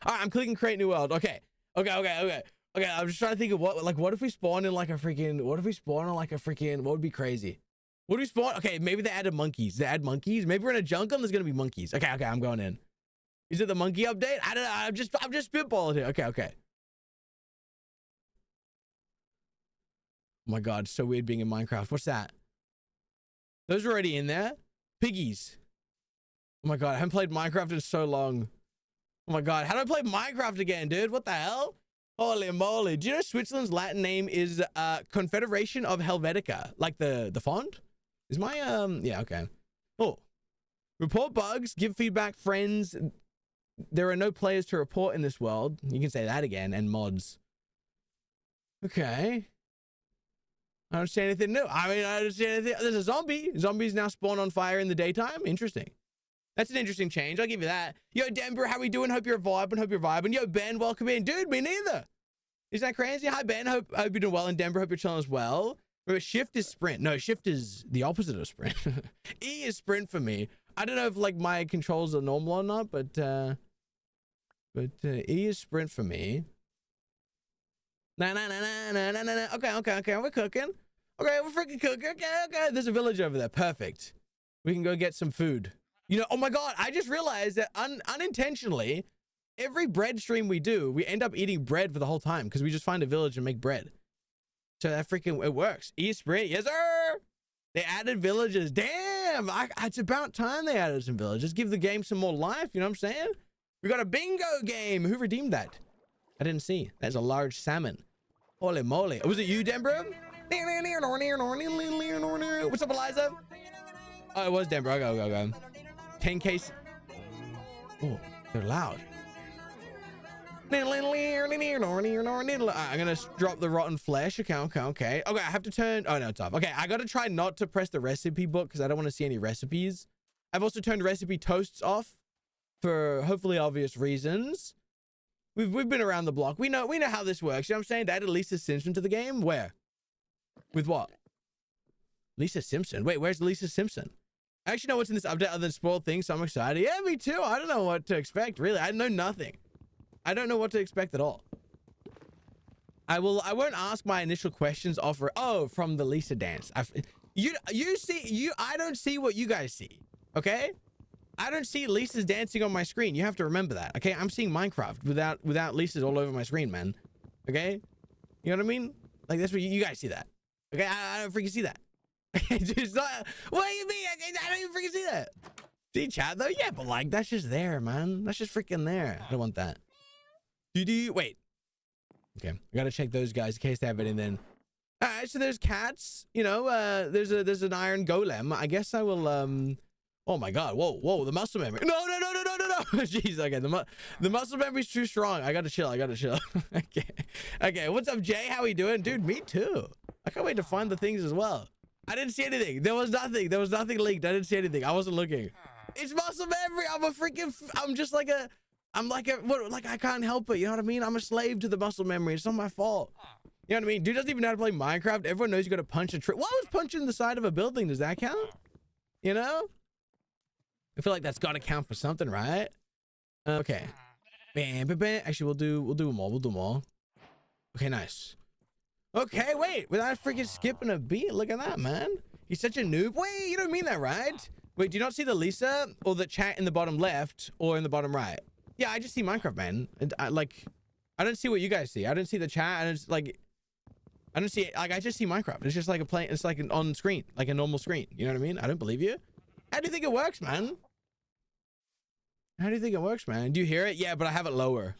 All right, I'm clicking create new world. Okay. I'm just trying to think of what if we spawn in like a freaking, what would be crazy? What do we spawn? Okay, maybe they added monkeys. They add monkeys. Maybe we're in a jungle and there's gonna be monkeys. Okay, I'm going in. Is it the monkey update? I don't know. I'm just spitballing here. Okay. Oh my God, so weird being in Minecraft. What's that? Those are already in there. Piggies. Oh my God, I haven't played Minecraft in so long. Oh my God, how do I play Minecraft again, dude? What the hell? Holy moly. Do you know Switzerland's Latin name is Confederation of Helvetica? Like the font? Is my, yeah, okay. Oh. Report bugs, give feedback, friends. There are no players to report in this world. You can say that again, and mods. Okay. I don't see anything new. I don't see anything. There's a zombie. Zombies now spawn on fire in the daytime. Interesting. That's an interesting change. I'll give you that. Yo, Denver, how we doing? Hope you're vibing. Yo, Ben, welcome in. Dude, me neither. Isn't that crazy? Hi, Ben. Hope you're doing well in Denver. Hope you're chilling as well. Remember, shift is sprint. No, shift is the opposite of sprint. E is sprint for me. I don't know if like my controls are normal or not, but E is sprint for me. Nah. Okay. We're cooking. Okay, we're freaking cooking. Okay. There's a village over there. Perfect. We can go get some food. You know, oh my God, I just realized that unintentionally, every bread stream we do, we end up eating bread for the whole time because we just find a village and make bread. So that freaking, it works. East sprint, yes sir. They added villages. Damn, it's about time they added some villages. Give the game some more life, you know what I'm saying? We got a bingo game. Who redeemed that? I didn't see. That's a large salmon. Holy moly. Was it you, Denbro? What's up, Eliza? Oh, it was Denbro. Go. 10K. Oh, they're loud. I'm gonna drop the rotten flesh. Okay. Okay, I have to turn. Oh no, it's off. Okay, I gotta try not to press the recipe book because I don't want to see any recipes. I've also turned recipe toasts off for hopefully obvious reasons. We've been around the block. We know how this works. You know what I'm saying? They added Lisa Simpson to the game. Where? With what? Lisa Simpson. Wait, where's Lisa Simpson? I actually know what's in this update other than spoiled things, so I'm excited. Yeah, me too. I don't know what to expect, really. I know nothing. I don't know what to expect at all. I won't ask my initial questions from the Lisa dance. I don't see what you guys see. Okay? I don't see Lisa's dancing on my screen. You have to remember that. Okay? I'm seeing Minecraft without Lisa's all over my screen, man. Okay? You know what I mean? Like that's what you guys see that. Okay? I don't freaking see that. Just not, what do you mean? I don't even freaking see that. See chat though? Yeah, but like that's just there, man. That's just freaking there. I don't want that. Wait. Okay, I gotta check those guys in case they have it in then. All right, so there's cats. You know, there's an iron golem. I guess I will. Oh my God! Whoa! The muscle memory. No! Jeez. Okay, the muscle memory's too strong. I gotta chill. Okay. What's up, Jay? How we doing, dude? Me too. I can't wait to find the things as well. I didn't see anything. There was nothing leaked. I didn't see anything. I wasn't looking. It's muscle memory. I can't help it. You know what I mean? I'm a slave to the muscle memory. It's not my fault. You know what I mean? Dude doesn't even know how to play Minecraft. Everyone knows you got to punch a tree. What was punching the side of a building? Does that count? You know? I feel like that's got to count for something, right? Okay. Bam. Actually, we'll do them all. We'll do them all. Okay, nice. Okay, wait. Without freaking skipping a beat. Look at that, man. He's such a noob. Wait, you don't mean that, right? Wait, do you not see the Lisa or the chat in the bottom left or in the bottom right? Yeah, I just see Minecraft, man. And I don't see what you guys see. I don't see the chat. I just see I just see Minecraft. It's just like it's like an on screen, like a normal screen. You know what I mean? I don't believe you. How do you think it works, man? Do you hear it? Yeah, but I have it lower.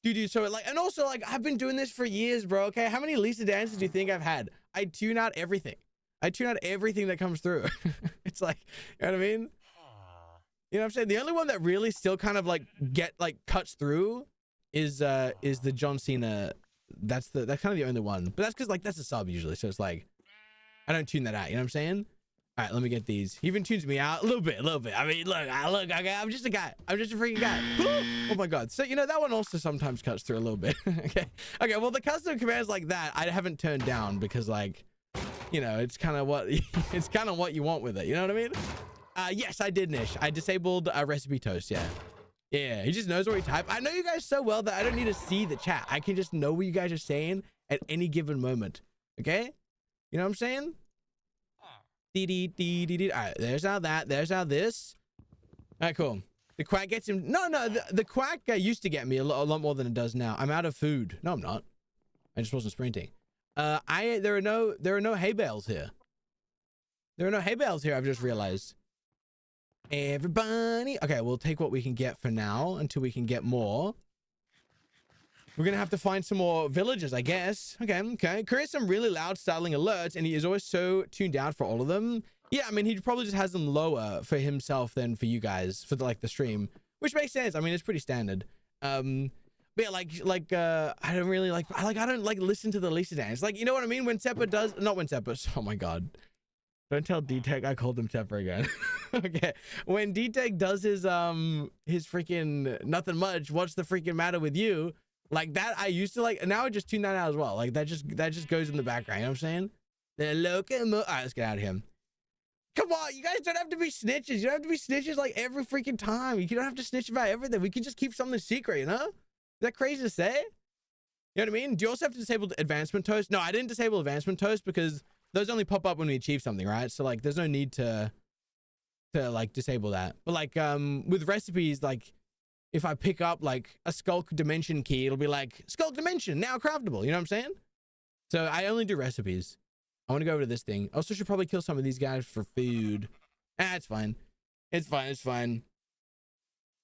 Dude, so and also I've been doing this for years, bro. Okay, how many Lisa dances do you think I've had? I tune out everything. That comes through. It's like, you know what I mean? You know what I'm saying? The only one that really still kind of cuts through is the John Cena. That's kind of the only one. But that's because that's a sub usually. So it's like I don't tune that out. You know what I'm saying? All right, let me get these. He even tunes me out a little bit. I mean, look, I'm just a guy. I'm just a freaking guy. Oh my God. So, that one also sometimes cuts through a little bit. Okay. Well, the custom commands like that, I haven't turned down because it's kind of what you want with it. You know what I mean? Yes, I did, Nish. I disabled recipe toast. Yeah. Yeah, he just knows what he type. I know you guys so well that I don't need to see the chat. I can just know what you guys are saying at any given moment. Okay? You know what I'm saying? All right, there's how that. There's how this. All right, cool. The quack gets him. No, the quack used to get me a lot more than it does now. I'm out of food. No, I'm not. I just wasn't sprinting. There are no hay bales here. There are no hay bales here. I've just realized. Everybody. Okay, we'll take what we can get for now until we can get more. We're gonna have to find some more villagers, I guess. Okay. Creates some really loud startling alerts, and he is always so tuned out for all of them. Yeah, I mean, he probably just has them lower for himself than for you guys for the stream, which makes sense. I mean, it's pretty standard. But yeah, I don't really I don't listen to the Lisa dance. Like, you know what I mean? When Tepper does, not when Tepper. Oh my god. Don't tell D-Tech I called him Tepper again. Okay. When D-Tech does his freaking nothing much, what's the freaking matter with you? Like that, I used to like, now I just tune that out as well. Like that just goes in the background. You know what I'm saying? The locomo. All right, let's get out of here. Come on, you guys don't have to be snitches. You don't have to be snitches like every freaking time. You don't have to snitch about everything. We can just keep something secret, you know? Is that crazy to say? You know what I mean? Do you also have to disable advancement toast? No, I didn't disable advancement toast because those only pop up when we achieve something, right? So like, there's no need to like disable that. But like, with recipes, like, if I pick up like a Skulk Dimension key, it'll be like Skulk Dimension now craftable. You know what I'm saying? So I only do recipes. I want to go over to this thing. I also should probably kill some of these guys for food. It's fine. It's fine.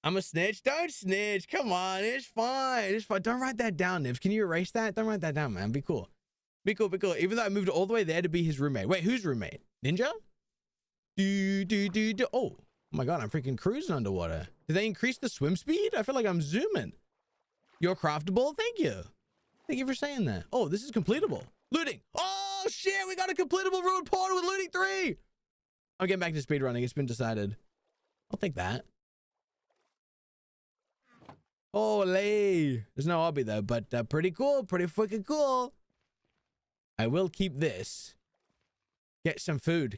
I'm a snitch. Don't snitch. Come on. It's fine. Don't write that down, Nibs. Can you erase that? Don't write that down, man. Be cool. Even though I moved all the way there to be his roommate. Wait, whose roommate? Ninja? Oh my god, I'm freaking cruising underwater. Did they increase the swim speed? I feel like I'm zooming. You're craftable? Thank you. Thank you for saying that. Oh, this is completable. Looting. Oh shit, we got a completable ruined portal with looting 3. I'm getting back to speedrunning. It's been decided. I'll take that. Holy. There's no hobby though, but pretty cool. Pretty freaking cool. I will keep this. Get some food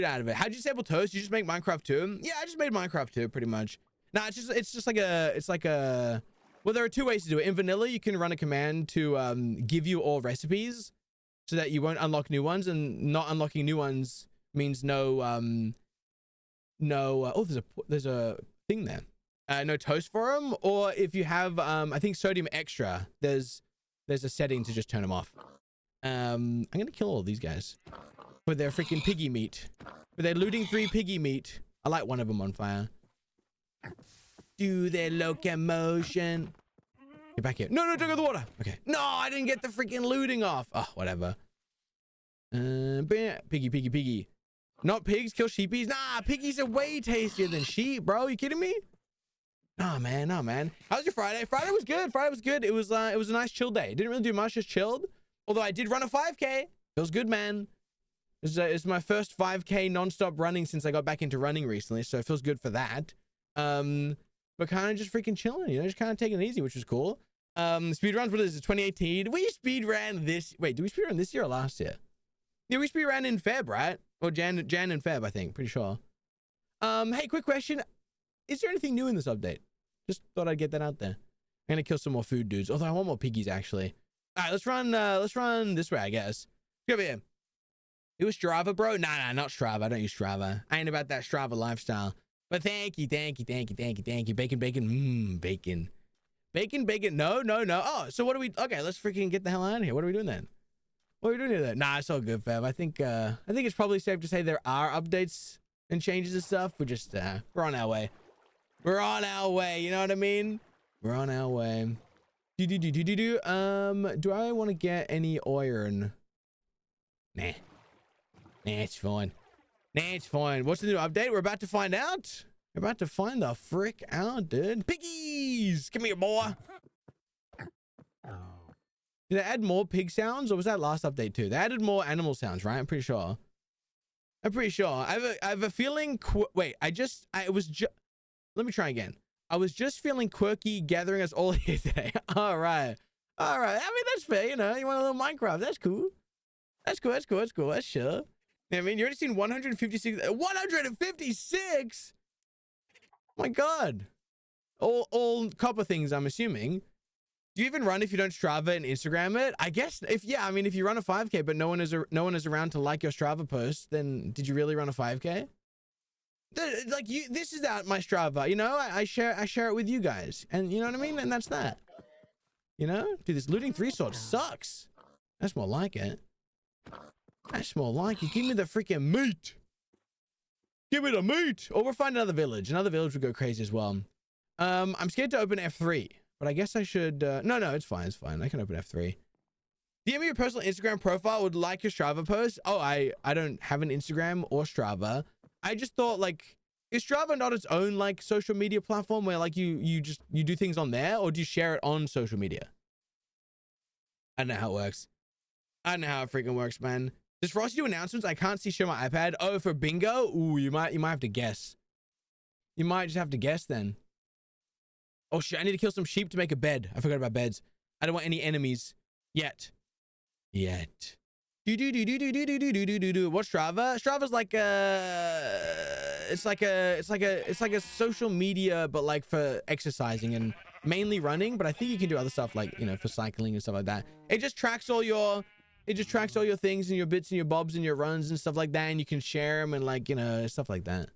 out of it. How'd you disable toast? You just make Minecraft 2? Yeah, I just made Minecraft 2 pretty much. Nah, it's just like a, well, there are 2 ways to do it. In vanilla, you can run a command to give you all recipes so that you won't unlock new ones, and not unlocking new ones means no, oh, there's a thing there. No toast for them. Or if you have, I think sodium extra, there's a setting to just turn them off. I'm gonna kill all these guys for their freaking piggy meat. For their looting 3 piggy meat. I light one of them on fire. Do their locomotion. Get back here. No, don't go in the water. Okay. No, I didn't get the freaking looting off. Oh, whatever. Piggy. Not pigs, kill sheepies. Nah, piggies are way tastier than sheep, bro. You kidding me? Nah, man. How was your Friday? Friday was good. It was a nice chill day. Didn't really do much, just chilled. Although I did run a 5K. Feels good, man. It's my first 5K non-stop running since I got back into running recently, so it feels good for that. But kind of just freaking chilling, you know, just kind of taking it easy, which was cool. Speedruns, what is it, 2018? We speedran this, wait, did we speedrun this year or last year? Yeah, we speedran in Feb, right? Or Jan and Feb, I think, pretty sure. Hey, quick question. Is there anything new in this update? Just thought I'd get that out there. I'm gonna kill some more food dudes, although I want more piggies, actually. All right, let's run this way, I guess. Come here. It was Strava, bro? Nah, not Strava. I don't use Strava. I ain't about that Strava lifestyle. But thank you. Bacon. Bacon. No. Oh, so what do we, okay, let's freaking get the hell out of here. What are we doing then? What are we doing here then? Nah, it's all good, fam. I think it's probably safe to say there are updates and changes and stuff. We're just, we're on our way. We're on our way. You know what I mean? We're on our way. Do I want to get any iron? Nah, it's fine. What's the new update? We're about to find out. We're about to find the frick out, dude. Piggies! Come here, boy. Did they add more pig sounds, or was that last update too? They added more animal sounds, right? I'm pretty sure. I have a feeling. Wait, let me try again. I was just feeling quirky gathering us all here today. All right. I mean, that's fair. You know, you want a little Minecraft. That's cool. That's sure. You know what I mean, you already seen 156. 156? Oh my God. All copper things, I'm assuming. Do you even run if you don't Strava and Instagram it? I guess if you run a 5K, but no one is around to like your Strava post, then did you really run a 5K? Like this is out my Strava, you know. I share it with you guys, and you know what I mean. And that's that. You know, dude, this looting 3 sword sucks. That's more like it. That's more like it. Give me the freaking meat. Give me the meat. Or we'll find another village. Another village would go crazy as well. I'm scared to open F3. But I guess I should, no, it's fine, I can open F3. DM me your personal Instagram profile, would like your Strava post. Oh, I don't have an Instagram or Strava. I just thought, like, is Strava not its own, like, social media platform where, like, you do things on there, or do you share it on social media? I don't know how it works. I don't know how it freaking works, man. Does Frosty do announcements? I can't see share my iPad. Oh, for bingo? Ooh, you might have to guess. You might just have to guess then. Oh shit, I need to kill some sheep to make a bed. I forgot about beds. I don't want any enemies. Yet. What's Strava? Strava's like it's like a social media, but like for exercising and mainly running, but I think you can do other stuff like, you know, for cycling and stuff like that. It just tracks all your things and your bits and your bobs and your runs and stuff like that, and you can share them and, like, you know, stuff like that.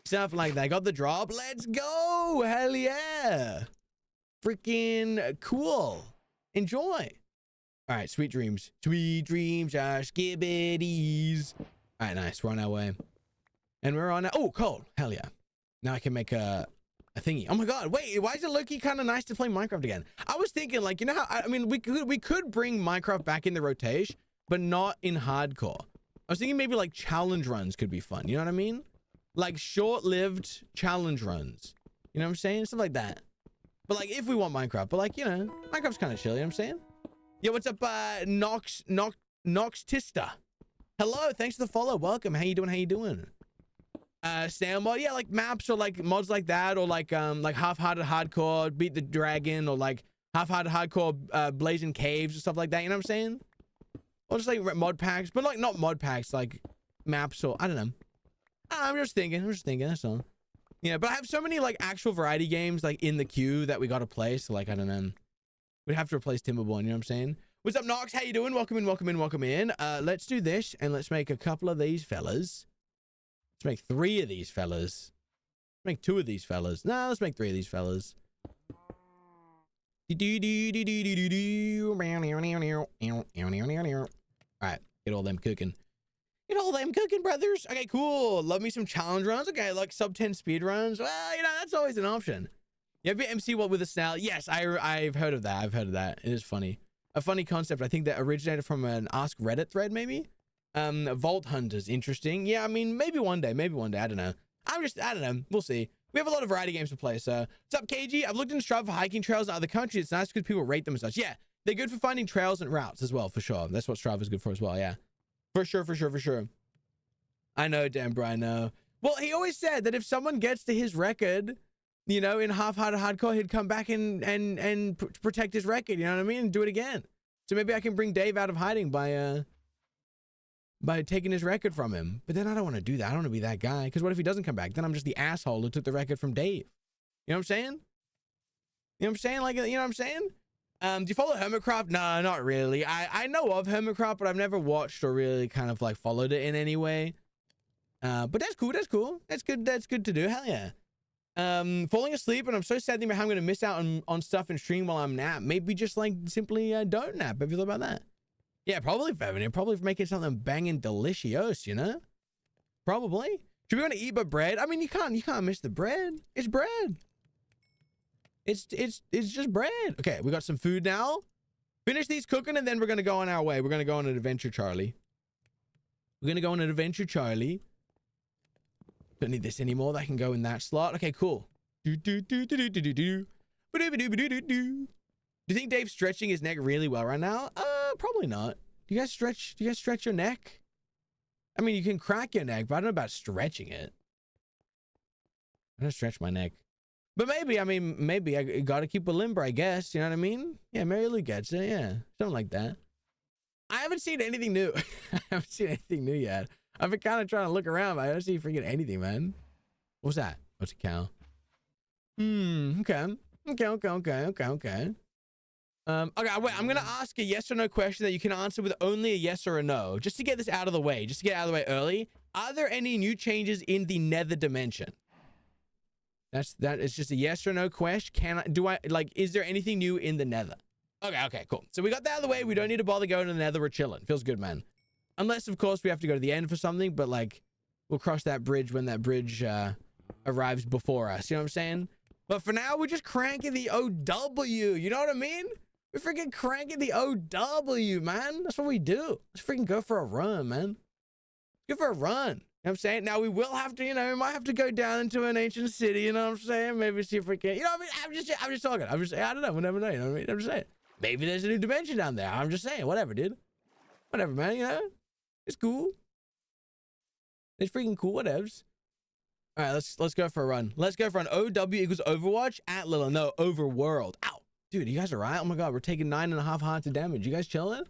Stuff like that. Got the drop. Let's go. Hell yeah. Freaking cool. Enjoy. All right. Sweet dreams. Sweet dreams are skibbities. All right. Nice. We're on our way. And we're on. Oh, cold. Hell yeah. Now I can make a thingy. Oh my God. Wait, why is it looking kind of nice to play Minecraft again? I was thinking, like, you know how, I mean, we could bring Minecraft back in the rotation, but not in hardcore. I was thinking maybe like challenge runs could be fun. You know what I mean? Like short-lived challenge runs. You know what I'm saying? Stuff like that. But like, if we want Minecraft, but like, you know, Minecraft's kind of chill, you know what I'm saying? Yeah, what's up, Nox Tista? Hello, thanks for the follow. Welcome. How you doing? Snail mod, yeah, like maps or like mods like that, or like half-hearted hardcore, beat the dragon, or like half-hearted hardcore, blazing caves or stuff like that, you know what I'm saying? Or just like mod packs, but like not mod packs, like maps, or I don't know. I'm just thinking, that's all. Yeah, but I have so many like actual variety games like in the queue that we gotta play, so like, I don't know. We'd have to replace Timberborn, you know what I'm saying? What's up, Nox? How you doing? Welcome in. Let's do this, and let's make a couple of these fellas. Let's make 3 of these fellas. Let's make 2 of these fellas. Nah, let's make 3 of these fellas. Alright, get all them cooking. Get all them cooking, brothers. Okay, cool. Love me some challenge runs. Okay, like sub 10 speed runs. Well, you know, that's always an option. You have your MC what with a snail? Yes, I've heard of that. It is funny. A funny concept. I think that originated from an Ask Reddit thread, maybe. Vault Hunters, interesting. Yeah, I mean, maybe one day. I don't know. I don't know. We'll see. We have a lot of variety games to play, so. What's up, KG? I've looked into Strava for hiking trails in other countries. It's nice because people rate them and such. Yeah, they're good for finding trails and routes as well, for sure. That's what Strava's good for as well, yeah. For sure. I know, Denver, I know. Well, he always said that if someone gets to his record, you know, in half-hearted hardcore, he'd come back and protect his record, you know what I mean? And do it again. So maybe I can bring Dave out of hiding by taking his record from him. But then I don't want to do that. I don't want to be that guy. Because what if he doesn't come back? Then I'm just the asshole who took the record from Dave. You know what I'm saying? You know what I'm saying? Like, you know what I'm saying? Do you follow Hermitcraft? No, not really. I know of Hermitcraft, but I've never watched or really kind of like followed it in any way. But that's cool. That's good to do. Hell yeah. Falling asleep, and I'm so sad thinking about how I'm going to miss out on stuff and stream while I'm nap. Maybe just like simply don't nap. Have you thought about that? Yeah, probably, Fevin. Probably for making something banging delicious, you know? Probably. Should we want to eat but bread? I mean, you can't miss the bread. It's bread. It's just bread. Okay, we got some food now. Finish these cooking, and then we're going to go on our way. We're going to go on an adventure, Charlie. Don't need this anymore. That can go in that slot. Okay, cool. Do you think Dave's stretching his neck really well right now? Probably not. Do you guys stretch your neck? I mean, you can crack your neck, but I don't know about stretching it. I don't stretch my neck. But maybe I gotta keep a limber, I guess. You know what I mean? Yeah, Mary Lou gets it. Yeah, something like that. I haven't seen anything new. I haven't seen anything new yet. I've been kind of trying to look around, but I don't see freaking anything, man. What's that? What's a cow? Okay. Okay. Okay, wait, I'm gonna ask a yes or no question that you can answer with only a yes or a no, just to get this out of the way, early. Are there any new changes in the nether dimension? That is just a yes or no question. Is there anything new in the nether? Okay, cool. So we got that out of the way. We don't need to bother going to the nether. We're chilling. Feels good, man. Unless, of course, we have to go to the end for something, but like, we'll cross that bridge when that bridge arrives before us. You know what I'm saying? But for now, we're just cranking the OW. You know what I mean? We're freaking cranking the OW, man. That's what we do. Let's freaking go for a run, man. Go for a run. You know what I'm saying? Now, we will have to, we might have to go down into an ancient city. You know what I'm saying? Maybe see if we can, you know what I mean? I'm just talking. I don't know. We'll never know. You know what I mean? I'm just saying. Maybe there's a new dimension down there. I'm just saying. Whatever, dude. Whatever, man. You know? It's cool. It's freaking cool. Whatevs. All right, let's go for a run. Let's go for an OW equals Overwatch at Lila. No, Overworld. Ow. Dude, you guys are right. Oh my God, we're taking 9.5 hearts of damage. You guys chilling?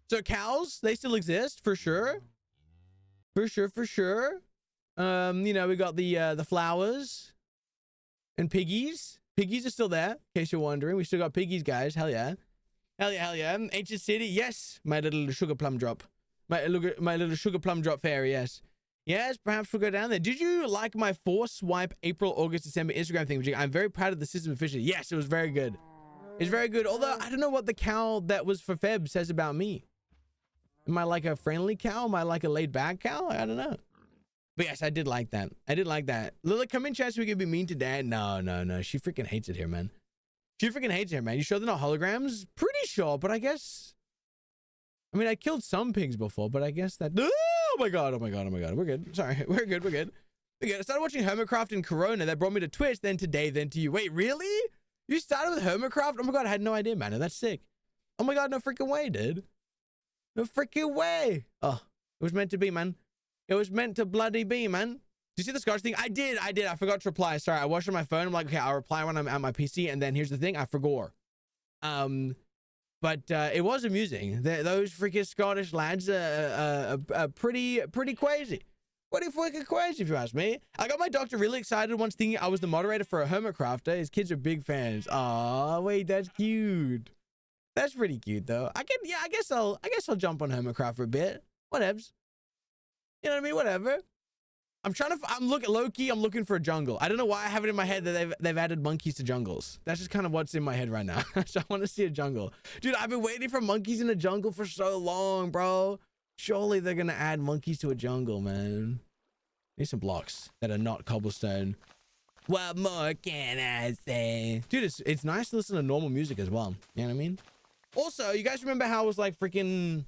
So cows, they still exist for sure. For sure. We got the flowers and piggies. Piggies are still there, in case you're wondering. We still got piggies, guys. Hell yeah. Ancient city, yes. My little sugar plum drop. My little sugar plum drop fairy, yes. Yes, perhaps we'll go down there. Did you like my 4-swipe April, August, December Instagram thing? I'm very proud of the system efficiency. Yes, it was very good. It's very good. Although, I don't know what the cow that was for Feb says about me. Am I like a friendly cow? Am I like a laid back cow? I don't know. But yes, I did like that. Lila, come in chat so we can be mean to Dad. No. She freaking hates it here, man. You sure they're not holograms? Pretty sure, but I guess... I mean, I killed some pigs before, but I guess that... Oh my god. We're good. Sorry. We're good. I started watching Hermitcraft in Corona. That brought me to Twitch, then today, then to you. Wait, really? You started with Hermitcraft? Oh my god, I had no idea, man. That's sick. Oh my god, no freaking way, dude. No freaking way. Oh, it was meant to be, man. It was meant to bloody be, man. Do you see the scars thing? I did. I forgot to reply. Sorry, I watched on my phone. I'm like, okay, I'll reply when I'm at my PC. And then here's the thing, I forgot. But it was amusing. Those freaking Scottish lads are pretty crazy. Pretty freaking crazy, if you ask me. I got my doctor really excited once thinking I was the moderator for a Hermitcrafter. His kids are big fans. Aw, wait, that's cute. That's pretty cute, though. I guess I'll jump on Hermitcraft for a bit. Whatevs. You know what I mean? Whatever. I'm looking for a jungle. I don't know why I have it in my head that they've added monkeys to jungles. That's just kind of what's in my head right now. So I want to see a jungle. Dude, I've been waiting for monkeys in a jungle for so long, bro. Surely they're going to add monkeys to a jungle, man. Need some blocks that are not cobblestone. What more can I say? Dude, it's nice to listen to normal music as well. You know what I mean? Also, you guys remember how I was like freaking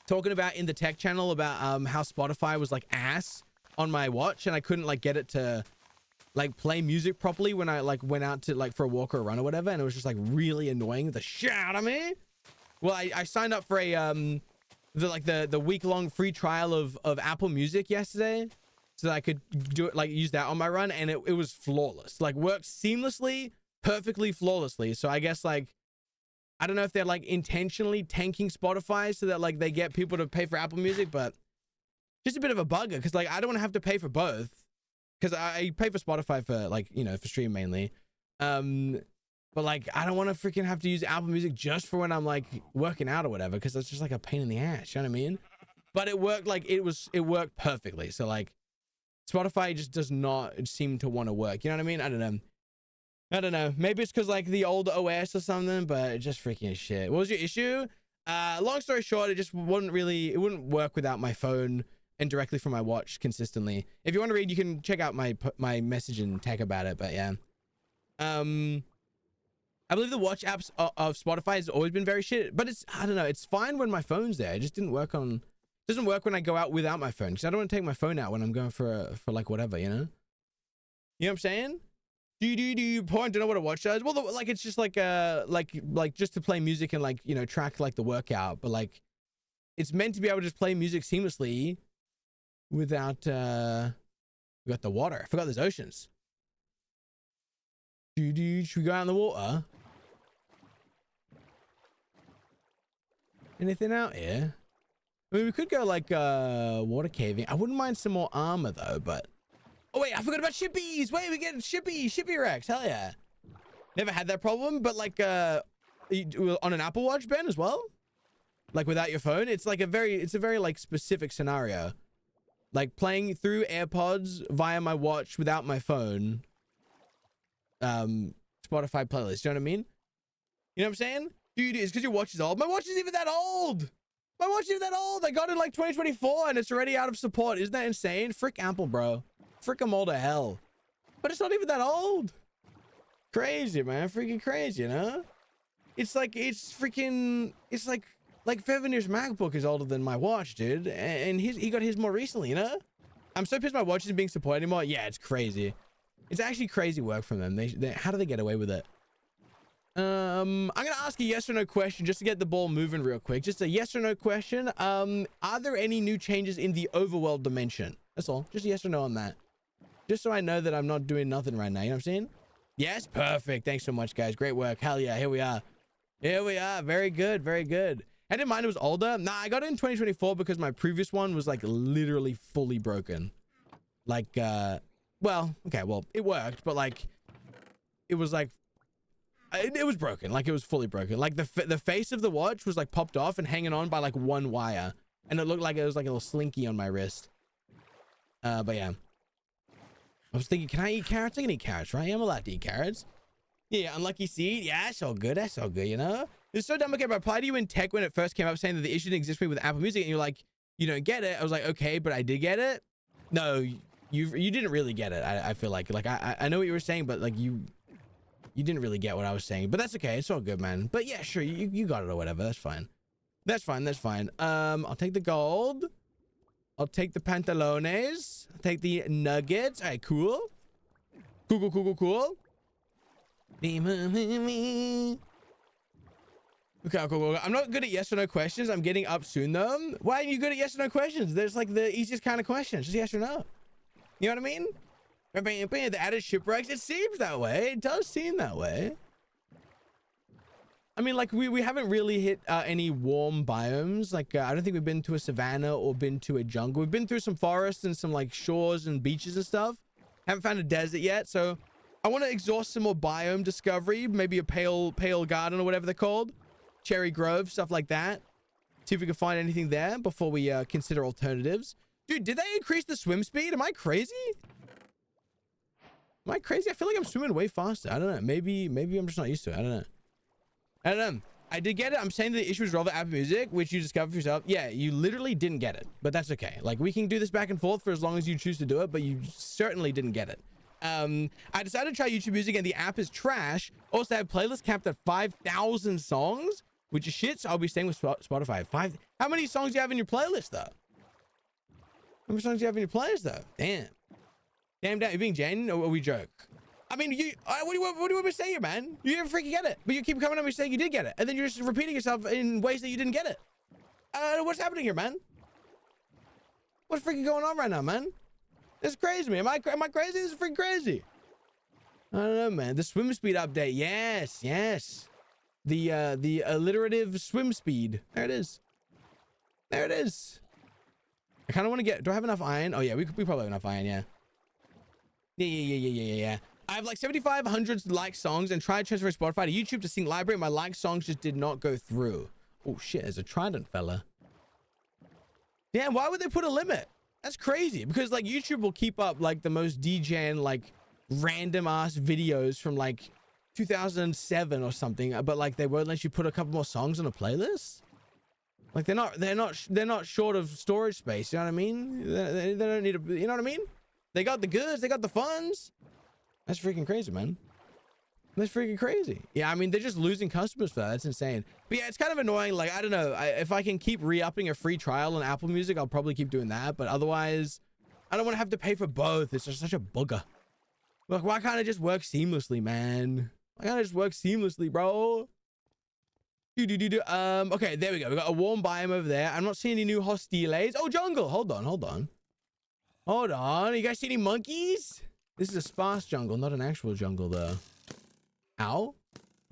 talking about in the tech channel about how Spotify was like ass on my watch and I couldn't like get it to like play music properly when I like went out to like for a walk or a run or whatever, and it was just like really annoying the shit out of me. Well, I signed up for a the week-long free trial of Apple Music yesterday so that I could do it, like use that on my run, and it was flawless. Like worked seamlessly, perfectly flawlessly. So I guess like I don't know if they're like intentionally tanking Spotify so that like they get people to pay for Apple Music, but just a bit of a bugger because like I don't want to have to pay for both because I pay for Spotify for like, you know, for stream mainly. But like I don't want to freaking have to use Apple Music just for when I'm like working out or whatever because it's just like a pain in the ass, you know what I mean? But it worked, like it worked perfectly. So like Spotify just does not seem to want to work, you know what I mean? I don't know. Maybe it's because like the old OS or something, but it just freaking is shit. What was your issue? Long story short, it just wouldn't work without my phone and directly from my watch consistently. If you want to read, you can check out my message and tech about it. But yeah, I believe the watch apps of Spotify has always been very shit. But I don't know. It's fine when my phone's there. It just doesn't work when I go out without my phone because I don't want to take my phone out when I'm going for like whatever, you know. You know what I'm saying? Do you point? Don't know what a watch does. Well, like it's just like just to play music and like, you know, track like the workout. But like it's meant to be able to just play music seamlessly without we got the water. I forgot there's oceans. Should we go out in the water? Anything out here? I mean, we could go like water caving. I wouldn't mind some more armor though, but Oh wait, I forgot about shippies. Wait, we get shippy Rex. Hell yeah. Never had that problem, but like on an Apple Watch, Ben, as well. Like without your phone, it's a very like specific scenario. Like playing through AirPods via my watch without my phone. Spotify playlist. You know what I mean? You know what I'm saying? Dude, it's because your watch is old. My watch isn't even that old. My watch isn't that old. I got it in like 2024 and it's already out of support. Isn't that insane? Frick Apple, bro. Frick them all to hell. But it's not even that old. Crazy, man. Freaking crazy, you know? It's like Fevinir's MacBook is older than my watch, dude. And he got his more recently, you know? I'm so pissed my watch isn't being supported anymore. Yeah, it's crazy. It's actually crazy work from them. How do they get away with it? I'm gonna ask a yes or no question just to get the ball moving real quick. Just a yes or no question. Are there any new changes in the overworld dimension? That's all. Just a yes or no on that. Just so I know that I'm not doing nothing right now. You know what I'm saying? Yes, perfect. Thanks so much, guys. Great work. Hell yeah. Here we are. Here we are. Very good. Very good. I didn't mind it was older. Nah, I got it in 2024 because my previous one was like literally fully broken. Like, well, okay, well, it worked, but like, it was like, it was broken. Like it was fully broken. Like the face of the watch was like popped off and hanging on by like one wire. And it looked like it was like a little slinky on my wrist. But yeah. I was thinking, can I eat carrots? I can eat carrots, right? I'm allowed to eat carrots. Yeah, unlucky seed. Yeah, that's all good. That's all good, you know? It's so dumb. Okay, I replied to you in tech when it first came up saying that the issue didn't exist for me with Apple Music. And you're like, you don't get it. I was like, okay, but I did get it. No, you didn't really get it. I feel like I know what you were saying, but like you didn't really get what I was saying, but that's okay. It's all good, man. But yeah, sure. You got it or whatever. That's fine. That's fine. That's fine. I'll take the gold. I'll take the pantalones. I'll take the nuggets. All right, cool. Cool. Okay, cool. I'm not good at yes or no questions. I'm getting up soon though. Why are you good at yes or no questions? There's like the easiest kind of questions. Just yes or no. You know what I mean? The added shipwrecks. It seems that way. It does seem that way. I mean, like we haven't really hit any warm biomes. Like I don't think we've been to a savanna or been to a jungle. We've been through some forests and some like shores and beaches and stuff. Haven't found a desert yet, so I want to exhaust some more biome discovery. Maybe a pale garden or whatever they're called, cherry grove, stuff like that. See if we can find anything there before we consider alternatives. Dude, did they increase the swim speed? Am I crazy? Am I crazy? I feel like I'm swimming way faster. I don't know. Maybe I'm just not used to it. I don't know. I did get it. I'm saying the issue is relevant Apple Music, which you discovered for yourself. Yeah, you literally didn't get it, but that's okay. Like we can do this back and forth for as long as you choose to do it, but you certainly didn't get it. I decided to try YouTube Music and the app is trash. Also, I have playlists capped at 5,000 songs, which is shit. So I'll be staying with Spotify. How many songs do you have in your playlist though? How many songs do you have in your playlist though? Damn. You're being genuine or we joke? I mean, what do you want me to say here, man? You didn't freaking get it, but you keep coming at me saying you did get it, and then you're just repeating yourself in ways that you didn't get it. What's happening here, man? What's freaking going on right now, man? This is crazy, man. Am I crazy? This is freaking crazy. I don't know, man. The swim speed update. Yes. The alliterative swim speed. There it is. I kind of want to get. Do I have enough iron? Oh yeah, we probably have enough iron. Yeah. Yeah. I have like 7,500 liked songs and tried transferring Spotify to YouTube to sync library. My liked songs just did not go through. Oh shit, there's a trident fella. Damn, why would they put a limit? That's crazy because like YouTube will keep up like the most degen like random ass videos from like 2007 or something, but like they won't let you put a couple more songs on a playlist. Like they're not short of storage space. You know what I mean? They don't need a, you know what I mean? They got the goods, they got the funds. That's freaking crazy, man. That's freaking crazy. Yeah, I mean, they're just losing customers for that. That's insane. But yeah, it's kind of annoying. Like, I don't know. If I can keep re-upping a free trial on Apple Music, I'll probably keep doing that. But otherwise, I don't want to have to pay for both. It's just such a booger. Like, why can't it just work seamlessly, man? Why can't it just work seamlessly, bro? Okay, there we go. We got a warm biome over there. I'm not seeing any new hostiles. Oh, jungle. Hold on. You guys see any monkeys? This is a sparse jungle, not an actual jungle, though. Ow.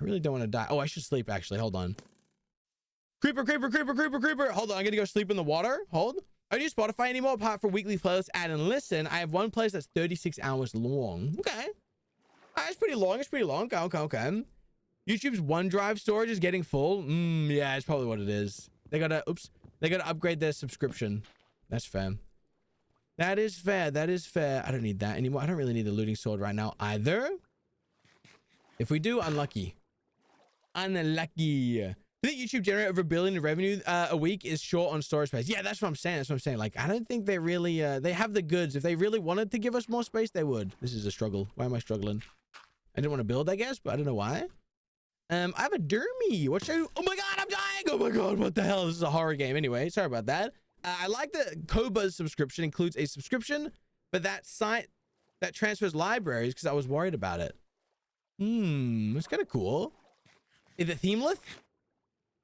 I really don't want to die. Oh, I should sleep, actually. Hold on. Creeper. Hold on. I'm going to go sleep in the water. Hold. I don't use Spotify anymore apart from weekly playlists, add and listen. I have one playlist that's 36 hours long. Okay. It's pretty long. It's pretty long. Okay. YouTube's OneDrive storage is getting full. Yeah, it's probably what it is. They gotta upgrade their subscription. That's fair. That is fair. I don't need that anymore. I don't really need the looting sword right now either. If we do, unlucky. Unlucky. I think YouTube generate over $1 billion in revenue a week is short on storage space. Yeah, that's what I'm saying. Like, I don't think they really, they have the goods. If they really wanted to give us more space, they would. This is a struggle. Why am I struggling? I didn't want to build, I guess, but I don't know why. I have a dermy. What should I do? Oh my God, I'm dying. Oh my God, what the hell? This is a horror game. Anyway, sorry about that. I like that Koba's subscription includes a subscription, but that site that transfers libraries because I was worried about it. It's kind of cool. Is it themeless?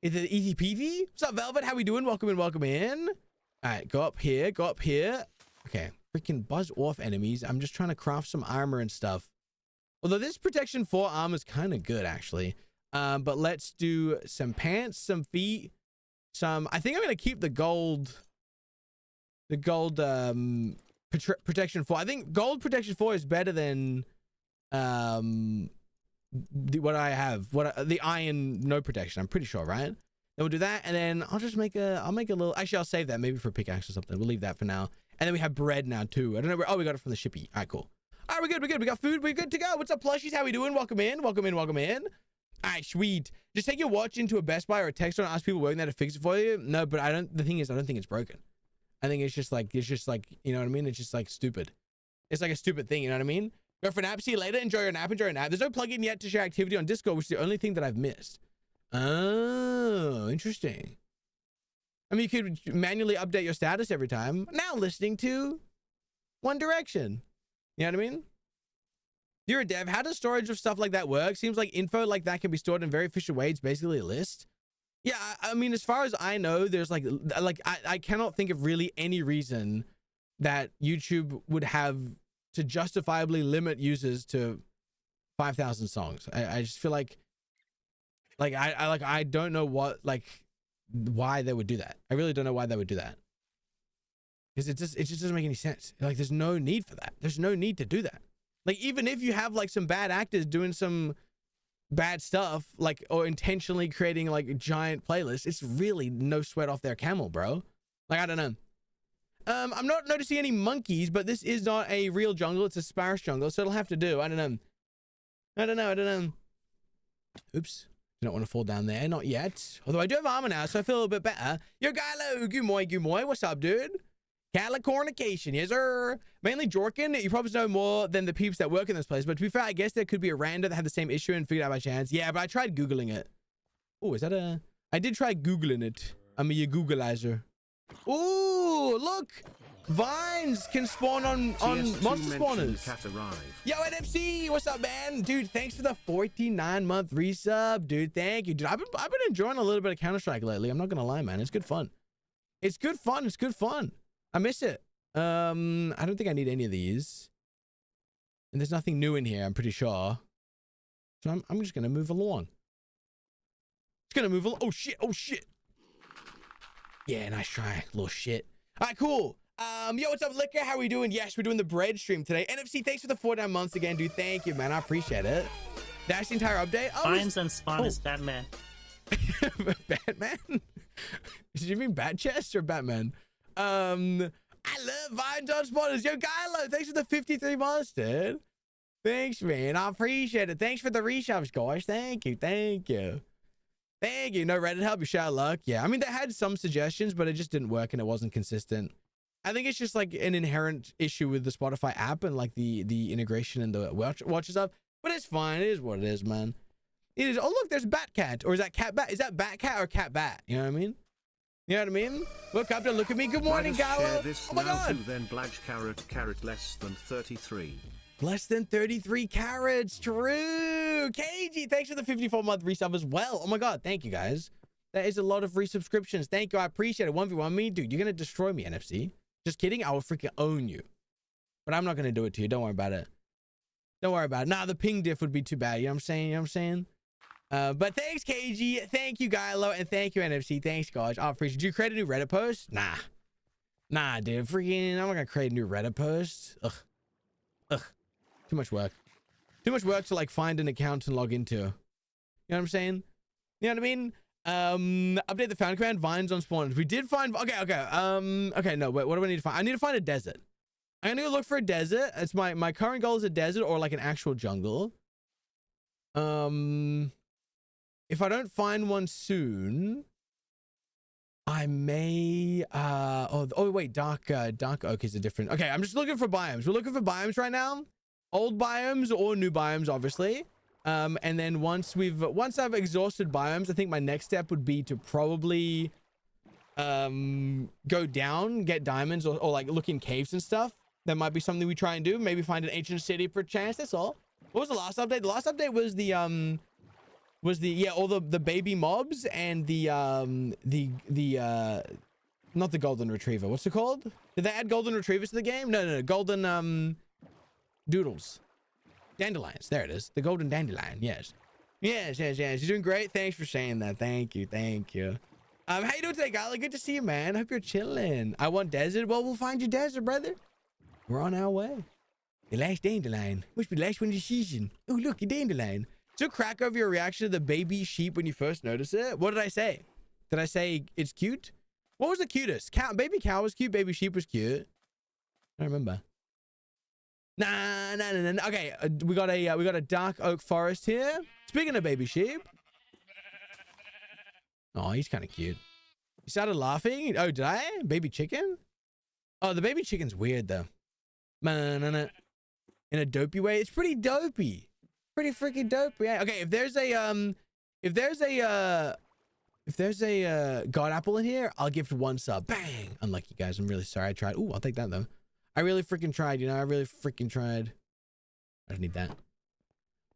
Is it easy peasy? What's up, Velvet? How we doing? Welcome in. All right, go up here. Okay, freaking buzz off enemies. I'm just trying to craft some armor and stuff. Although this protection 4 armor is kind of good, actually. But let's do some pants, some feet, some... I think I'm going to keep the gold... protection 4. I think gold protection 4 is better than... what I have. The iron no protection. I'm pretty sure, right? Then we'll do that, and then I'll just make a... I'll make a little... Actually, I'll save that maybe for a pickaxe or something. We'll leave that for now. And then we have bread now, too. I don't know where... Oh, we got it from the shippy. All right, cool. All right, we're good. We got food. We're good to go. What's up, plushies? How we doing? Welcome in. All right, sweet. Just take your watch into a Best Buy or a Tech store and ask people working there to fix it for you. No, but I don't. The thing is, I don't think it's broken. I think it's just like, you know what I mean? It's just like stupid. It's like a stupid thing. You know what I mean? Go for a nap. See you later. Enjoy your nap. There's no plugin yet to share activity on Discord, which is the only thing that I've missed. Oh, interesting. I mean, you could manually update your status every time. Now listening to One Direction. You know what I mean? You're a dev. How does storage of stuff like that work? Seems like info like that can be stored in very efficient ways. Basically a list. Yeah, I mean, as far as I know, there's like I cannot think of really any reason that YouTube would have to justifiably limit users to 5,000 songs. I just feel like I don't know why they would do that. I really don't know why they would do that. Because it just doesn't make any sense. Like, there's no need for that. There's no need to do that. Like, even if you have like some bad actors doing some bad stuff, like, or intentionally creating like a giant playlist, it's really no sweat off their camel, bro. Like, I don't know. I'm not noticing any monkeys, but this is not a real jungle. It's a sparse jungle, so it'll have to do. I don't know. Oops. Don't want to fall down there. Not yet. Although I do have armor now, so I feel a little bit better. Yo, Gylo. Good morning. What's up, dude? Calicornication, yes sir. Mainly Jorkin. You probably know more than the peeps that work in this place, but to be fair, I guess there could be a rando that had the same issue and figured out by chance. Yeah, but I tried Googling it. Oh, is that a... I did try Googling it. I'm a Googleizer. Ooh, look! Vines can spawn on monster spawners. Yo, NFC, what's up, man? Dude, thanks for the 49-month resub, dude. Thank you, dude. I've been enjoying a little bit of Counter-Strike lately. I'm not gonna lie, man. It's good fun. It's good fun. I miss it. I don't think I need any of these. And there's nothing new in here, I'm pretty sure. So I'm just gonna move along. Oh shit. Yeah, nice try, little shit. All right, cool. Yo, what's up, Liquor? How we doing? Yes, we're doing the bread stream today. NFC, thanks for the 49 months again, dude. Thank you, man. I appreciate it. That's the entire update. Vines and Spawn is Batman. Batman? Did you mean Bat Chest or Batman? I love Vines on Spawners. Yo, Gylo, thanks for the 53 months, dude. Thanks, man. I appreciate it. Thanks for the reshops, guys. Thank you. No Reddit help. You shout luck. Yeah, I mean, they had some suggestions, but it just didn't work and it wasn't consistent. I think it's just like an inherent issue with the Spotify app and like the integration and the watch stuff. But it's fine. It is what it is, man. It is. Oh, look, there's Batcat. Or is that Cat Bat? Is that Batcat or Cat Bat? You know what I mean? Look up and look at me. Good morning, Gallo. Oh my God. Then black carrot less than 33. Less than 33 carats. True. KG, thanks for the 54-month resub as well. Oh my God. Thank you, guys. That is a lot of resubscriptions. Thank you. I appreciate it. 1v1 me. Dude, you're going to destroy me, NFC. Just kidding. I will freaking own you. But I'm not going to do it to you. Don't worry about it. Nah, the ping diff would be too bad. You know what I'm saying? But thanks, KG. Thank you, Gylo. And thank you, NFC. Thanks, guys. I appreciate it. Did you create a new Reddit post? Nah. Nah, dude, freaking, I'm not gonna create a new Reddit post. Ugh, too much work. Too much work to like find an account and log into. You know what I'm saying? You know what I mean? Update the found command, vines on spawners. We did find, okay, no, wait, what do I need to find? I need to find a desert. I'm gonna go look for a desert. It's my current goal is a desert or like an actual jungle. If I don't find one soon, I may oh wait, dark oak is a different. Okay, I'm just looking for biomes. We're looking for biomes right now. Old biomes or new biomes, obviously. And then once I've exhausted biomes, I think my next step would be to probably go down, get diamonds, or like look in caves and stuff. That might be something we try and do. Maybe find an ancient city per chance. That's all. What was the last update? The last update was all the baby mobs and the not the golden retriever. What's it called? Did they add golden retrievers to the game? No. Golden doodles. Dandelions. There it is. The golden dandelion. Yes. You're doing great. Thanks for saying that. Thank you. How you doing today, Gala? Good to see you, man. Hope you're chilling. I want desert. Well, we'll find you desert, brother. We're on our way. The last dandelion. Must be the last one of the season. Oh, look, a dandelion. So crack over your reaction to the baby sheep when you first notice it. What did I say? Did I say it's cute? What was the cutest? Baby cow was cute. Baby sheep was cute. I don't remember. Nah. Okay, we got a dark oak forest here. Speaking of baby sheep. Oh, he's kind of cute. You started laughing? Oh, did I? Baby chicken? Oh, the baby chicken's weird though. In a dopey way. It's pretty dopey. Pretty freaking dope. Yeah. Okay, if there's a god apple in here, I'll give it 1 sub. Bang! Unlucky guys. I'm really sorry. I tried. Ooh, I'll take that though. I really freaking tried, I really freaking tried. I just need that.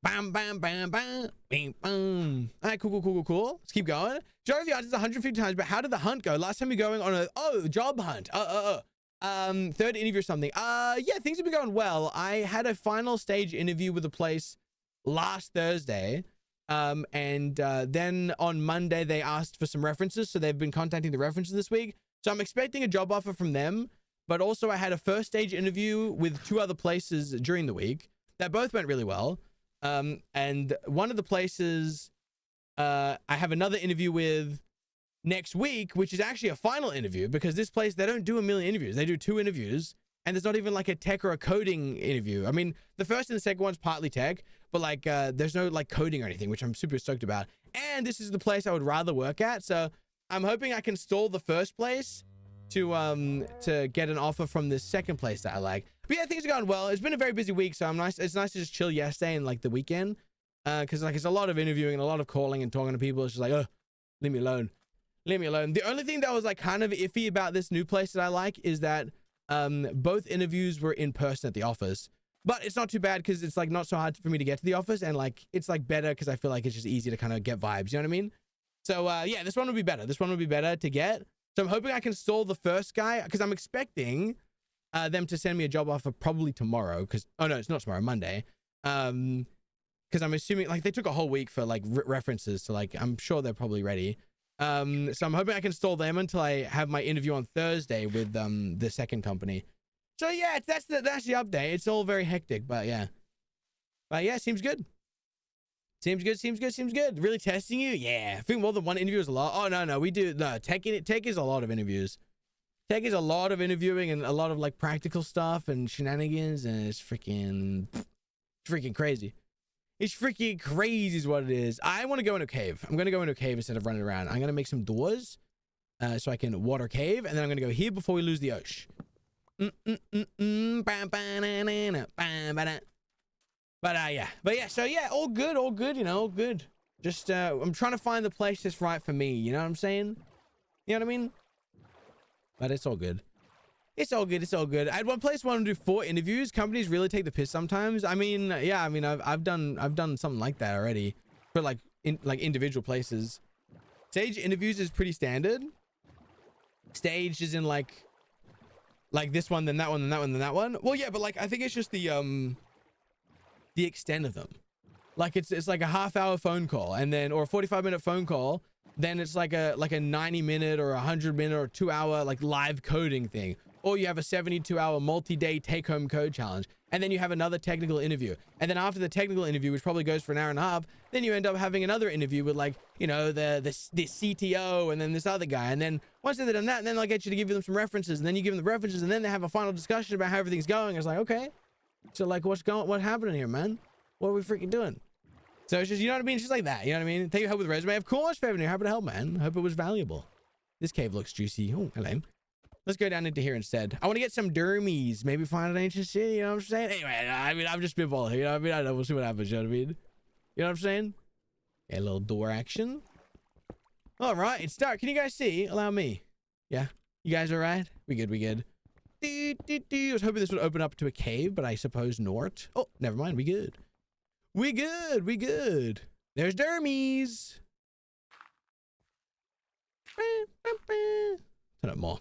Bam, bam, bam, bam, bing, boom. All right, cool. Let's keep going. Joe the odds is 150 times, but how did the hunt go? Last time you're going on a job hunt. Third interview or something. Yeah, things have been going well. I had a final stage interview with a place last Thursday. Then on Monday, they asked for some references. So they've been contacting the references this week. So I'm expecting a job offer from them. But also I had a first stage interview with 2 other places during the week that both went really well. And one of the places I have another interview with next week, which is actually a final interview because this place, they don't do a million interviews. They do 2 interviews and there's not even like a tech or a coding interview. I mean, the first and the second one's partly tech, but like there's no like coding or anything, which I'm super stoked about. And this is the place I would rather work at. So I'm hoping I can stall the first place to get an offer from this second place that I like. But yeah, things are going well. It's been a very busy week, so it's nice to just chill yesterday and like the weekend. Cause like it's a lot of interviewing and a lot of calling and talking to people. It's just like, oh, leave me alone. The only thing that was like kind of iffy about this new place that I like is that both interviews were in person at the office. But it's not too bad because it's like not so hard for me to get to the office, and like it's like better because I feel like it's just easy to kind of get vibes, you know what I mean? So yeah, this one would be better. This one would be better to get. So I'm hoping I can stall the first guy because I'm expecting them to send me a job offer probably tomorrow. Because oh no, it's not tomorrow, Monday. Because I'm assuming like they took a whole week for like references, so like I'm sure they're probably ready. So I'm hoping I can stall them until I have my interview on Thursday with the second company. So yeah, that's the update. It's all very hectic, but yeah, seems good. Seems good. Really testing you? Yeah. I think more than one interview is a lot. Oh, no. We do. No, tech is a lot of interviews. Tech is a lot of interviewing and a lot of like practical stuff and shenanigans. And it's freaking crazy. It's freaking crazy is what it is. I want to go in a cave. I'm going to go in a cave instead of running around. I'm going to make some doors so I can water cave. And then I'm going to go here before we lose the ocean. But yeah, so yeah, all good, all good. Just I'm trying to find the place that's right for me, you know what I'm saying? You know what I mean? But it's all good. It's all good. I had one place where I want to do 4 interviews. Companies really take the piss sometimes. I mean, yeah, I've done something like that already for like individual places. Stage interviews is pretty standard. Stage is in like this one, then that one, then that one, then that one. Well, yeah, but like I think it's just the extent of them. Like it's like a half-hour phone call and then or a 45-minute phone call then it's like a 90-minute or 100-minute or 2-hour like live coding thing. Or you have a 72-hour multi-day take-home code challenge. And then you have another technical interview. And then after the technical interview, which probably goes for an hour and a half, then you end up having another interview with like, you know, the CTO and then this other guy. And then once they've done that, then they'll get you to give them some references. And then you give them the references and then they have a final discussion about how everything's going. It's like, okay. So like, what's happening here, man? What are we freaking doing? So it's just, you know what I mean? It's just like that. You know what I mean? Take your help with resume. Of course, Fevnir. Happy to help, man. Hope it was valuable. This cave looks juicy. Oh, hello. Let's go down into here instead. I want to get some dermies. Maybe find an ancient city. You know what I'm saying? Anyway, I mean, I'm just spitballing. You know what I mean? I don't know. We'll see what happens. You know what I mean? You know what I'm saying? Yeah, a little door action. All right. It's dark. Can you guys see? Allow me. Yeah. You guys all right? We good. We good. I was hoping this would open up to a cave, but I suppose not. Oh, never mind. We good. We good. We good. There's dermies. Turn up more.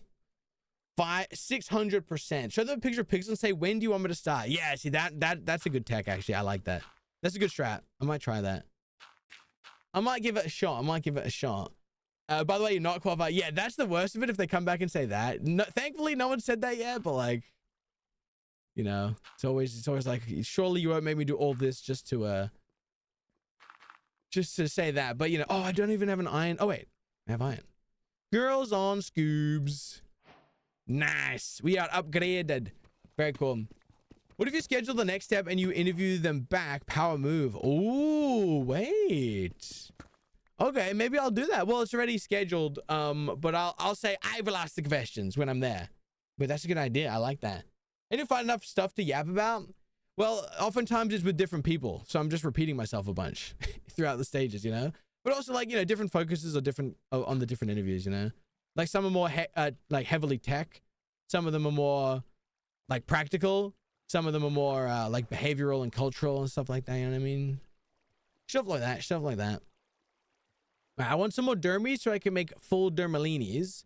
600%. Show them a picture of pigs and say, when do you want me to start? Yeah, see that's a good tech actually. I like that. That's a good strat. I might try that. I might give it a shot. By the way, you're not qualified. Yeah, that's the worst of it if they come back and say that. No, thankfully, no one said that yet, but like, you know, it's always like, surely you won't make me do all this just to say that. But you know, oh, I don't even have an iron. Oh wait, I have iron. Girls on scoobs. Nice. We are upgraded. Very cool. What if you schedule the next step and you interview them back? Power move. Oh, wait. Okay, maybe I'll do that. Well, it's already scheduled. But I'll say I will ask the questions when I'm there. But that's a good idea. I like that. And you find enough stuff to yap about? Well, oftentimes it's with different people. So I'm just repeating myself a bunch throughout the stages, you know? But also like, you know, different focuses are different on the different interviews, you know? Like some are more like heavily tech. Some of them are more like practical. Some of them are more like behavioral and cultural and stuff like that. You know what I mean? Stuff like that. Stuff like that. I want some more dermies so I can make full dermalinis.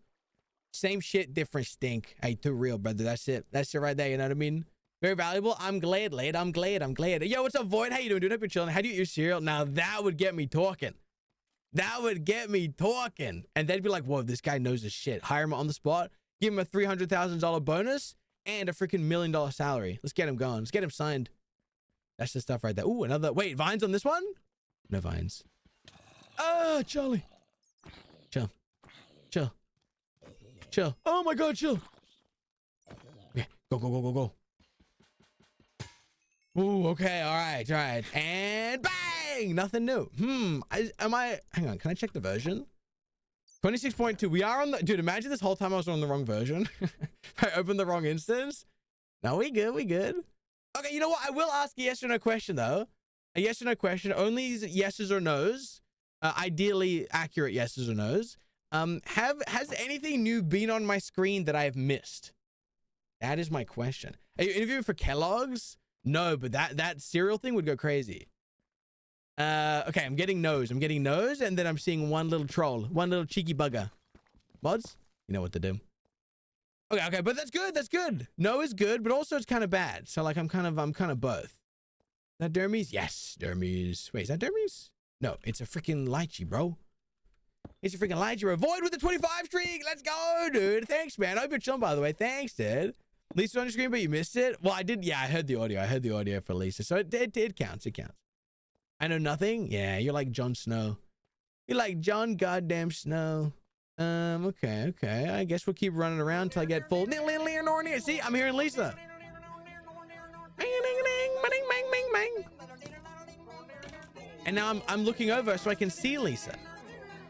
Same shit, different stink. Hey, too real, brother. That's it. That's it right there. You know what I mean? Very valuable. I'm glad, lad. I'm glad. Yo, what's up, Void? How you doing, dude? Hope you're chilling. How do you eat your cereal? Now that would get me talking. That would get me talking. And they'd be like, whoa, this guy knows his shit. Hire him on the spot. Give him a $300,000 bonus and a freaking $1 million salary. Let's get him going. Let's get him signed. That's the stuff right there. Ooh, another. Wait, vines on this one? No vines. Ah, Charlie. Chill. Chill. Chill. Oh my God, chill. Okay, go. Ooh, okay, all right. And bang! Nothing new. Hang on, can I check the version? 26.2. We are on the, dude, imagine this whole time I was on the wrong version. I opened the wrong instance. No, we good. Okay, you know what? I will ask a yes or no question though. A yes or no question, only yeses or nos. Ideally accurate yeses or nos. Has anything new been on my screen that I have missed? That is my question. Are you interviewing for Kellogg's? No, but that cereal thing would go crazy. Okay, I'm getting nose, and then I'm seeing one little troll, one little cheeky bugger. Mods, you know what to do. Okay, but that's good. No is good, but also it's kind of bad. So like I'm kind of both. Is that dermies? Yes, dermies. Wait, is that dermies? No, it's a freaking lychee, bro. It's a freaking lychee, bro. Void with the 25 streak. Let's go, dude. Thanks, man. I hope you're chilling, by the way. Thanks, dude. Lisa's on your screen, but you missed it. Well, I did. Yeah, I heard the audio for Lisa. So it counts. I know nothing. Yeah, you're like Jon Snow. You're like Jon goddamn Snow. Okay. I guess we'll keep running around until I get full. See, I'm hearing Lisa. And now I'm looking over so I can see Lisa.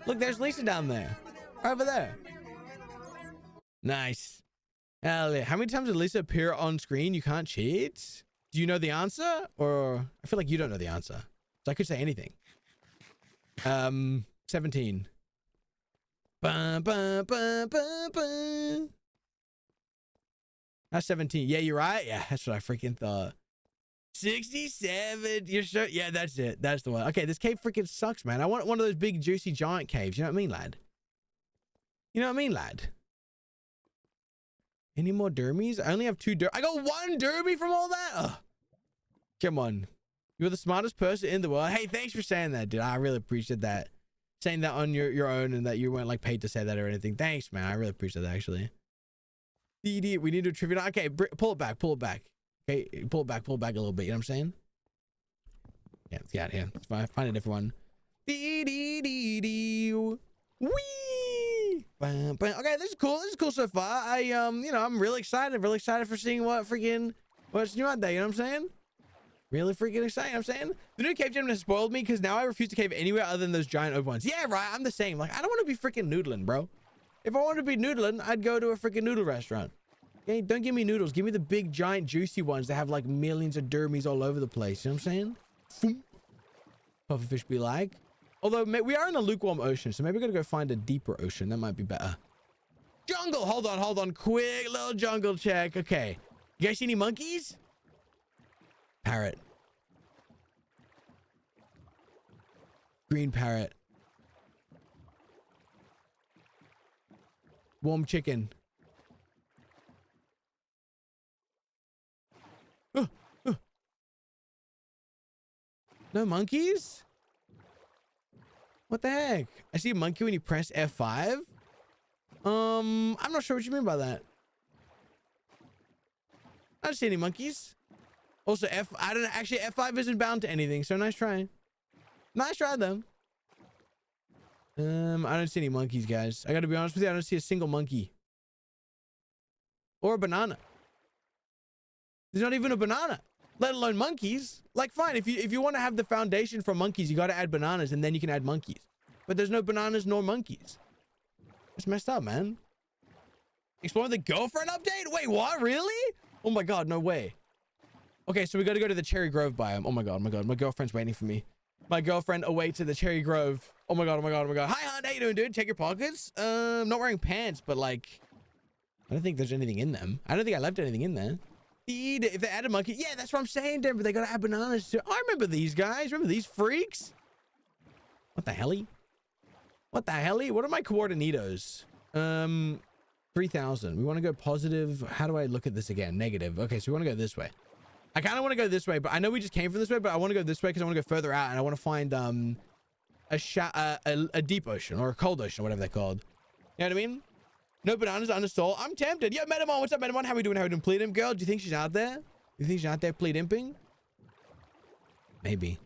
Look, there's Lisa down there. Over there. Nice. Hell yeah. How many times did Lisa appear on screen? You can't cheat? Do you know the answer? Or I feel like you don't know the answer. So I could say anything. 17. That's 17. Yeah, you're right. Yeah, that's what I freaking thought. 67. You're sure? Yeah, that's it. That's the one. Okay, this cave freaking sucks, man. I want one of those big, juicy, giant caves. You know what I mean, lad? Any more dermies? I only have 2 I got 1 derby from all that? Ugh. Come on. You're the smartest person in the world. Hey, thanks for saying that, dude. I really appreciate that. saying that on your own and that you weren't like paid to say that or anything. Thanks, man. I really appreciate that actually. We need to trivia. Okay, pull it back. Okay, pull it back a little bit. You know what I'm saying? Yeah, let's get out of here. Let's find a different one. Wee! Okay, this is cool. This is cool so far. I'm really excited for seeing what's new out there. You know what I'm saying? Really freaking exciting. I'm saying the new cave gym has spoiled me because now I refuse to cave anywhere other than those giant open ones. Yeah, right. I'm the same. Like, I don't want to be freaking noodling, bro. If I wanted to be noodling, I'd go to a freaking noodle restaurant. Okay, don't give me noodles. Give me the big, giant, juicy ones that have like millions of dermies all over the place. You know what I'm saying? Pufferfish be like. Although we are in a lukewarm ocean, so maybe we're gonna go find a deeper ocean. That might be better. Jungle. Hold on. Quick little jungle check. Okay. You guys see any monkeys? Parrot. Green parrot. Warm chicken. No monkeys? What the heck? I see a monkey when you press F5. I'm not sure what you mean by that. I don't see any monkeys. Also, F5 isn't bound to anything, so nice try. Nice try, though. I don't see any monkeys, guys. I gotta be honest with you, I don't see a single monkey. Or a banana. There's not even a banana, let alone monkeys. Like, fine, if you want to have the foundation for monkeys, you gotta add bananas, and then you can add monkeys. But there's no bananas nor monkeys. It's messed up, man. Exploring the girlfriend update? Wait, what? Really? Oh my god, no way. Okay, so we gotta go to the Cherry Grove biome. Oh my god. My girlfriend's waiting for me. My girlfriend awaits at the Cherry Grove. Oh my god. Hi, hon. How you doing, dude? Check your pockets. I'm not wearing pants, but like, I don't think there's anything in them. I don't think I left anything in there. If they add a monkey, yeah, that's what I'm saying, Denver. They gotta add bananas too. I remember these guys. Remember these freaks? What the helly? What are my coordinatos? 3,000. We want to go positive. How do I look at this again? Negative. Okay, so we want to go this way. I kind of want to go this way, but I know we just came from this way, but I want to go this way because I want to go further out and I want to find a deep ocean or a cold ocean or whatever they're called. You know what I mean? No bananas on the stall. I'm tempted. Yo, Metamon, what's up, Metamon? How we doing? Pleat imp girl? Do you think she's out there? You think she's out there pleat imping? Maybe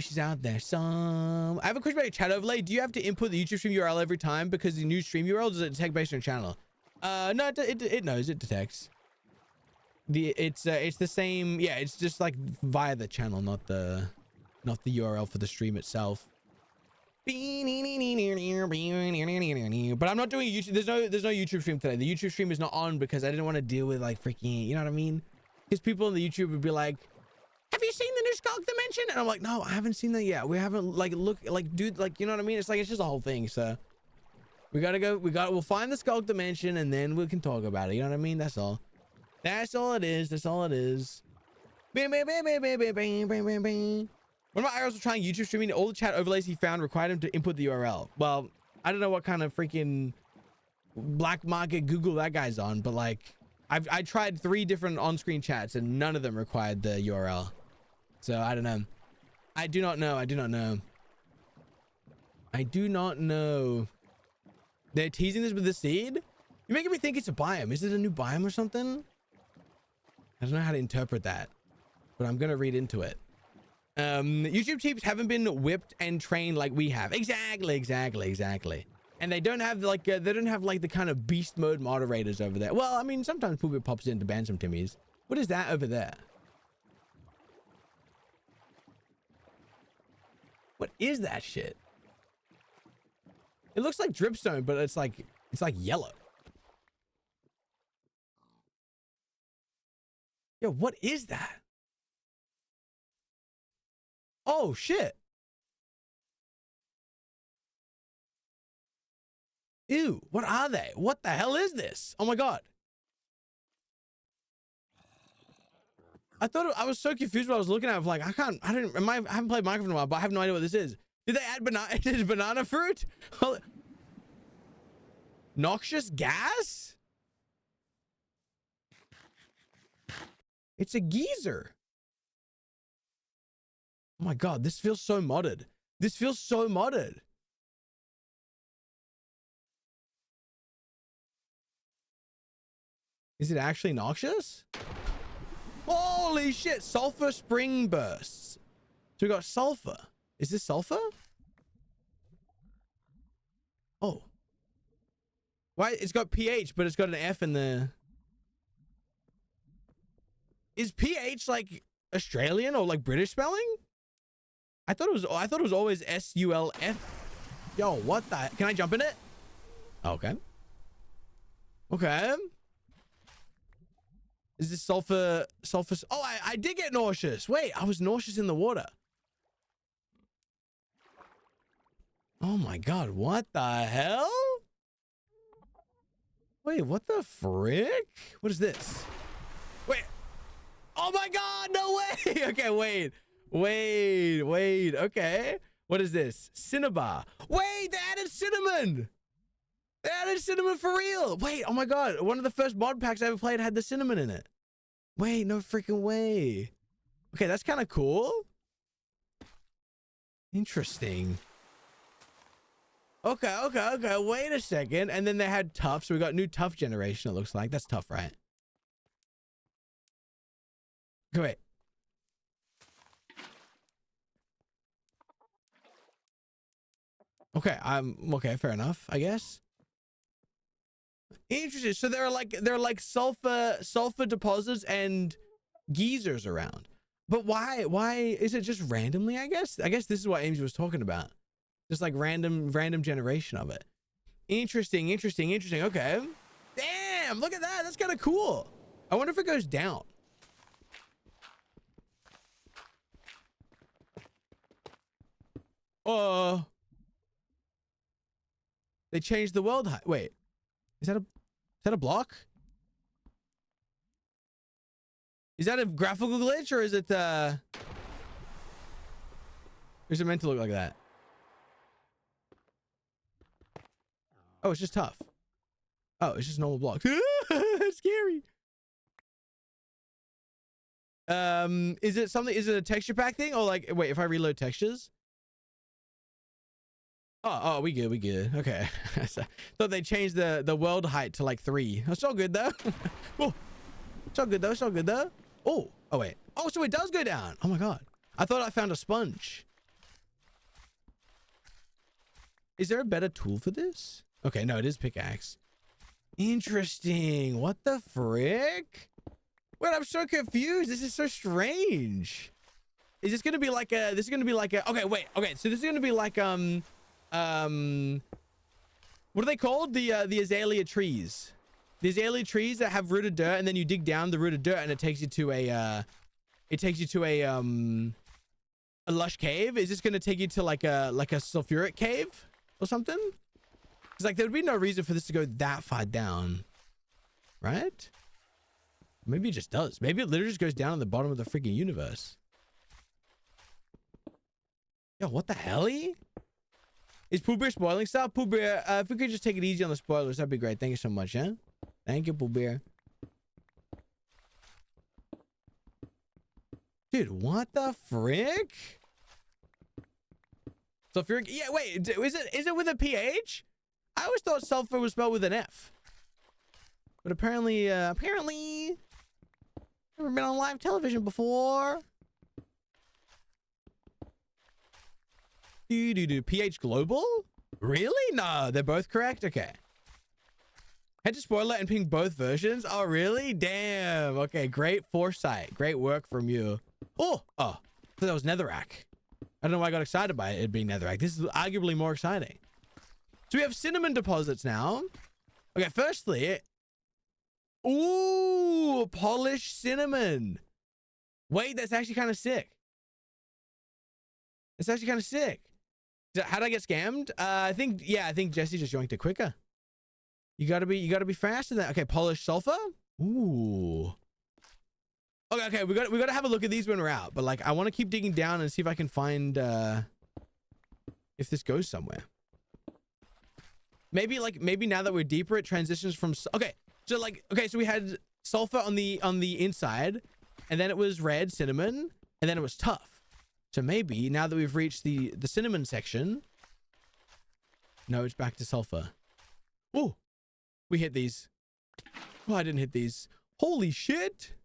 she's out there. I have a question about your chat overlay. Do you have to input the YouTube stream URL every time because the new stream URL does it detect based on your channel? No, it knows. It detects. It's the same. Yeah, it's just like via the channel, not the URL for the stream itself. But I'm not doing YouTube. There's no YouTube stream today. The YouTube stream is not on because I didn't want to deal with like freaking, you know what I mean? Because people in the YouTube would be like, have you seen the new Skulk Dimension? And I'm like, no, I haven't seen that yet. We haven't dude, like, you know what I mean? It's just a whole thing. So we'll find the Skulk Dimension and then we can talk about it. You know what I mean? That's all it is. One of my idols was trying YouTube streaming. All the chat overlays he found required him to input the URL. Well, I don't know what kind of freaking black market Google that guy's on, but like, I tried 3 different on-screen chats and none of them required the URL. So I don't know. I do not know. They're teasing this with the seed? You're making me think it's a biome. Is it a new biome or something? I don't know how to interpret that, but I'm gonna read into it. YouTube teams haven't been whipped and trained like we have. Exactly. And they don't have like the kind of beast mode moderators over there. Well, I mean, sometimes Poopy pops in to ban some Timmies. What is that over there? What is that shit? It looks like dripstone, but it's like yellow. Yo, what is that? Oh shit. Ew, what are they? What the hell is this? Oh my god. I was so confused when I was looking at it. Like, I haven't played Minecraft in a while, but I have no idea what this is. Did they add banana fruit? Noxious gas? It's a geezer. Oh my god, this feels so modded. Is it actually noxious? Holy shit. Sulfur spring bursts. So we got sulfur. Is this sulfur? Oh. Why? It's got pH, but it's got an F in the... Is pH like Australian or like British spelling? I thought it was always SULF. Yo, what the? Can I jump in it? Okay. Okay. Is this sulfur? Oh, I did get nauseous. Wait, I was nauseous in the water. Oh my God, what the hell? Wait, what the frick? What is this? Wait. Oh my God, no way. Okay, wait. Okay. What is this? Cinnabar. Wait, they added cinnamon. They added cinnamon for real. Wait, oh my God. One of the first mod packs I ever played had the cinnamon in it. Wait, no freaking way. Okay, that's kind of cool. Interesting. Okay. Wait a second. And then they had tough. So we got new tough generation, it looks like. That's tough, right? Okay, wait. Okay, fair enough, I guess. Interesting. So there are like sulfur deposits and geysers around. But why is it just randomly, I guess? I guess this is what Ames was talking about. Just like random generation of it. Interesting. Okay. Damn, look at that. That's kind of cool. I wonder if it goes down. They changed the world height. Wait, is that a block? Is that a graphical glitch, or is it meant to look like that? Oh, it's just tough. Oh, it's just normal blocks. That's scary. Is it a texture pack thing, or like, wait, if I reload textures? Oh, we good. Okay. Thought they changed the world height to like 3. It's all good though. Oh, it's all good though. Oh, wait. Oh, so it does go down. Oh my God. I thought I found a sponge. Is there a better tool for this? Okay, no, it is pickaxe. Interesting. What the frick? Wait, I'm so confused. This is so strange. Is this gonna be like a? Okay, wait. Okay, so this is gonna be like what are they called? The azalea trees. The azalea trees that have rooted dirt, and then you dig down the rooted dirt, and it takes you to a lush cave. Is this gonna take you to like a sulfuric cave or something? It's like there would be no reason for this to go that far down, right? Maybe it just does. Maybe it literally just goes down at the bottom of the freaking universe. Yo, what the hell? Is Pooh Bear spoiling stuff? Pooh Bear, if we could just take it easy on the spoilers, that'd be great. Thank you so much, yeah? Thank you, Pooh Bear. Dude, what the frick? Sulfuric? Yeah, wait, is it with a PH? I always thought sulfur was spelled with an F. But apparently, never been on live television before. PH Global? Really? No, they're both correct? Okay. Had to spoiler and ping both versions? Oh, really? Damn. Okay, great foresight. Great work from you. Oh, I thought that was netherrack. I don't know why I got excited by it being netherrack. This is arguably more exciting. So we have cinnamon deposits now. Okay, firstly, ooh, polished cinnamon. Wait, that's actually kind of sick. It's actually kind of sick. How did I get scammed? I think Jesse just yoinked it quicker. You gotta be faster than that. Okay, polished sulfur. Ooh. Okay, we gotta have a look at these when we're out. But like, I want to keep digging down and see if I can find if this goes somewhere. Maybe now that we're deeper, it transitions from so we had sulfur on the inside, and then it was red cinnamon, and then it was tough. So maybe now that we've reached the cinnamon section, no, it's back to sulfur. Oh, we hit these. Oh, I didn't hit these. Holy shit.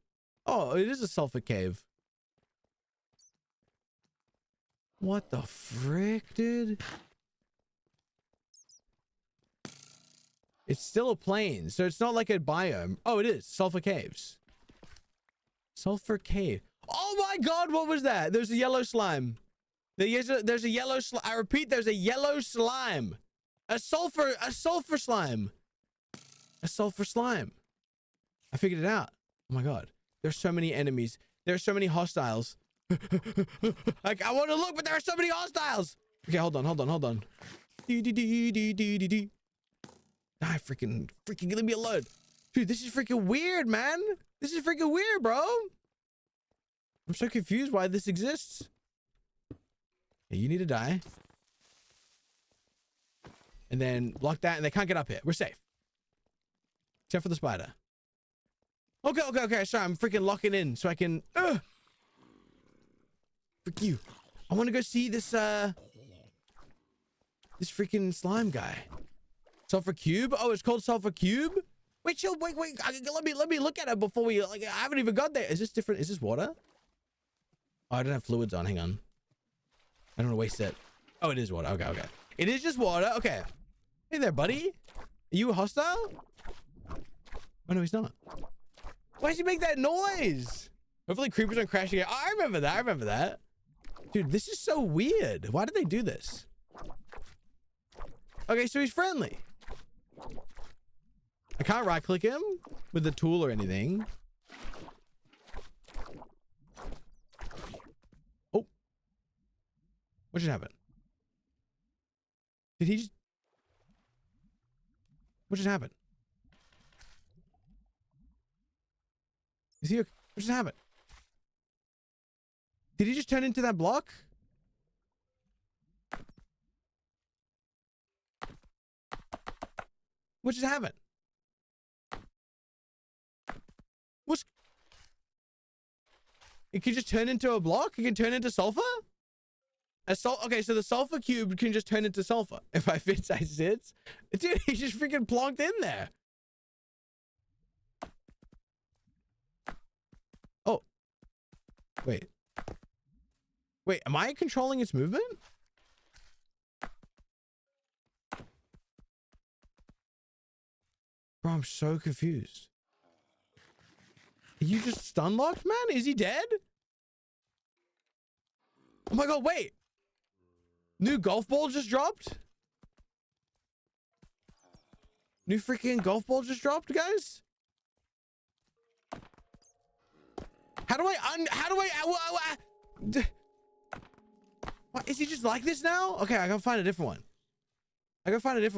Oh, it is a sulfur cave. What the frick, dude? It's still a plain, so it's not like a biome. Oh, it is. Sulfur caves. Sulfur cave. Oh my god, what was that? There's a yellow slime. There's a yellow slime. I repeat, there's a yellow slime. A sulfur slime. A sulfur slime. I figured it out. Oh my god. There's so many enemies. There's so many hostiles. Like, I want to look, but there are so many hostiles. Okay, hold on. Die, freaking leave me alone. Dude, this is freaking weird, man. This is freaking weird, bro. I'm so confused why this exists. Yeah, you need to die. And then block that, and they can't get up here. We're safe. Except for the spider. Okay. Sorry, I'm freaking locking in so I can... Frick you. I want to go see this, this freaking slime guy. Sulfur cube? Oh, it's called Sulfur cube? Wait, chill, wait. Let me look at it before we, like, I haven't even got there. Is this different? Is this water? Oh, I don't have fluids on. Hang on. I don't want to waste it. Oh, it is water. Okay. It is just water. Okay. Hey there, buddy. Are you hostile? Oh, no, he's not. Why does he make that noise? Hopefully creepers don't crash again. Oh, I remember that. Dude, this is so weird. Why did they do this? Okay, so he's friendly. I can't right click him with the tool or anything. Oh. What just happened? Did he just... What just happened? Is he... What just happened? Did he just turn into that block? What just happened? It can just turn into a block? It can turn into sulfur? Okay, so the sulfur cube can just turn into sulfur. If I fits, I sits. Dude, he just freaking plonked in there. Oh. Wait, am I controlling its movement? Bro, I'm so confused. Are you just stun locked, man? Is he dead? Oh my god, wait. New golf ball just dropped? New freaking golf ball just dropped, guys? How do I what, is he just like this now? Okay, I gotta find a different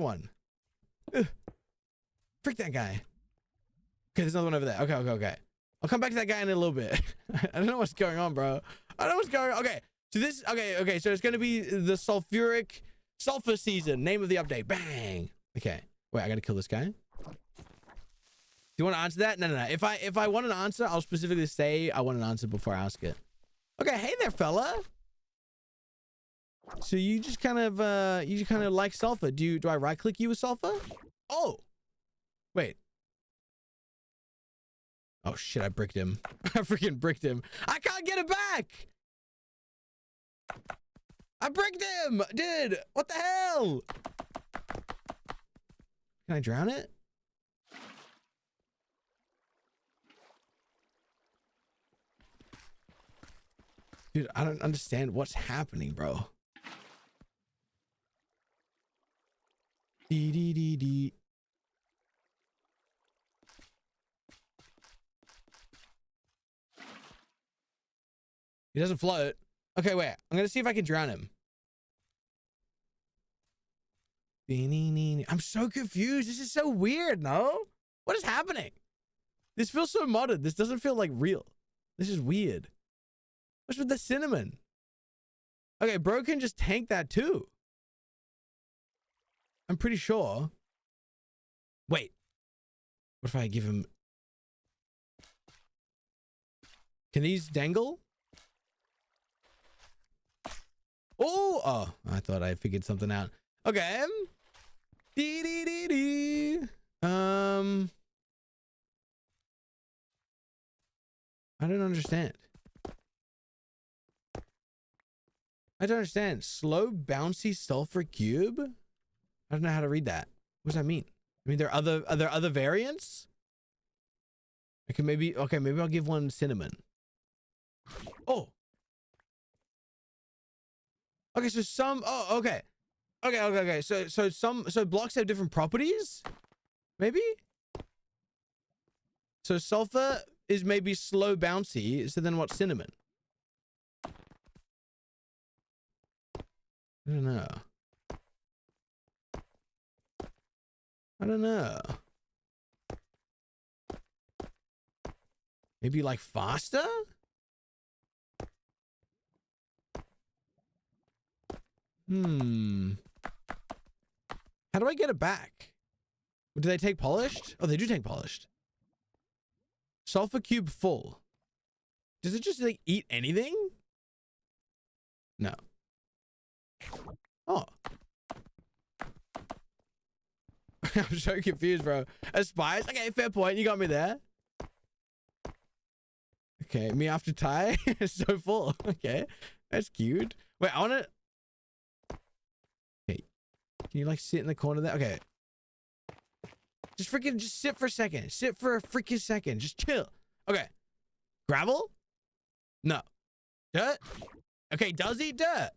one. Ugh. Freak that guy. Okay, there's another one over there. Okay. I'll come back to that guy in a little bit. I don't know what's going on, bro. I don't know what's going on. Okay, so this... Okay, so it's gonna be the sulfur season. Name of the update. Bang! Okay. Wait, I gotta kill this guy. Do you want to answer that? No. If I want an answer, I'll specifically say I want an answer before I ask it. Okay, hey there, fella. So you just kind of like sulfur. Do I right click you with sulfur? Oh, wait. Oh shit, I bricked him. I freaking bricked him. I can't get it back. I bricked him, dude. What the hell? Can I drown it? Dude, I don't understand what's happening, bro. Dee. He doesn't float. Okay, wait. I'm gonna see if I can drown him. I'm so confused. This is so weird, no? What is happening? This feels so modded. This doesn't feel like real. This is weird. What's with the cinnamon? Okay, bro can just tank that too. I'm pretty sure. Wait. What if I give him... Can these dangle? Oh, I thought I figured something out. Okay. I don't understand. I don't understand. Slow, bouncy sulfur cube? I don't know how to read that. What does that mean? I mean, are there other variants? Okay, maybe I'll give one cinnamon. Oh. Okay, so okay. Okay. So blocks have different properties? Maybe? So sulfur is maybe slow bouncy, so then what's cinnamon? I don't know. Maybe like faster? How do I get it back? Do they take polished? Oh, they do take polished. Sulfur cube full. Does it just like eat anything? No. Oh. I'm so confused, bro. Aspires? Okay, fair point. You got me there. Okay, me after Thai is so full. Okay, that's cute. Wait, I want to... Okay, can you like sit in the corner there? Okay. Just sit for a second. Sit for a freaking second. Just chill. Okay. Gravel? No. Dirt? Okay, does eat dirt.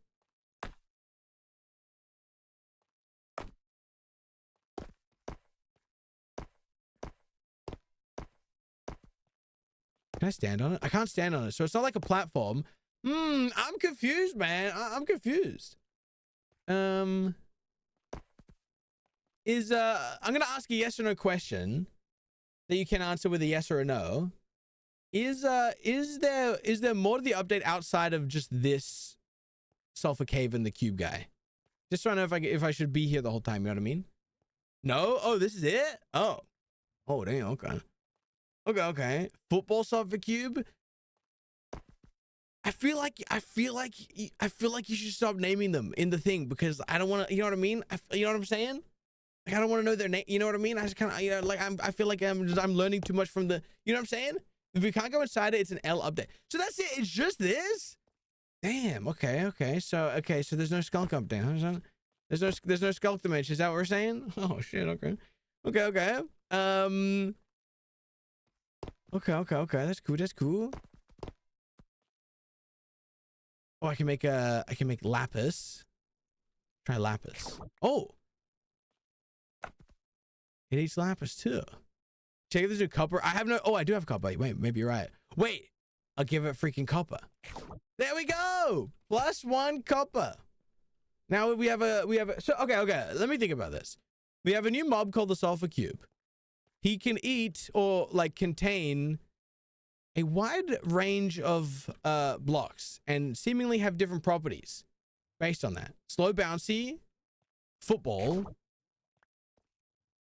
Can I stand on it? I can't stand on it, so it's not like a platform. I'm confused, man. I'm confused. I'm gonna ask a yes or no question that you can answer with a yes or a no. Is there more to the update outside of just this sulfur cave and the cube guy? Just trying to know if I should be here the whole time. You know what I mean? No. Oh, this is it. Oh damn. Okay. Football sulfur cube. I feel like you should stop naming them in the thing because I don't want to. You know what I mean? You know what I'm saying? Like I don't want to know their name. You know what I mean? I just kind of I feel like I'm learning too much from the. You know what I'm saying? If we can't go inside it, it's an L update. So that's it. It's just this. Damn. Okay. So there's no skunk update. Huh? There's no skunk dimension. Is that what we're saying? Oh shit. Okay. Okay. That's cool. Oh, I can make lapis. Try lapis. Oh, it eats lapis too. Check if there's a copper. I do have copper. Wait, maybe you're right. Wait, I'll give it freaking copper. There we go. +1 copper. Now we have a so okay. Let me think about this. We have a new mob called the Sulfur Cube. He can eat or like contain a wide range of blocks and seemingly have different properties based on that. Slow bouncy, football,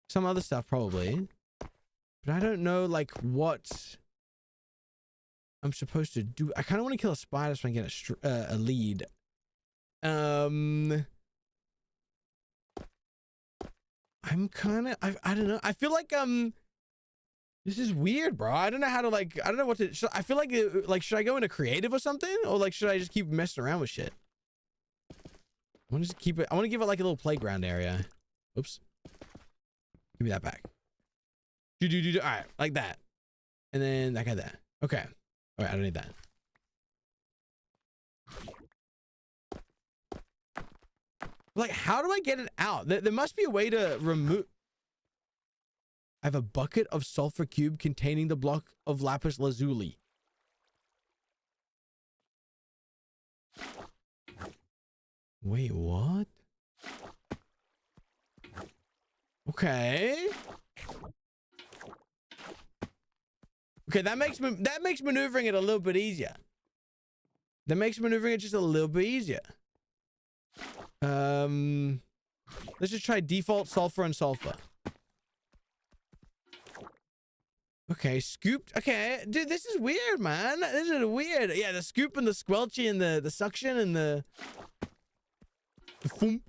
some other stuff probably. But I don't know like what I'm supposed to do. I kind of want to kill a spider so I can get a lead. I'm kind of I don't know. I feel like this is weird, bro. I don't know how to I don't know what to. I feel like should I go into creative or something, or like should I just keep messing around with shit? I want to just keep it. I want to give it like a little playground area. Oops. Give me that back. Do. All right, like that, and then that guy there. Okay. All right, I don't need that. Like, how do I get it out? There must be a way to remove. I have a bucket of sulfur cube containing the block of lapis lazuli. Wait, what? Okay. Okay, that makes maneuvering it a little bit easier. That makes maneuvering it just a little bit easier. Let's just try default sulfur and sulfur. Okay, scooped. Okay, dude, this is weird, man. This is weird. Yeah, the scoop and the squelchy and the suction and the foom.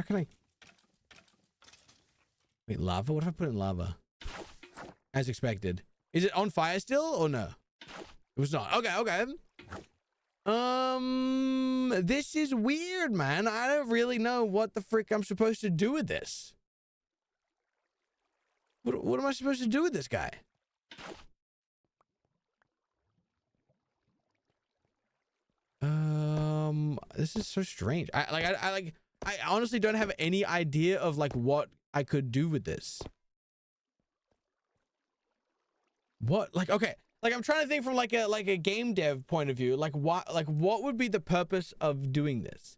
can I? Wait, lava? What if I put in lava? As expected. Is it on fire still or no? It was not. Okay, okay. This is weird, man. I don't really know what the frick I'm supposed to do with this. What am I supposed to do with this guy? This is so strange. I honestly don't have any idea of like what I could do with this. What? Like, okay. Like, I'm trying to think from like a game dev point of view. Like, what would be the purpose of doing this?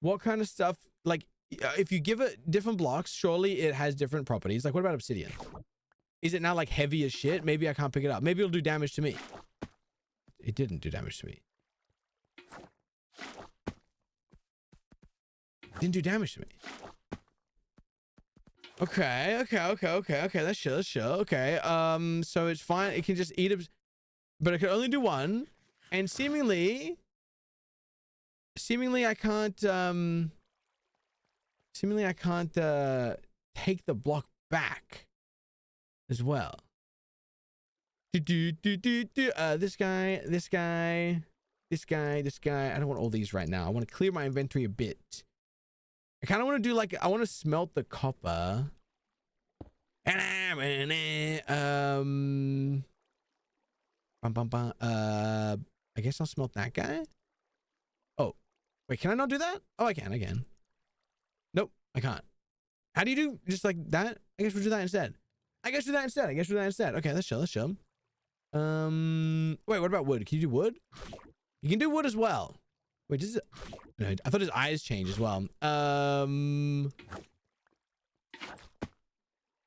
What kind of stuff? Like, if you give it different blocks, surely it has different properties. Like, what about obsidian? Is it now like heavy as shit? Maybe I can't pick it up. Maybe it'll do damage to me. It didn't do damage to me. It didn't do damage to me. Okay. That's chill. Okay. So it's fine. It can just eat it, but it can only do one. And seemingly I can't take the block back as well. This guy. I don't want all these right now. I want to clear my inventory a bit. I kind of want to do like, I want to smelt the copper. I guess I'll smelt that guy. Oh, wait, can I not do that? Oh, I can. Nope, I can't. How do you do just like that? I guess we'll do that instead. Okay, let's chill. Wait, what about wood? Can you do wood? You can do wood as well. Wait, does it? No, I thought his eyes changed as well.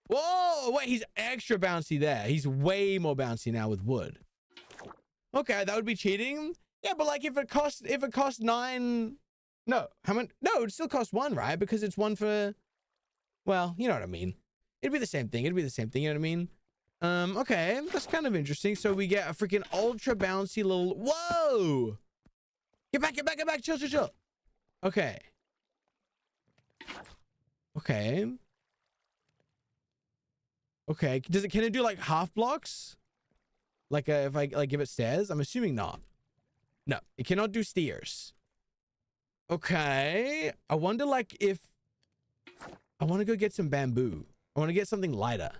Whoa, wait, he's extra bouncy there. He's way more bouncy now with wood. Okay, that would be cheating. Yeah, but like if it costs 9, no, how many? No, it still costs 1, right? Because it's 1 for, well, you know what I mean. It'd be the same thing. You know what I mean? Okay, that's kind of interesting. So we get a freaking ultra bouncy little, whoa! Get back, chill. Okay. Can it do like half blocks? Like if I like give it stairs? I'm assuming not. No, it cannot do stairs. Okay. I wonder like if I want to go get some bamboo. I want to get something lighter.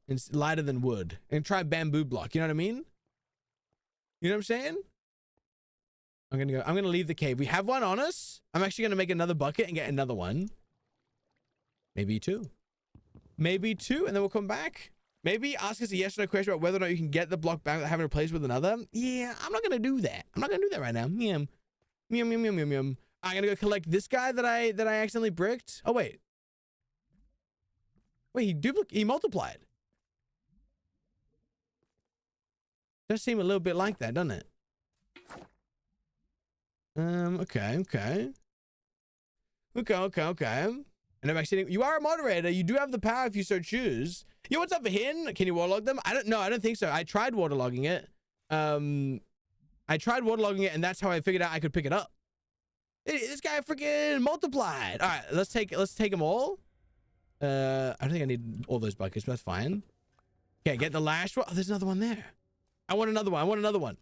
It's lighter than wood and try bamboo block. You know what I mean? You know what I'm saying? I'm gonna leave the cave. We have one on us. I'm actually gonna make another bucket and get another one. Maybe two, and then we'll come back. Maybe ask us a yes or no question about whether or not you can get the block back that having replaced with another. Yeah, I'm not gonna do that. Right now. Meow. I'm gonna go collect this guy that I accidentally bricked. Oh wait, he multiplied. Does seem a little bit like that, doesn't it? Okay. And I'm actually, you are a moderator. You do have the power if you so choose. Yo, what's up, Hin? Can you waterlog them? I don't think so. I tried waterlogging it. And that's how I figured out I could pick it up. This guy freaking multiplied. All right, let's take them all. I don't think I need all those buckets, but that's fine. Okay, get the last one. Oh, there's another one there. I want another one.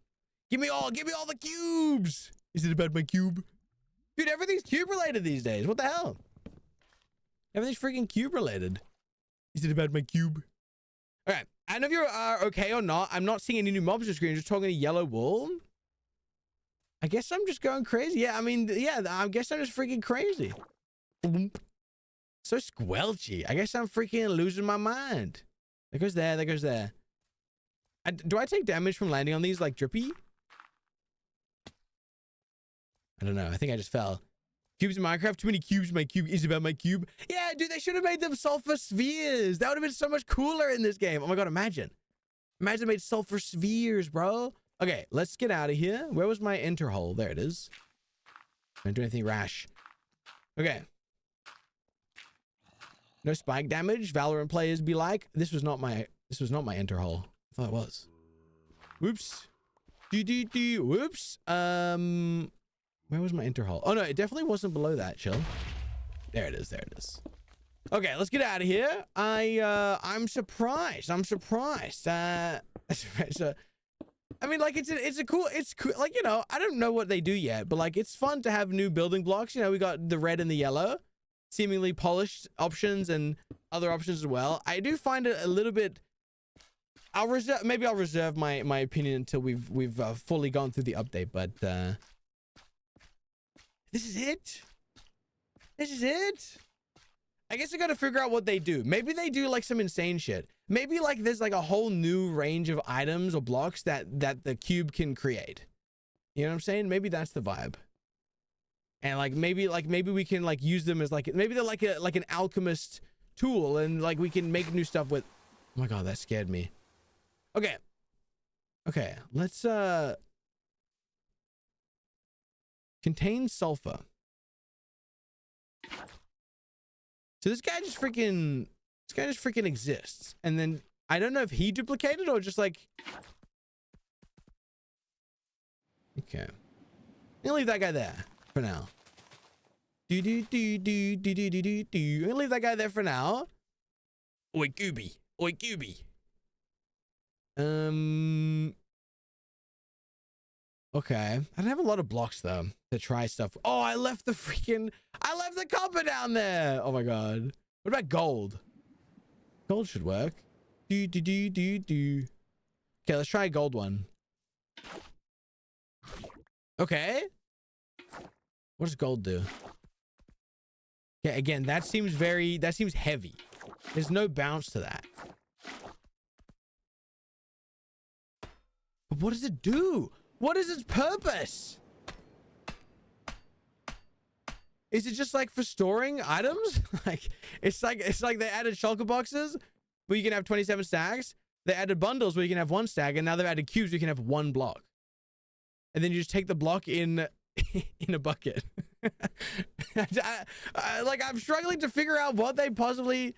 Give me all the cubes. Is it about my cube? Dude, everything's cube related these days. What the hell? Everything's freaking cube related. Is it about my cube? All right. I don't know if you're okay or not. I'm not seeing any new mobs on screen. Just talking to yellow wool. I guess I'm just going crazy. Yeah, I mean, yeah, I guess I'm just freaking crazy. So squelchy. I guess I'm freaking losing my mind. There goes there. Do I take damage from landing on these like drippy? I don't know. I think I just fell. Cubes in Minecraft? Too many cubes. My cube is about my cube. Yeah, dude, they should have made them sulfur spheres. That would have been so much cooler in this game. Oh my god, imagine. Imagine they made sulfur spheres, bro. Okay, let's get out of here. Where was my enter hole? There it is. I didn't do anything rash. Okay. No spike damage. Valorant players be like, this was not my enter hole. I thought it was. Whoops. Whoops. Where was my enter hole? Oh no, it definitely wasn't below that, chill. There it is. There it is. Okay, let's get out of here. I'm surprised. I'm surprised. So, I mean, like, it's cool, like, you know, I don't know what they do yet, but like, it's fun to have new building blocks. You know, we got the red and the yellow, seemingly polished options and other options as well. I do find it a little bit, maybe I'll reserve my opinion until we've fully gone through the update, but this is it. This is it. I guess I gotta figure out what they do. Maybe they do like some insane shit. Maybe like there's like a whole new range of items or blocks that the cube can create. You know what I'm saying? Maybe that's the vibe. And like maybe we can like use them as like, maybe they're like an alchemist tool, and like we can make new stuff with. Oh my god, that scared me. Okay. Okay, let's contain sulfur. So this guy just freaking exists. And then I don't know if he duplicated or just like, okay. I'm gonna leave that guy there for now. I'm gonna leave that guy there for now. Oi, Gooby. Oi, Gooby. Okay. I don't have a lot of blocks though to try stuff. Oh, I left the copper down there. Oh my god. What about gold? Gold should work. Okay, let's try a gold one. Okay. What does gold do? Yeah, again, that seems heavy. There's no bounce to that. But what does it do? What is its purpose? Is it just like for storing items? It's like they added shulker boxes where you can have 27 stacks. They added bundles where you can have 1 stack, and now they've added cubes where you can have 1 block. And then you just take the block in a bucket. I'm struggling to figure out what they possibly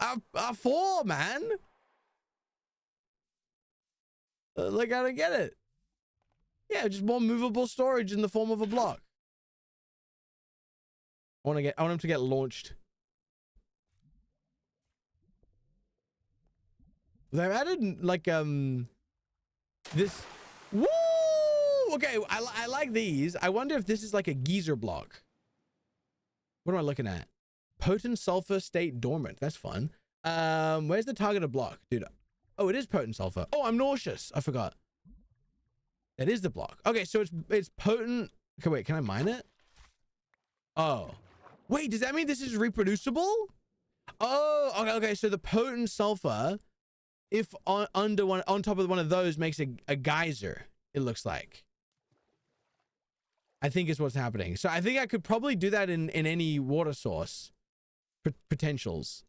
are for, man. Like, I don't get it. Yeah, just more movable storage in the form of a block. I want him to get launched. They've added like this. Woo! Okay, I like these. I wonder if this is like a geyser block. What am I looking at? Potent sulfur state dormant. That's fun. Where's the targeted block, dude? Oh, it is potent sulfur. Oh, I'm nauseous. I forgot. That is the block. Okay, so it's potent. Okay, wait, can I mine it? Oh, wait, does that mean this is reproducible? Oh, okay. So the potent sulfur, if on top of one of those, makes a geyser. It looks like. I think is what's happening. So I think I could probably do that in any water source potentials.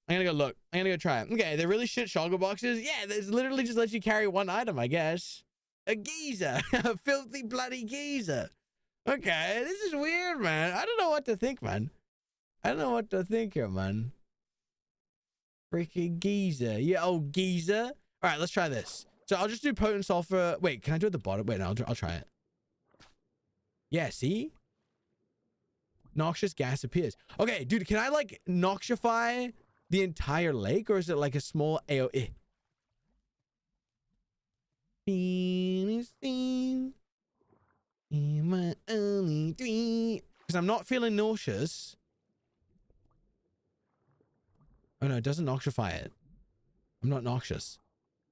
I'm gonna go look. I'm gonna go try it. Okay, they're really shit shulker boxes. Yeah, this literally just lets you carry 1 item, I guess. A geezer. A filthy bloody geezer. Okay, this is weird, man. I don't know what to think, man. I don't know what to think here, man. Freaking geezer. Yeah, old geezer. All right, let's try this. So I'll just do potent sulfur. Wait, can I do it at the bottom? Wait, no, I'll try it. Yeah, see? Noxious gas appears. Okay, dude, can I like noxify the entire lake, or is it like a small AoE? Because I'm not feeling nauseous. Oh no, it doesn't noxify it. I'm not noxious.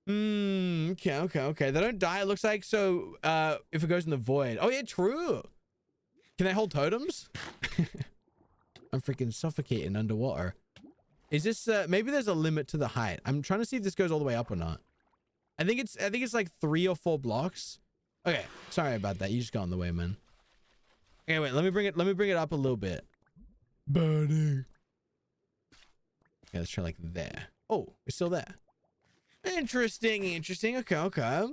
Okay. They don't die, it looks like. So if it goes in the void. Oh yeah, true. Can they hold totems? I'm freaking suffocating underwater. Is this maybe there's a limit to the height? I'm trying to see if this goes all the way up or not. I think it's like 3 or 4 blocks. Okay, sorry about that. You just got in the way, man. Okay, wait, let me bring it up a little bit. Burning. Yeah, let's try like there. Oh, it's still there. Interesting. Okay.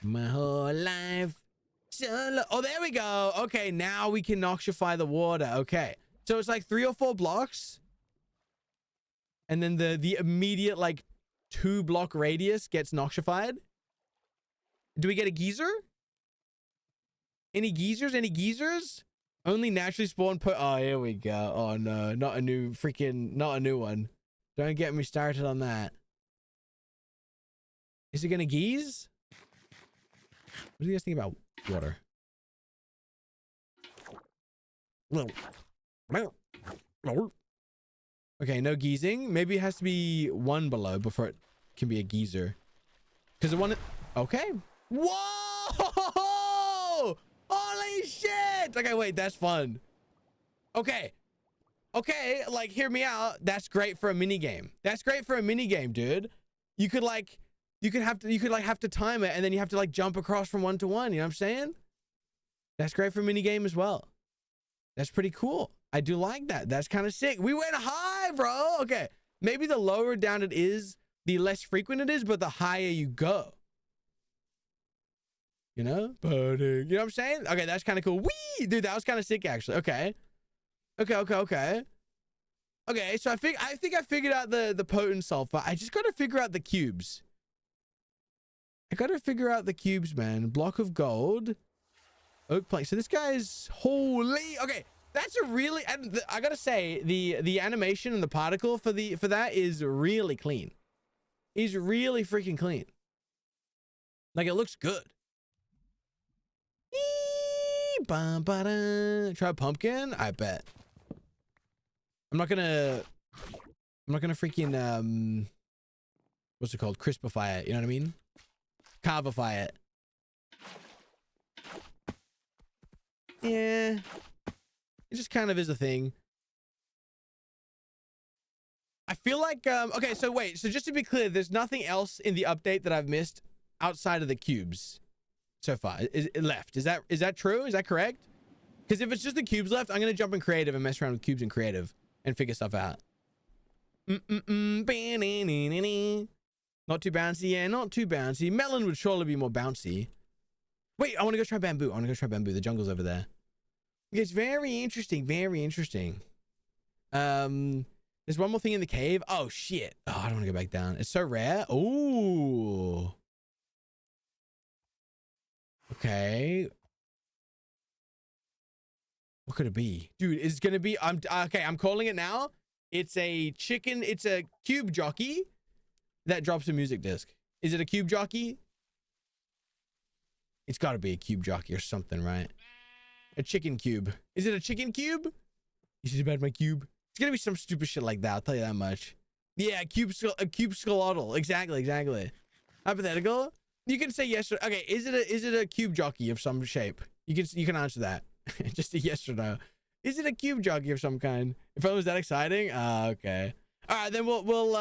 My whole life. Oh, there we go. Okay, now we can noxify the water. Okay. So it's like 3 or 4 blocks. And then the immediate like 2 block radius gets noxified. Do we get a geyser? Any geezers? Only naturally spawn oh, here we go. Oh no, not a new one. Don't get me started on that. Is it gonna geese? What do you guys think about water? Okay, no geezing. Maybe it has to be one below before it can be a geezer. Because the one... Okay. Whoa! Holy shit! Okay, wait, that's fun. Okay. Okay, like, hear me out. That's great for a mini game. That's great for a mini game, dude. You could have to time it, and then you have to like jump across from one to one. You know what I'm saying? That's great for a mini game as well. That's pretty cool. I do like that. That's kind of sick. We went high, bro. Okay. Maybe the lower down it is, the less frequent it is, but the higher you go. You know? You know what I'm saying? Okay, that's kind of cool. Whee! Dude, that was kind of sick, actually. Okay. Okay, so I think I figured out the potent sulfur. I just got to figure out the cubes. Man. Block of gold. Oak plank. So this guy's... Holy... Okay. That's a really... I gotta say, the animation and the particle for that is really clean. He's really freaking clean. Like, it looks good. Try pumpkin? I bet. I'm not gonna freaking... what's it called? Crispify it. You know what I mean? Carvify it. Yeah. It just kind of is a thing. I feel like, okay, so wait. So just to be clear, there's nothing else in the update that I've missed outside of the cubes so far. Is it left? Is that true? Is that correct? Because if it's just the cubes left, I'm going to jump in creative and mess around with cubes in creative and figure stuff out. Not too bouncy. Yeah, not too bouncy. Melon would surely be more bouncy. Wait, I want to go try bamboo. The jungle's over there. It's very interesting. There's one more thing in the cave. Oh, shit. Oh, I don't want to go back down. It's so rare. Ooh. Okay. What could it be? Dude, it's going to be... Okay, I'm calling it now. It's a cube jockey that drops a music disc. Is it a cube jockey? It's got to be a cube jockey or something, right? A chicken cube. Is it a chicken cube? You should about my cube. It's gonna be some stupid shit like that. I'll tell you that much. Yeah, a cube skeletal. Exactly. Hypothetical. You can say yes or okay. Is it a cube jockey of some shape? You can answer that. Just a yes or no. Is it a cube jockey of some kind? If it was that exciting, okay. All right, then we'll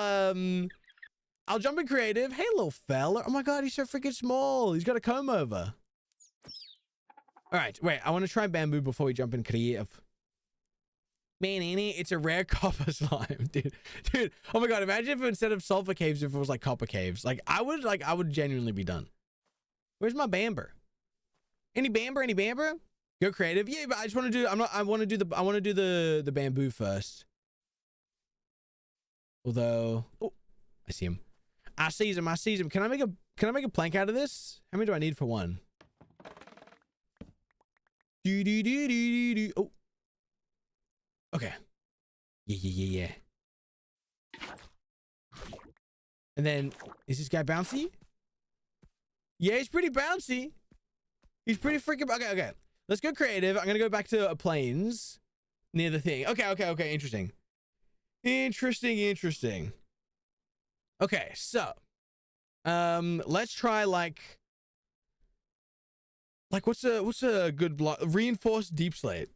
I'll jump in creative. Hey, little fella. Oh my god, he's so freaking small. He's got a comb over. All right, wait. I want to try bamboo before we jump in creative. Man, it's a rare copper slime, dude. Oh my god, imagine if instead of sulfur caves, if it was like copper caves. Like I would genuinely be done. Where's my bamber? Any bamber? Go creative. Yeah, but I just want to do. I want to do the bamboo first. Although, oh, I see him. I sees him. Can I make a plank out of this? How many do I need for one? Oh. Okay. Yeah. And then, is this guy bouncy? Yeah, he's pretty bouncy. He's pretty freaking... Okay. Let's go creative. I'm going to go back to plains near the thing. Okay. Interesting. Okay, so... let's try, like what's a good block? Reinforced deep slate.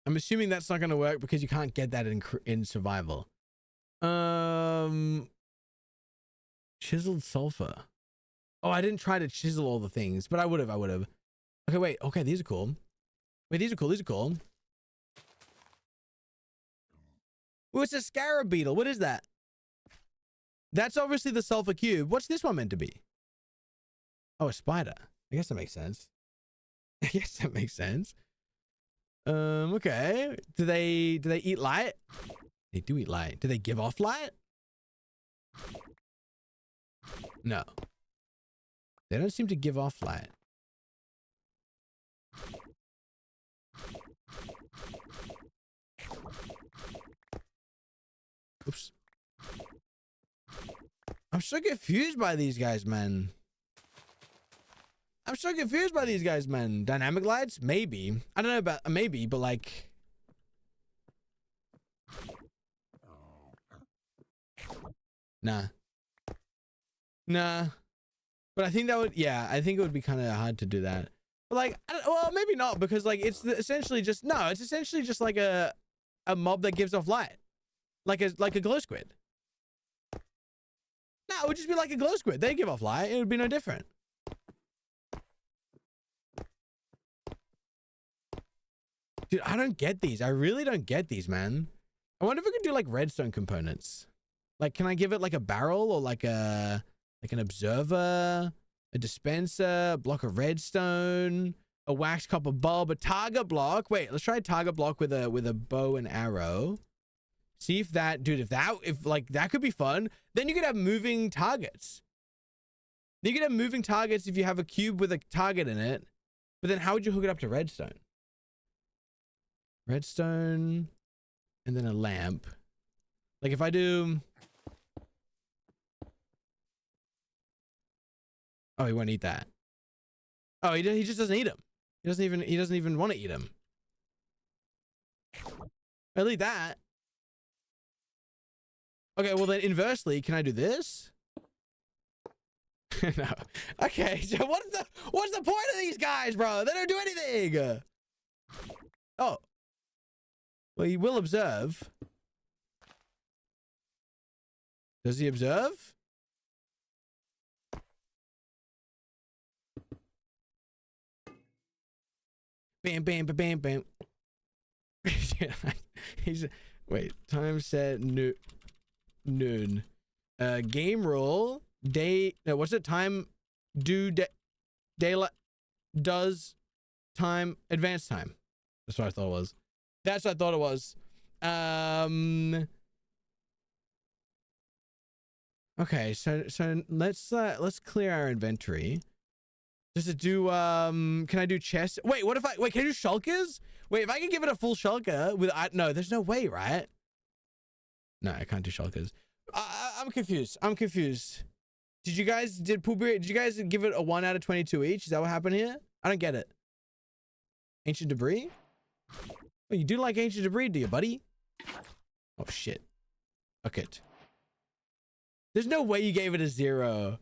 I'm assuming that's not going to work because you can't get that in survival. Chiseled sulfur. Oh, I didn't try to chisel all the things, but I would have. Okay, wait. Okay, these are cool. These are cool. Oh, it's a scarab beetle. What is that? That's obviously the sulfur cube. What's this one meant to be? Oh, a spider. I guess that makes sense. Okay. Do they eat light? They do eat light. Do they give off light? No. They don't seem to give off light. Oops. I'm so confused by these guys, man. I'm so confused by these guys, man. Dynamic lights? Maybe. I don't know about maybe, but like. Nah. Nah. But I think that would, yeah, I think it would be kind of hard to do that. But like, well, maybe not, because like it's essentially just, no, it's essentially just like a mob that gives off light. Like a glow squid. No, it would just be like a glow squid. They give off light. It would be no different. Dude, I don't get these. I really don't get these, man. I wonder if we could do like redstone components. Like, can I give it like a barrel or like an observer, a dispenser, a block of redstone, a wax copper bulb, a target block. Wait, let's try a target block with a bow and arrow. See if that, dude, if like that could be fun. Then you could have moving targets. You could have moving targets if you have a cube with a target in it. But then how would you hook it up to redstone? Redstone and then a lamp. Like if I do, oh, he won't eat that. Oh, he just doesn't eat them. He doesn't even want to eat them. I'll eat that. Okay, well then inversely, can I do this? No. Okay, so what's the point of these guys, bro? They don't do anything. Oh. Well, he will observe. Does he observe? Bam, bam, bam, bam, bam. He's, wait, time set noon. Game roll. Day, no, what's it? Time, daylight, does, time, advanced time. That's what I thought it was. That's what I thought it was. Okay, so let's clear our inventory. Just to do, can I do chests? Wait, can I do shulkers? Wait, if I can give it a full shulker with, no, there's no way, right? No, I can't do shulkers. I'm confused. Did you guys give it a 1 out of 22 each? Is that what happened here? I don't get it. Ancient debris? Oh, you do like ancient debris, do you, buddy? Oh, shit. Okay. There's no way you gave it a 0.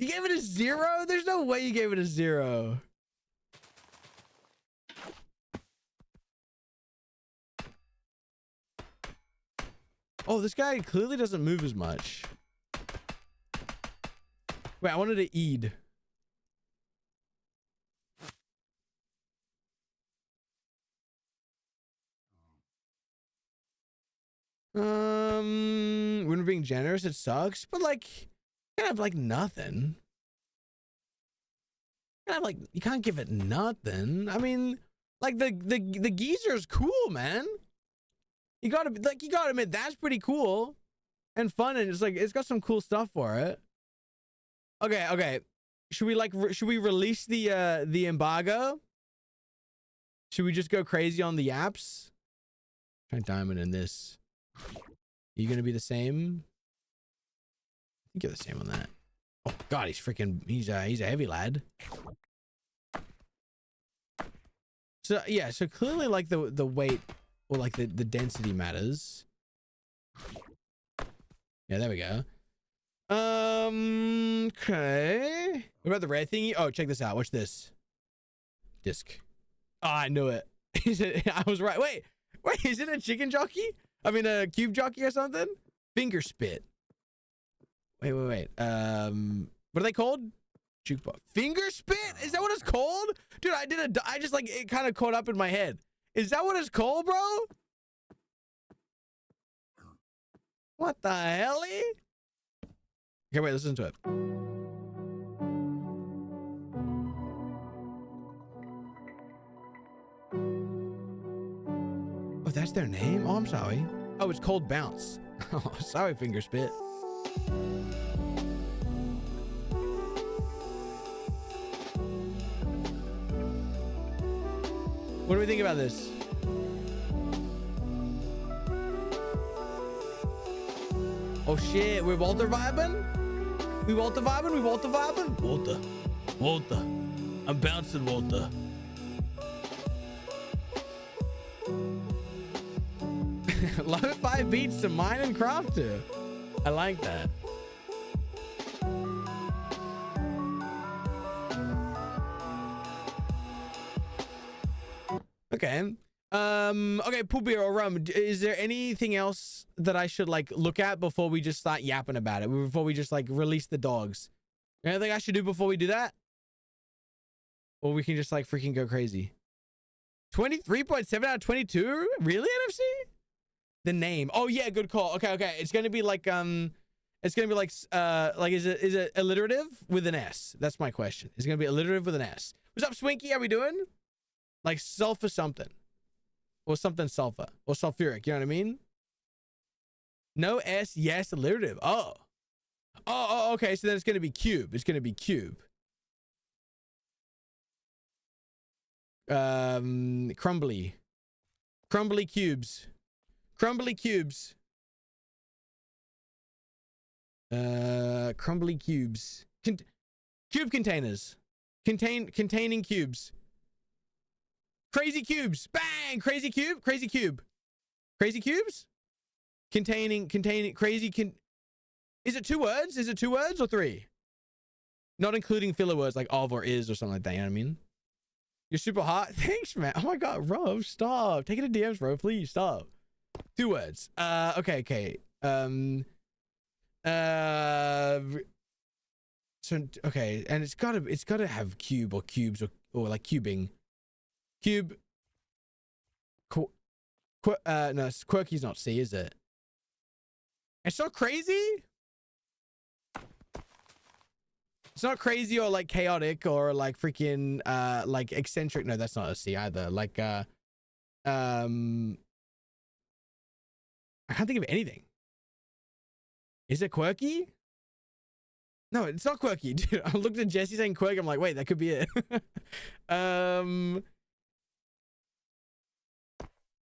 You gave it a 0? There's no way you gave it a 0. Oh, this guy clearly doesn't move as much. Wait, I wanted to eat. When we're being generous, it sucks, but like, you can't have like nothing. You can't give it nothing. I mean, like the geezer is cool, man. You gotta admit that's pretty cool and fun, and it's got some cool stuff for it. Okay. Should we release the embargo? Should we just go crazy on the apps? Try diamond in this. Are you gonna be the same? I think you're the same on that. Oh God, he's a heavy lad. So yeah, so clearly like the weight or like the density matters. Yeah, there we go. Okay. What about the red thingy? Oh, check this out. Watch this. Disc. Oh, I knew it. I was right. Wait, is it a chicken jockey? I mean, a cube jockey or something? Finger spit. Wait. What are they called? Jukebox. Finger spit? Is that what it's called? Dude, I just like, it kind of caught up in my head. Is that what it's called, bro? What the hell? Okay, wait, listen to it. Oh, that's their name? Oh, I'm sorry. Oh, it's called Bounce. Oh, sorry, Finger Spit. What do we think about this? Oh shit, we're Walter vibing? We Walter vibing? We Walter vibing? Walter. I'm bouncing, Walter. Lo-fi beats to mine and craft to. I like that. Okay. Okay, Pool Beer or Rum, is there anything else that I should like look at before we just start yapping about it? Before we just like release the dogs? Anything I should do before we do that? Or we can just like freaking go crazy. 23.7 out of 22? Really, NFC? The name. Oh yeah, good call. Okay. It's gonna be like is it alliterative with an S? That's my question. It's gonna be alliterative with an S. What's up, Swinky? How we doing? Like sulfur something. Or something sulfur. Or sulfuric, you know what I mean? No S, yes, alliterative. Oh, okay. So then it's gonna be cube. It's gonna be cube. Crumbly cubes. Crumbly cubes. Crumbly cubes. Cube containers. Containing cubes. Crazy cubes. Bang! Crazy cube. Crazy cube. Crazy cubes? Containing crazy Is it 2 words? Is it 2 words or 3? Not including filler words like of or is or something like that, you know what I mean? You're super hot. Thanks, man. Oh my god, Rob, stop. Take it to DMs, bro. Please stop. 2 words. Okay. So okay, and it's gotta have cube or cubes or like cubing. Cube. No, quirky's not C, is it? It's not crazy. It's not crazy or like chaotic or like freaking like eccentric. No, that's not a C either. Like I can't think of anything. Is it quirky? No, it's not quirky, dude. I looked at Jesse saying quirky. I'm like, wait, that could be it.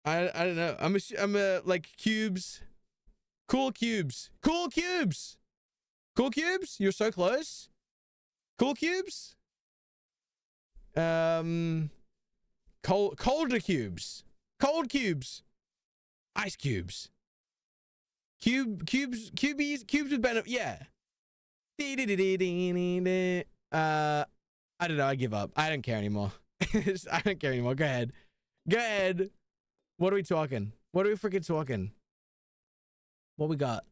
I don't know. I'm like cubes. Cool cubes. Cool cubes. Cool cubes. You're so close. Cool cubes. Colder cubes. Cold cubes. Ice cubes. Cubes with benefit. Yeah. I don't know. I give up. I don't care anymore. I don't care anymore. Go ahead. What are we talking? What are we freaking talking? What we got?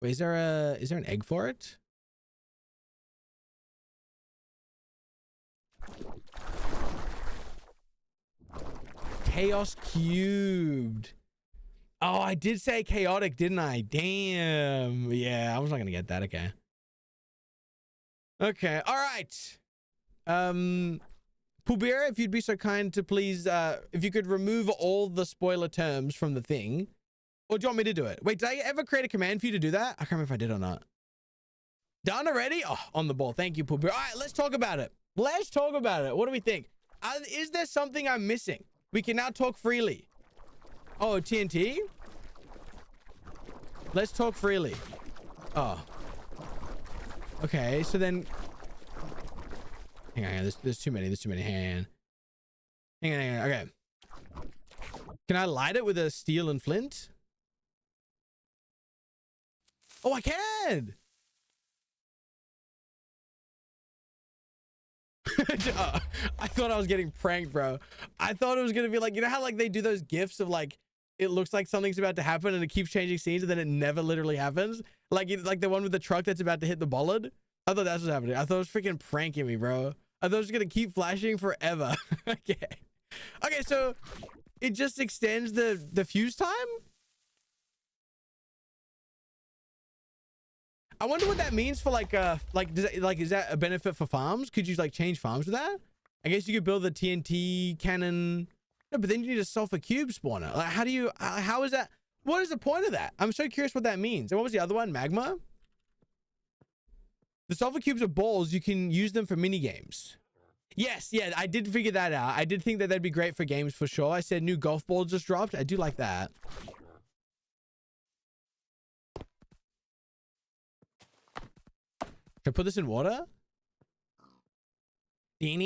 Wait, is there an egg for it? Chaos cubed. Oh, I did say chaotic, didn't I? Damn. Yeah, I was not gonna get that. Okay. All right. Pubir, if you'd be so kind to please, if you could remove all the spoiler terms from the thing. Or do you want me to do it? Wait, did I ever create a command for you to do that? I can't remember if I did or not. Done already? Oh, on the ball. Thank you, Pubir. All right, let's talk about it. Let's talk about it. What do we think? Is there something I'm missing? We can now talk freely. Oh, TNT? Let's talk freely. Oh. Okay, so then... Hang on. There's too many. Hang on. Okay. Can I light it with a steel and flint? Oh, I can! I thought I was getting pranked, bro. I thought it was gonna be like, you know how like they do those gifs of like it looks like something's about to happen and it keeps changing scenes and then it never literally happens, like the one with the truck that's about to hit the bollard. I thought that's what's happening. I thought it was freaking pranking me, bro. I thought it was gonna keep flashing forever. Okay, so it just extends the fuse time. I wonder what that means for like is that a benefit for farms? Could you like change farms with that? I guess you could build the TNT cannon. No, but then you need a sulfur cube spawner. Like how is that? What is the point of that? I'm so curious what that means. And what was the other one? Magma? The sulfur cubes are balls. You can use them for mini games. Yes, yeah, I did figure that out. I did think that that'd be great for games for sure. I said new golf ball just dropped. I do like that. I put this in water? That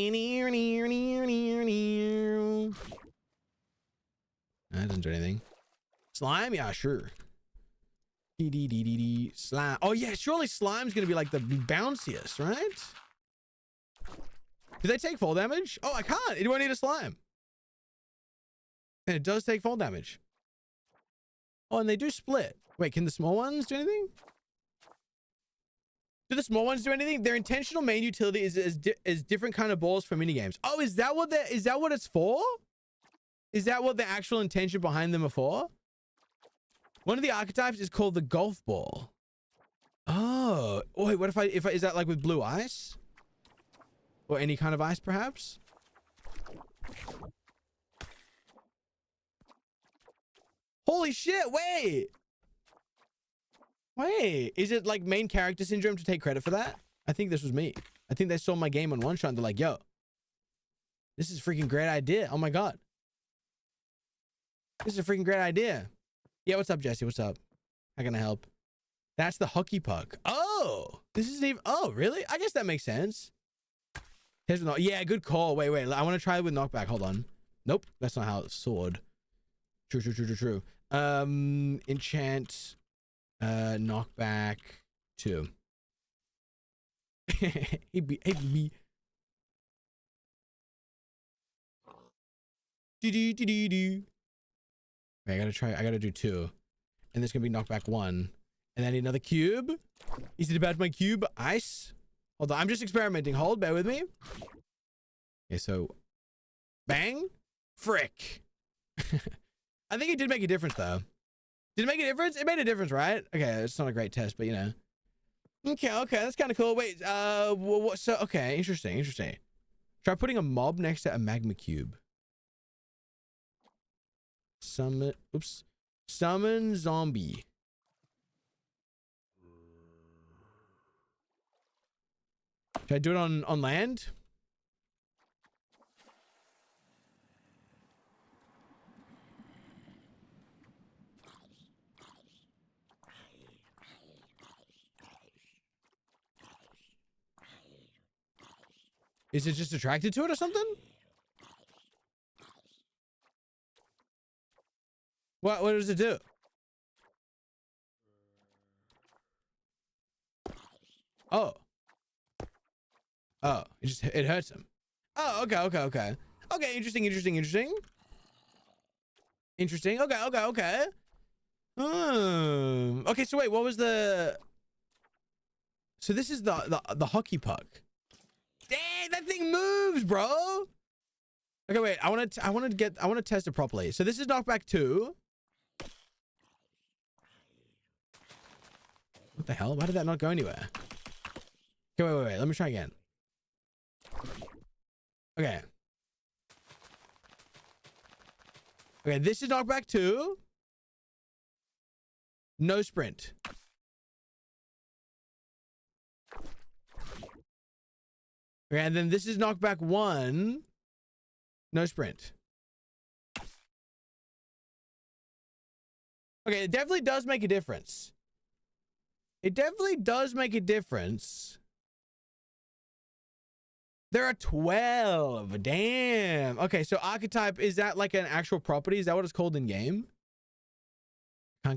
doesn't do anything. Slime? Yeah, sure. Slime. Oh yeah, surely slime's gonna be like the bounciest, right? Do they take fall damage? Oh, I can't. Do I need a slime? And it does take fall damage. Oh, and they do split. Wait, can the small ones do anything? Do the small ones do anything? Their intentional main utility is different kind of balls for minigames. Oh, is that what it's for? Is that what the actual intention behind them are for? One of the archetypes is called the golf ball. Oh, wait, what if is that like with blue ice? Or any kind of ice, perhaps? Holy shit, wait! Wait, is it like main character syndrome to take credit for that? I think this was me. I think they saw my game on one shot and they're like, yo, this is a freaking great idea. Oh my God. This is a freaking great idea. Yeah, what's up, Jesse? What's up? How can I help? That's the hockey puck. Oh, this isn't even, oh, really? I guess that makes sense. Yeah, good call. Wait. I want to try it with knockback. Hold on. Nope, that's not how it's sword. True. Enchant, knockback 2. Hey, B. Do. Okay, I gotta do 2. And there's gonna be knockback 1. And then I need another cube. Is it about my cube? Ice. Hold on, I'm just experimenting. Hold, bear with me. Okay, so bang, frick. I think it did make a difference though. Did it make a difference? It made a difference, right? Okay, it's not a great test, but you know. Okay, that's kind of cool. Wait, so okay, interesting. Try putting a mob next to a magma cube. Summon zombie. Should I do it on land? Is it just attracted to it or something? What does it do? Oh, it hurts him. Oh, okay. Okay, interesting. Okay. Okay, so wait, what was the... So this is the hockey puck. Dang, that thing moves, bro. Okay, wait, I want to test it properly. So this is knockback 2. What the hell? Why did that not go anywhere? Okay, wait. Let me try again. Okay, this is knockback 2. No sprint. Okay, and then this is knockback 1. No sprint. Okay, it definitely does make a difference. There are 12. Damn. Okay, so archetype, is that like an actual property? Is that what it's called in game? I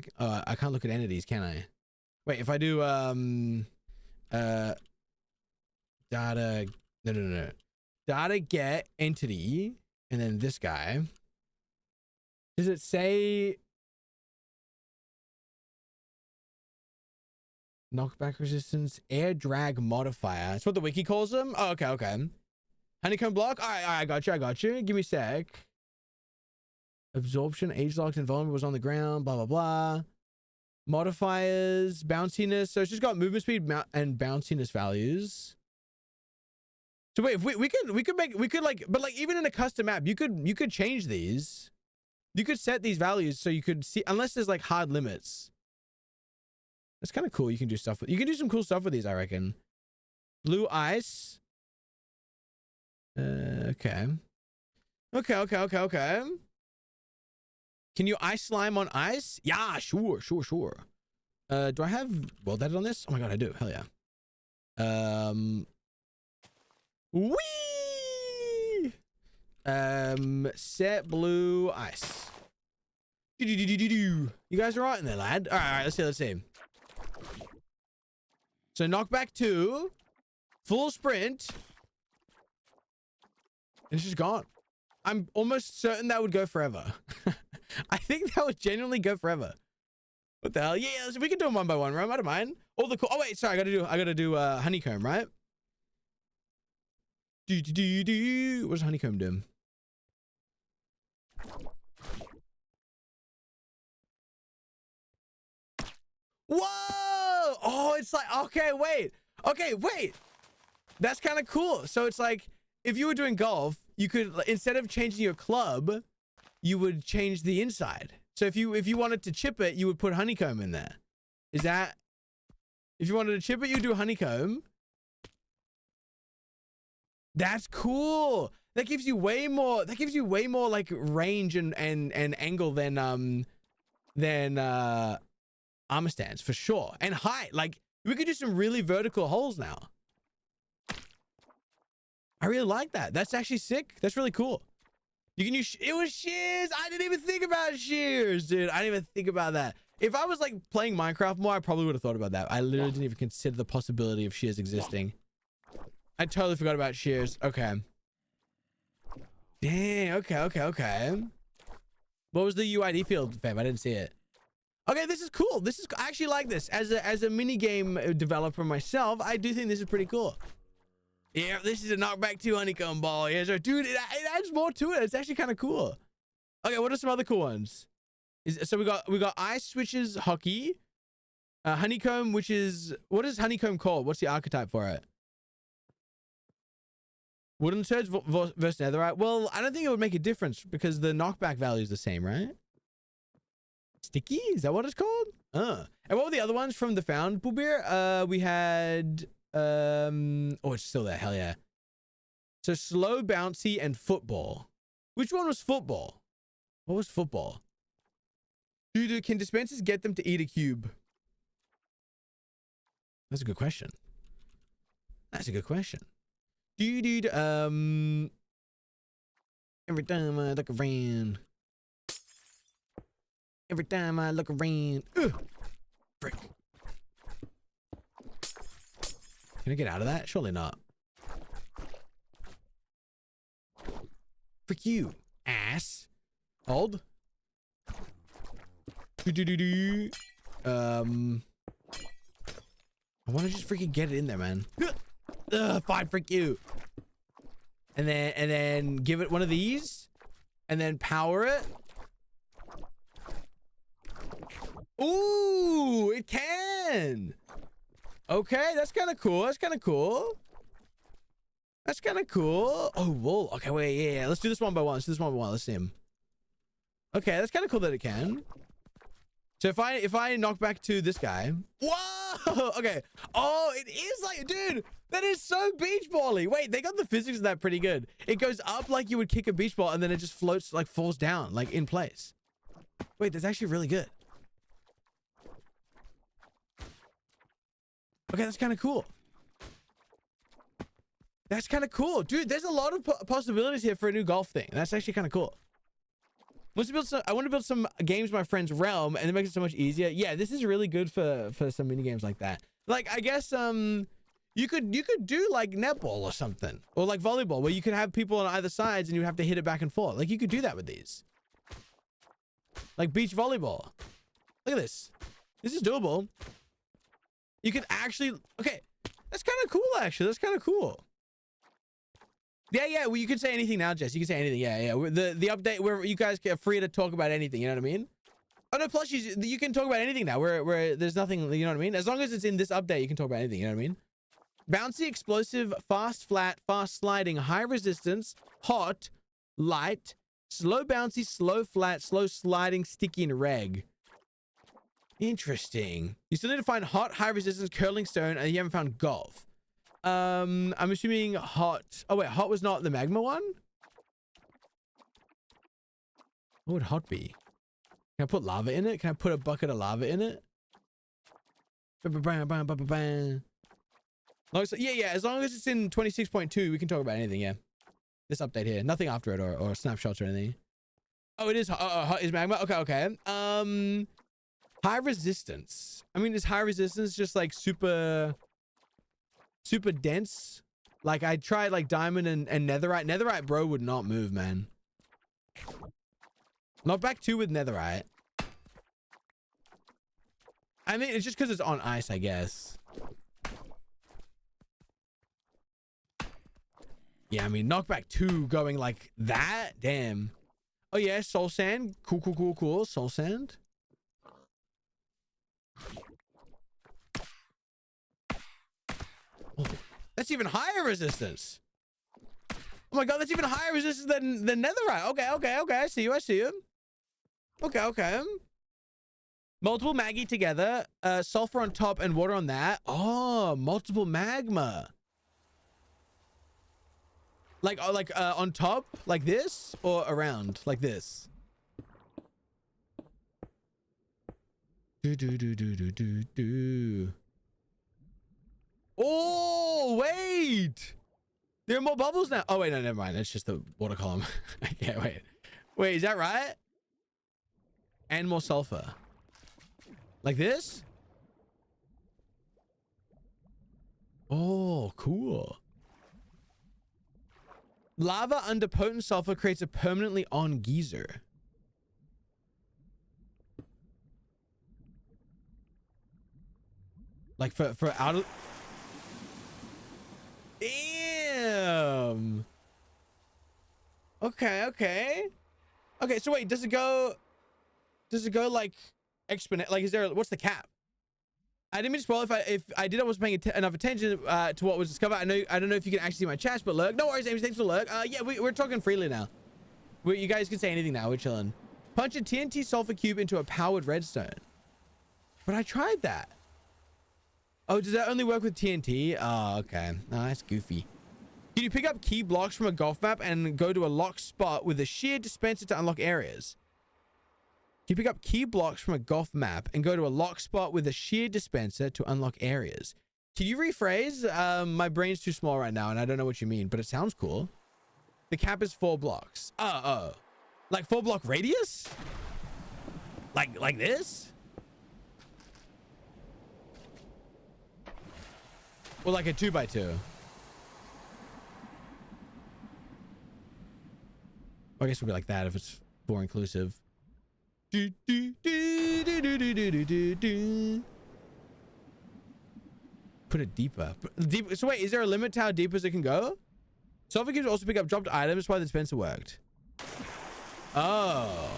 can't look at entities, can I? Wait, if I do data, no. Data get entity, and then this guy. Does it say knockback resistance, air drag modifier? That's what the wiki calls them. Oh, okay. Honeycomb block. All right, I got you. Give me a sec. Absorption, age locked, and vulnerable was on the ground. Blah blah blah. Modifiers, bounciness. So it's just got movement speed and bounciness values. So wait, if we could like, but like even in a custom map, you could change these. You could set these values so you could see, unless there's like hard limits. That's kind of cool. You can do stuff with, you can do some cool stuff with these, I reckon. Blue ice. Okay. Can you ice slime on ice? Yeah, sure. Do I have well that on this? Oh my god, I do. Hell yeah. Whee! Set blue ice. You guys are right in there, lad. All right, let's see. So knockback 2, full sprint, and it's just gone. I'm almost certain that would go forever. I think that would genuinely go forever. What the hell? Yeah, we can do them one by one, right? I don't mind. All the cool. Oh wait, sorry, I gotta do honeycomb, right? What's honeycomb doing? Whoa! Oh, it's like, okay, wait. That's kind of cool. So it's like, if you were doing golf, you could, instead of changing your club, you would change the inside. So if you wanted to chip it, you would put honeycomb in there. Is that, if you wanted to chip it, you do honeycomb. That's cool. That gives you way more like range and angle than armor stands for sure. And height. Like, we could do some really vertical holes now. I really like that. That's actually sick. That's really cool. You can use, it was shears. I didn't even think about shears, dude. I didn't even think about that. If I was like playing Minecraft more, I probably would have thought about that. I literally didn't even consider the possibility of shears existing. I totally forgot about shears. Okay. Dang. Okay. What was the UID field, fam? I didn't see it. Okay, this is cool. I actually like this. As a mini game developer myself, I do think this is pretty cool. Yeah, this is a knockback 2 honeycomb ball. Yeah, so dude, it adds more to it. It's actually kind of cool. Okay, what are some other cool ones? So we got ice, switches, hockey, honeycomb, which is, what is honeycomb called? What's the archetype for it? Wooden surge versus netherite. Well, I don't think it would make a difference because the knockback value is the same, right? Sticky? Is that what it's called? And what were the other ones from the found pool beer? We had oh, it's still there. Hell yeah. So slow, bouncy, and football. Which one was football? What was football? Dude, can dispensers get them to eat a cube? That's a good question. Dude, every time I look around. Frick. Can I get out of that? Surely not. Frick you, ass. Hold. I want to just freaking get it in there, man. Fine, frick you. And then give it one of these, and then power it. Ooh, it can. Okay, that's kind of cool. Oh, whoa. Okay, wait, yeah. Let's do this one by one. Let's see him. Okay, that's kind of cool that it can. So if I knock back to this guy. Whoa! Okay. Oh, it is like, dude, that is so beach ball-y. Wait, they got the physics of that pretty good. It goes up like you would kick a beach ball, and then it just floats, like falls down, like in place. Wait, that's actually really good. Okay, that's kind of cool. Dude, there's a lot of possibilities here for a new golf thing. That's actually kind of cool. I want to build some games in my friend's realm, and it makes it so much easier. Yeah, this is really good for some mini games like that. Like, I guess you could do like netball or something, or like volleyball, where you could have people on either sides and you have to hit it back and forth. Like, you could do that with these. Like beach volleyball. Look at this. This is doable. You can actually, okay, that's kind of cool, actually. That's kind of cool. Yeah, well, you can say anything now, Jess. You can say anything. Yeah. The update where you guys are free to talk about anything, you know what I mean? Oh, no, plus you can talk about anything now where there's nothing, you know what I mean? As long as it's in this update, you can talk about anything, you know what I mean? Bouncy, explosive, fast, flat, fast sliding, high resistance, hot, light, slow bouncy, slow flat, slow sliding, sticky, and reg. Interesting. You still need to find hot, high resistance, curling stone, and you haven't found golf. I'm assuming hot. Oh wait, hot was not the magma one? What would hot be? Can I put lava in it? Can I put a bucket of lava in it? Yeah. As long as it's in 26.2, we can talk about anything. Yeah. This update here, nothing after it or snapshots or anything. Oh, it is. Is magma? Okay. High resistance. I mean, is high resistance just like super dense? Like I tried like diamond and netherite. Netherite, bro, would not move, man. Knockback 2 with netherite. I mean, it's just because it's on ice, I guess. Yeah, I mean, knockback 2 going like that? Damn. Oh, yeah, soul sand. Cool. Soul sand. Oh, that's even higher resistance. Oh my god, that's even higher resistance than netherite. Okay. I see you. Okay. Multiple Maggie together. Sulfur on top and water on that. Oh, multiple magma. Like on top, like this, or around, like this. Do. Oh, wait. There are more bubbles now. Oh, wait, no, never mind. It's just the water column. I can't wait. Wait, is that right? And more sulfur. Like this? Oh, cool. Lava under potent sulfur creates a permanently on geyser. Like for out of... Damn. Okay. So wait, does it go like exponent? Like, is there, what's the cap? I didn't mean to spoil. If I did, I wasn't paying enough attention to what was discovered. I don't know if you can actually see my chats, but lurk. No worries, Amy. Thanks for lurk. Yeah, we're talking freely now. You guys can say anything now. We're chilling. Punch a TNT sulfur cube into a powered redstone. But I tried that. Oh, does that only work with TNT? Oh, okay. No, that's goofy. Can you pick up key blocks from a golf map and go to a locked spot with a shear dispenser to unlock areas? You pick up key blocks from a golf map and go to a lock spot with a shear dispenser to unlock areas. Can you rephrase? My brain's too small right now and I don't know what you mean, but it sounds cool. The cap is 4 blocks. Oh. Like 4 block radius? Like this? Or like a 2x2? I guess it'll be like that if it's 4 inclusive. Put it deeper. So wait, is there a limit to how deep as it can go? Sulfur cubes also pick up dropped items. That's why the dispenser worked. Oh.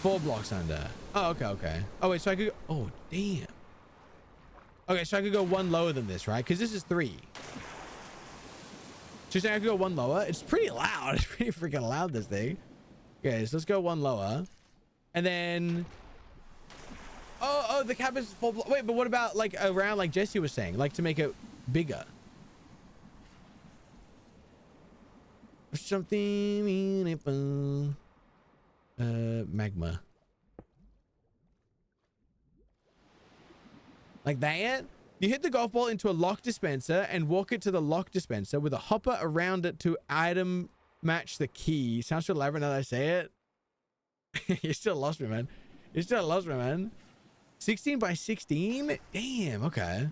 4 blocks under. Oh, okay. Oh wait, so I could go, oh damn. Okay, so I could go 1 lower than this, right? Because this is 3. So you're saying I could go 1 lower? It's pretty loud. It's pretty freaking loud, this thing. Okay, so let's go 1 lower. And then... Oh, the cap is 4 blocks. Wait, but what about like around, like Jesse was saying? Like to make it bigger? Something meaningful. Magma. Like that? You hit the golf ball into a lock dispenser and walk it to the lock dispenser with a hopper around it to item match the key. Sounds so elaborate now that I say it. You still lost me, man. 16 by 16? Damn, okay.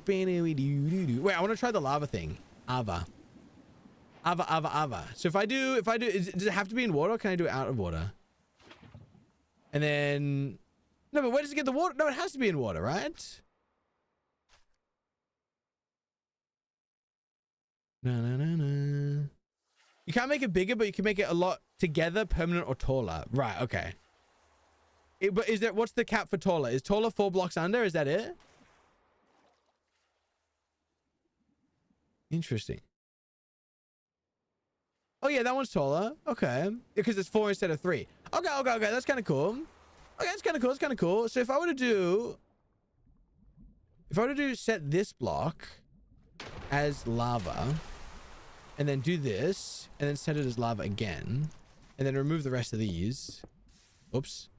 Wait, I want to try the lava thing. Ava. So if I do, does it have to be in water or can I do it out of water? And then... No, but where does it get the water? No, it has to be in water, right? No. You can't make it bigger, but you can make it a lot together, permanent or taller. Right, okay. But is there, what's the cap for taller? Is taller 4 blocks under? Is that it? Interesting. Oh yeah, that one's taller. Okay. Because it's 4 instead of 3. Okay. That's kind of cool. Okay, that's kind of cool. So if I were to do set this block as lava and then do this and then set it as lava again and then remove the rest of these. Oops.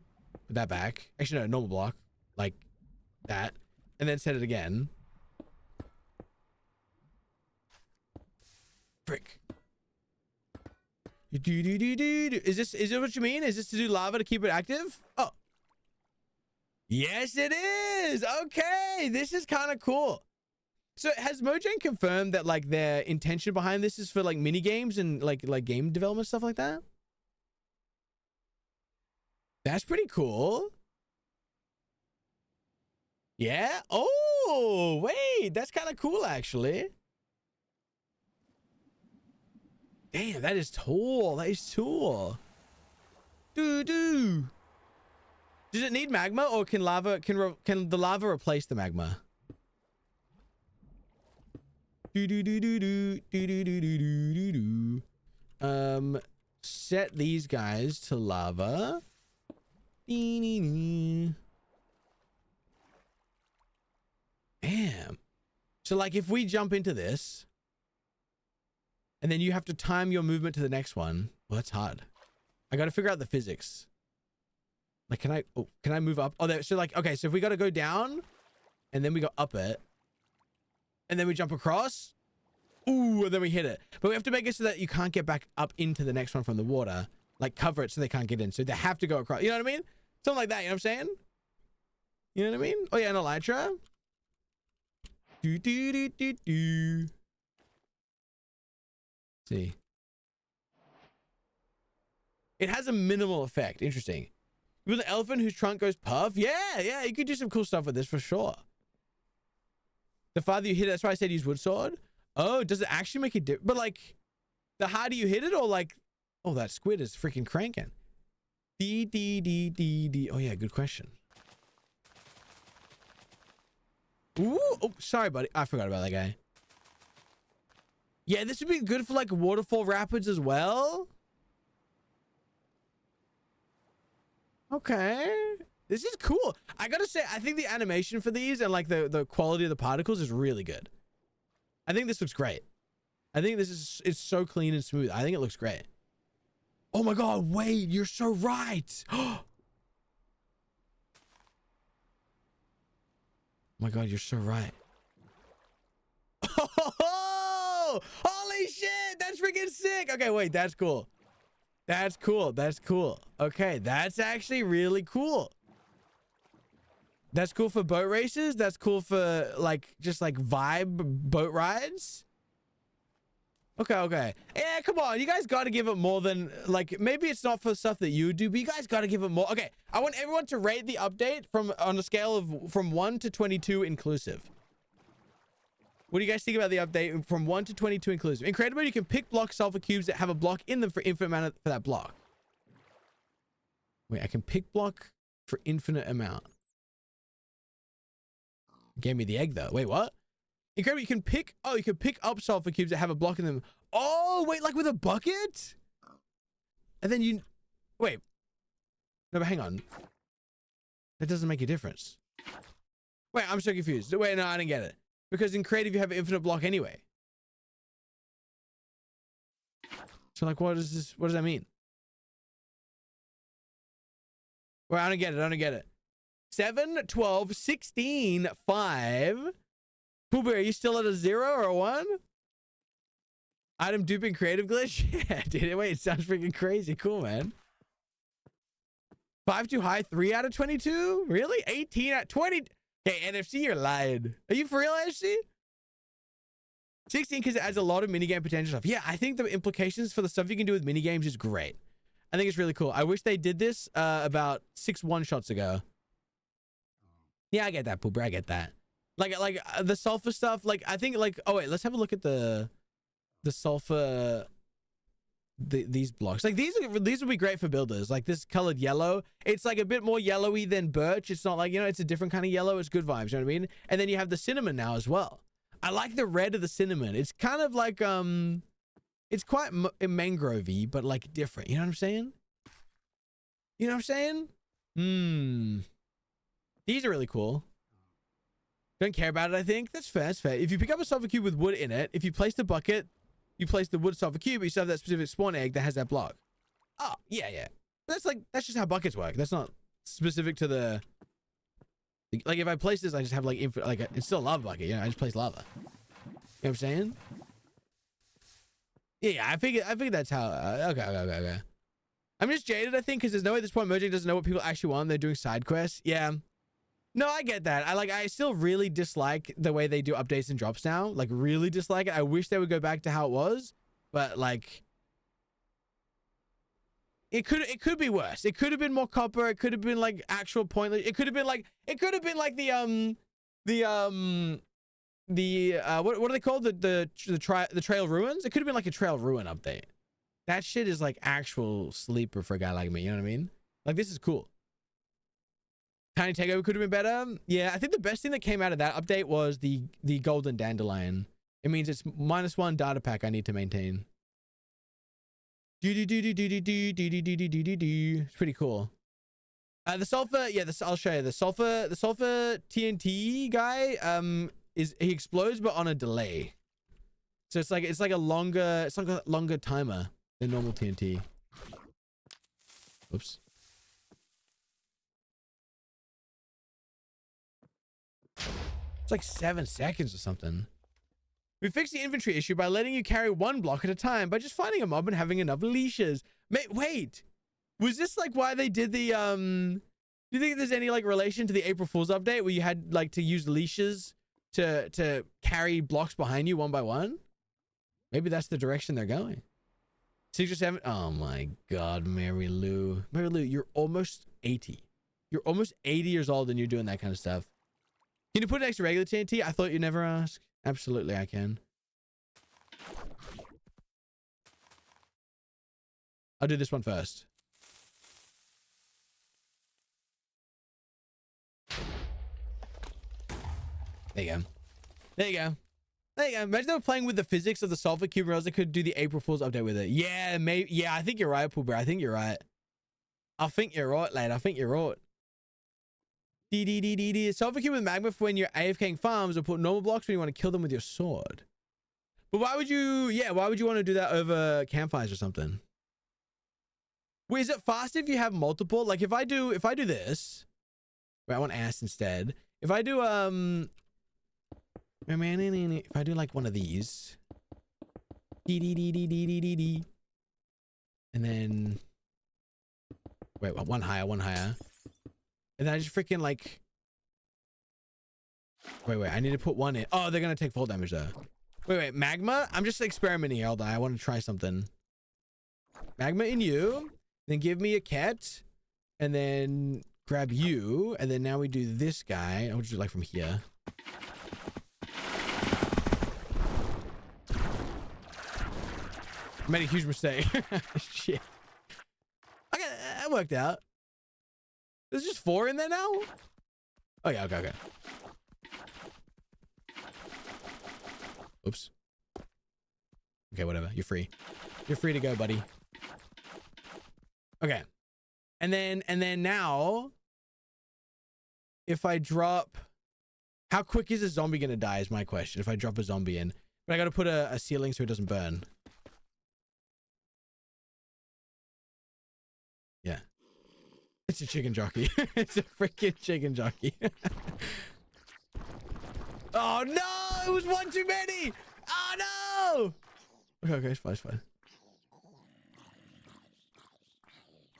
Put that back. Actually, no, normal block like that. And and then set it again. Frick. Is this what you mean? Is this to do lava to keep it active? Oh. Yes, it is. Okay, this is kind of cool. So has Mojang confirmed that like their intention behind this is for like mini games and like game development stuff like that? That's pretty cool. Yeah. Oh, wait, that's kind of cool actually. Damn, that is tall. That is tall. Does it need magma, or can the lava replace the magma? Set these guys to lava. Damn. So like if we jump into this and then you have to time your movement to the next one, well, that's hard. I got to figure out the physics. Like, can I move up? Oh, there. So like, okay, so if we got to go down and then we go up it and then we jump across, ooh, and then we hit it. But we have to make it so that you can't get back up into the next one from the water. Like cover it so they can't get in. So they have to go across. You know what I mean? Something like that. You know what I'm saying? You know what I mean? Oh yeah, an elytra. See. It has a minimal effect. Interesting. With an elephant whose trunk goes puff. Yeah, you could do some cool stuff with this for sure. The farther you hit it, that's why I said use wood sword. Oh, does it actually make a difference? But like, the harder you hit it, or like, oh, that squid is freaking cranking. Oh yeah, good question. Ooh, oh, sorry, buddy. I forgot about that guy. Yeah, this would be good for like waterfall rapids as well. Okay. This is cool. I gotta say, I think the animation for these and like the quality of the particles is really good. I think this looks great. I think this is, it's so clean and smooth. I think it looks great. Oh my God, wait, you're so right. Oh my God, you're so right. Oh, holy shit, that's freaking sick. Okay, wait, that's cool. That's cool. That's cool. Okay, that's actually really cool. That's cool for boat races. That's cool for like just like vibe boat rides. Okay. Yeah, come on. You guys got to give it more than like, maybe it's not for stuff that you do, but you guys got to give it more. Okay, I want everyone to rate the update on a scale of from 1 to 22 inclusive. What do you guys think about the update from 1 to 22 inclusive? In creative mode, you can pick block sulfur cubes that have a block in them for infinite amount for that block. Wait, I can pick block for infinite amount. Gave me the egg though. Wait, what? Incredible, you can pick, oh, you can pick up sulfur cubes that have a block in them. Oh, wait, like with a bucket? And then you, wait. No, but hang on. That doesn't make a difference. Wait, I'm so confused. Wait, no, I didn't get it. Because in creative, you have an infinite block anyway. So like, what does that mean? Wait, I don't get it. 7, 12, 16, 5. Pooh, are you still at a 0 or a 1? Item duping creative glitch? Yeah, dude. Wait, it sounds freaking crazy. Cool, man. 5 too high, 3 out of 22? Really? 18 out of 20? Hey, NFC, you're lying. Are you for real, NFC? 16 because it adds a lot of minigame potential stuff. Yeah, I think the implications for the stuff you can do with minigames is great. I think it's really cool. I wish they did this about 6 one-shots ago. Yeah, I get that, Pooper. I get that. Like the sulfur stuff. Like, I think like, oh wait, let's have a look at the sulfur. These blocks. Like these would be great for builders. Like this colored yellow. It's like a bit more yellowy than birch. It's not like, you know, it's a different kind of yellow. It's good vibes. You know what I mean? And then you have the cinnamon now as well. I like the red of the cinnamon. It's kind of like, it's quite mangrovey, but like different. You know what I'm saying? You know what I'm saying? These are really cool. Don't care about it, I think. That's fair. That's fair. If you pick up a sulfur cube with wood in it, if you place the bucket, you place the wood sulfur cube, but you still have that specific spawn egg that has that block. Oh, yeah. That's just how buckets work. That's not specific to the Like if I place this, I just have like it's still a lava bucket. You know, I just place lava. You know what I'm saying? Yeah, I figured that's how. Okay. I'm just jaded, I think, because there's no way at this point Mojang doesn't know what people actually want. They're doing side quests. Yeah. No, I get that. I still really dislike the way they do updates and drops now. Like, really dislike it. I wish they would go back to how it was, but like, it could be worse. It could have been more copper. It could have been like actual pointless. It could have been like the what are they called? The trail ruins. It could have been like a trail ruin update. That shit is like actual sleeper for a guy like me. You know what I mean? Like, this is cool. Tiny takeover could have been better. Yeah, I think the best thing that came out of that update was the golden dandelion. It means it's -1 data pack I need to maintain. It's pretty cool. The sulfur, yeah, I'll show you the sulfur TNT guy. He explodes but on a delay. So it's like a longer timer than normal TNT. Oops. It's like 7 seconds or something. We fixed the inventory issue by letting you carry 1 block at a time by just finding a mob and having enough leashes. Wait, was this like why they did the do you think there's any like relation to the April Fool's update where you had like to use leashes to carry blocks behind you one by one? Maybe that's the direction they're going. 6 or 7. Oh my God, Mary Lou, you're almost 80. You're almost 80 years old and you're doing that kind of stuff. Can you put an extra regular TNT? I thought you'd never ask. Absolutely, I can. I'll do this one first. There you go. There you go. There you go. Imagine they were playing with the physics of the sulfur cube, or else they could do the April Fool's update with it. Yeah, maybe. Yeah, I think you're right, Pool Bear. I think you're right. I think you're right, lad. I think you're right. Sulfur cube with magma for when you're AFKing farms, or put normal blocks when you want to kill them with your sword. But why would you? Yeah, why would you want to do that over campfires or something? Wait, is it fast if you have multiple? Like if I do this, wait, I want ass instead. If I do if I do like one of these, and then wait, one higher, and then I just freaking like wait, I need to put one in. Oh, they're gonna take full damage though. Wait, magma. I'm just experimenting here. Hold on, I want to try something. Magma in you. Then give me a cat, and then grab you, and then now we do this guy. I would do like from here. I made a huge mistake. Shit. Okay, that worked out. There's just 4 in there now? Oh yeah, okay. Oops. Okay, whatever. You're free. You're free to go, buddy. Okay. And then now, if I drop, how quick is a zombie gonna die is my question. If I drop a zombie in, but I gotta put a ceiling so it doesn't burn. Yeah. It's a chicken jockey. It's a freaking chicken jockey. Oh no! It was one too many! Oh no! Okay, it's fine.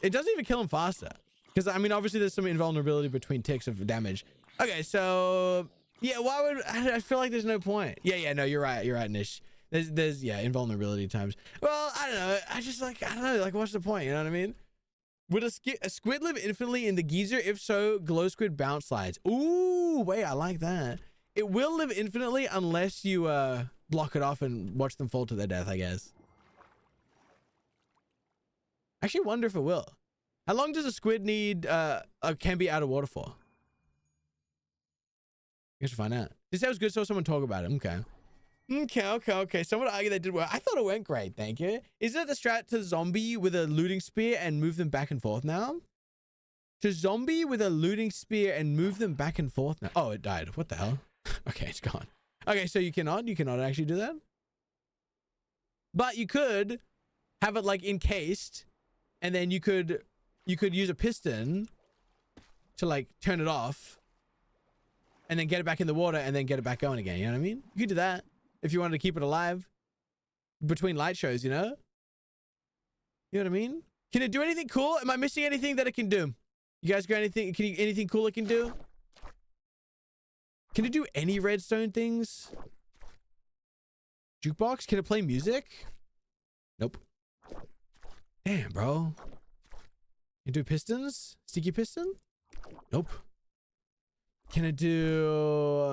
It doesn't even kill him faster. Because, I mean, obviously there's some invulnerability between ticks of damage. Okay, so... Yeah, why would... I feel like there's no point. Yeah, no, you're right, Nish. There's yeah, invulnerability times. Well, I don't know. I don't know. Like, what's the point? You know what I mean? Would a squid live infinitely in the geyser? If so, glow squid bounce slides. Ooh, wait, I like that. It will live infinitely unless you block it off and watch them fall to their death, I guess. I actually wonder if it will. How long does a squid need can be out of water for? I guess we'll find out. This sounds good, so someone talk about it. Okay. Someone argue they did well. I thought it went great, thank you. Is it the strat to zombie with a looting spear and move them back and forth now? To zombie with a looting spear and move them back and forth now. Oh, it died. What the hell? Okay, it's gone. Okay, so you cannot actually do that? But you could have it like encased, and then you could use a piston to like turn it off, and then get it back in the water and then get it back going again. You know what I mean? You could do that if you wanted to keep it alive between light shows, you know? You know what I mean? Can it do anything cool? Am I missing anything that it can do? You guys got anything? Anything cool it can do? Can it do any redstone things? Jukebox? Can it play music? Nope. Damn, bro. Can it do pistons? Sticky piston? Nope. Can it do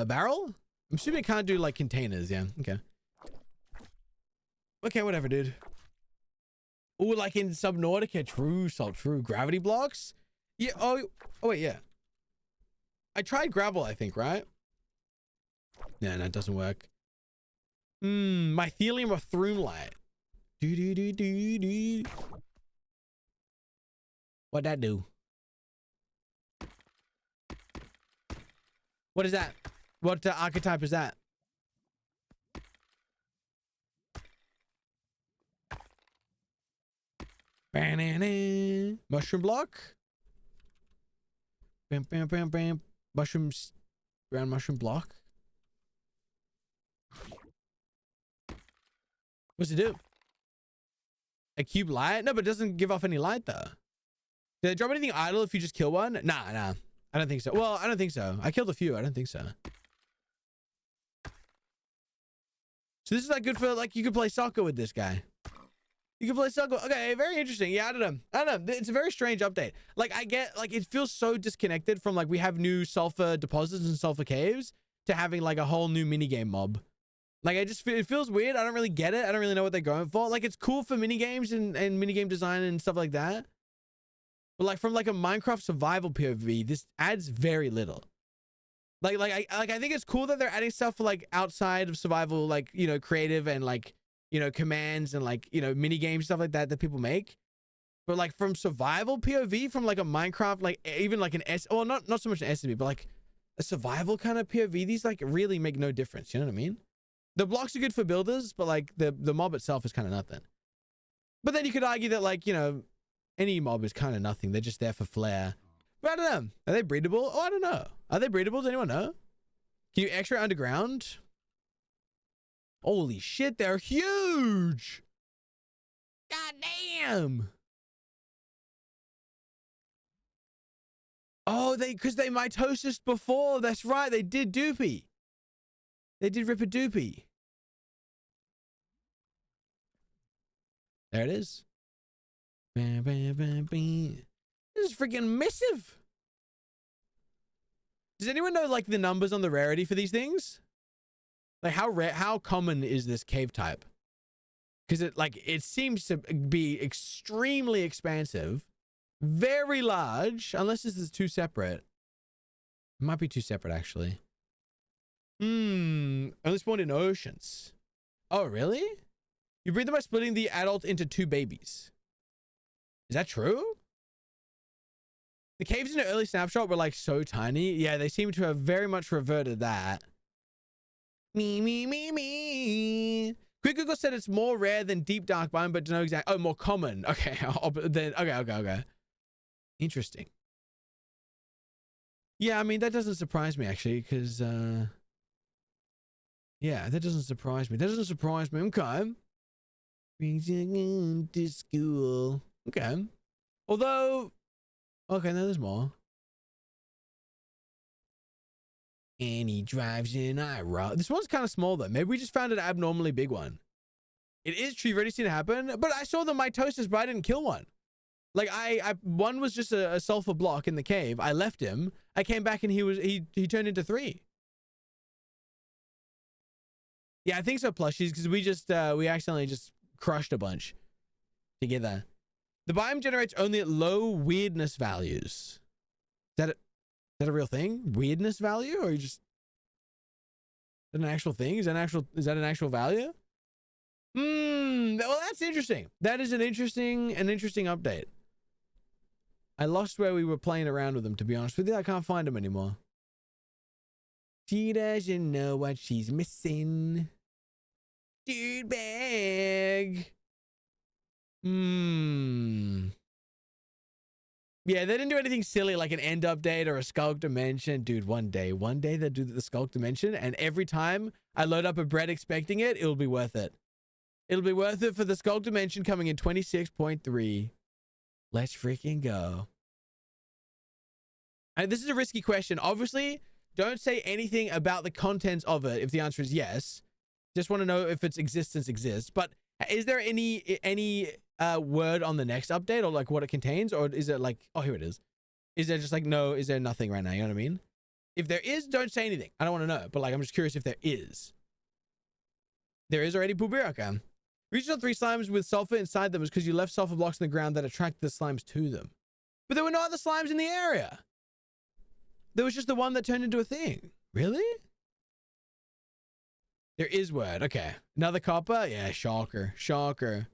barrel? I'm assuming it can't do like containers. Yeah. Okay. Okay, whatever, dude. Oh, like in Subnautica, true, salt, true. Gravity blocks? Yeah, oh wait, yeah. I tried gravel, I think, right? Yeah, no, it doesn't work. Mycelium of Throomlight. What'd that do? What is that? What archetype is that? Mushroom block. Bam, bam, bam, bam. Mushrooms. Brown mushroom block. What's it do? A cube light? No, but it doesn't give off any light though. Did it drop anything idle if you just kill one? Nah. I don't think so. Well, I don't think so. I killed a few. I don't think so. So this is like good for like you could play soccer with this guy. You can play soccer. Okay, very interesting. Yeah, I don't know. It's a very strange update. Like I get like it feels so disconnected from like we have new sulfur deposits and sulfur caves to having like a whole new minigame mob. Like it feels weird. I don't really get it. I don't really know what they're going for. Like it's cool for minigames and minigame design and stuff like that. But like from like a Minecraft survival POV, this adds very little. Like I think it's cool that they're adding stuff for like outside of survival, like, you know, creative and like, you know, commands and like, you know, mini games, stuff like that people make. But like from survival POV, from like a Minecraft, like even like an not so much an SMB, but like a survival kind of POV, these like really make no difference. You know what I mean? The blocks are good for builders, but like the mob itself is kind of nothing. But then you could argue that like, you know, any mob is kind of nothing. They're just there for flair. But I don't know. Are they breedable? Oh, I don't know. Are they breedable? Does anyone know? Can you extra underground? Holy shit, they're huge. God damn. Oh, because they mitosis before. That's right. They did doopy. They did rip a doopy. There it is. Bam, bam, bam, bam. This is freaking massive. Does anyone know like the numbers on the rarity for these things? Like how common is this cave type? Because it seems to be extremely expansive, very large, unless this is two separate. It might be two separate actually. Only spawned in oceans. Oh, really? You breed them by splitting the adult into two babies. Is that true? The caves in the early snapshot were like so tiny. Yeah, they seem to have very much reverted that. Me. Quick Google said it's more rare than deep dark biome, but to know exact. Oh, more common. Okay. Okay. Interesting. Yeah, I mean that doesn't surprise me actually, because yeah, that doesn't surprise me. Okay. To school. Okay. Although, okay, no, there's more. And he drives in IRA. This one's kind of small though. Maybe we just found an abnormally big one. It is tree ready to happen, but I saw the mitosis, but I didn't kill one. Like one was just a sulfur block in the cave. I left him. I came back and he turned into 3. Yeah, I think so, plushies, because we accidentally just crushed a bunch together. The biome generates only at low weirdness values. Is that a real thing? Weirdness value, or you just is that an actual thing? Is that an actual value? Well, that's interesting. That is an interesting update. I lost where we were playing around with them, to be honest with you. I can't find them anymore. She doesn't know what she's missing. Dude bag. Yeah, they didn't do anything silly like an end update or a skulk dimension. Dude, one day they'll do the skulk dimension, and every time I load up a bread expecting it, it'll be worth it. It'll be worth it for the skulk dimension coming in 26.3. Let's freaking go. And this is a risky question. Obviously, don't say anything about the contents of it if the answer is yes. Just want to know if its existence exists. But is there any word on the next update or like what it contains? Or is it like, oh, here it is. Is there just like, no, is there nothing right now? You know what I mean? If there is, don't say anything. I don't want to know. But like, I'm just curious if there is. There is already Pooh Bear. Okay. Regional 3 slimes with sulfur inside them is because you left sulfur blocks in the ground that attract the slimes to them. But there were no other slimes in the area. There was just the one that turned into a thing. Really? There is word. Okay. Another copper? Yeah, shocker. Shocker.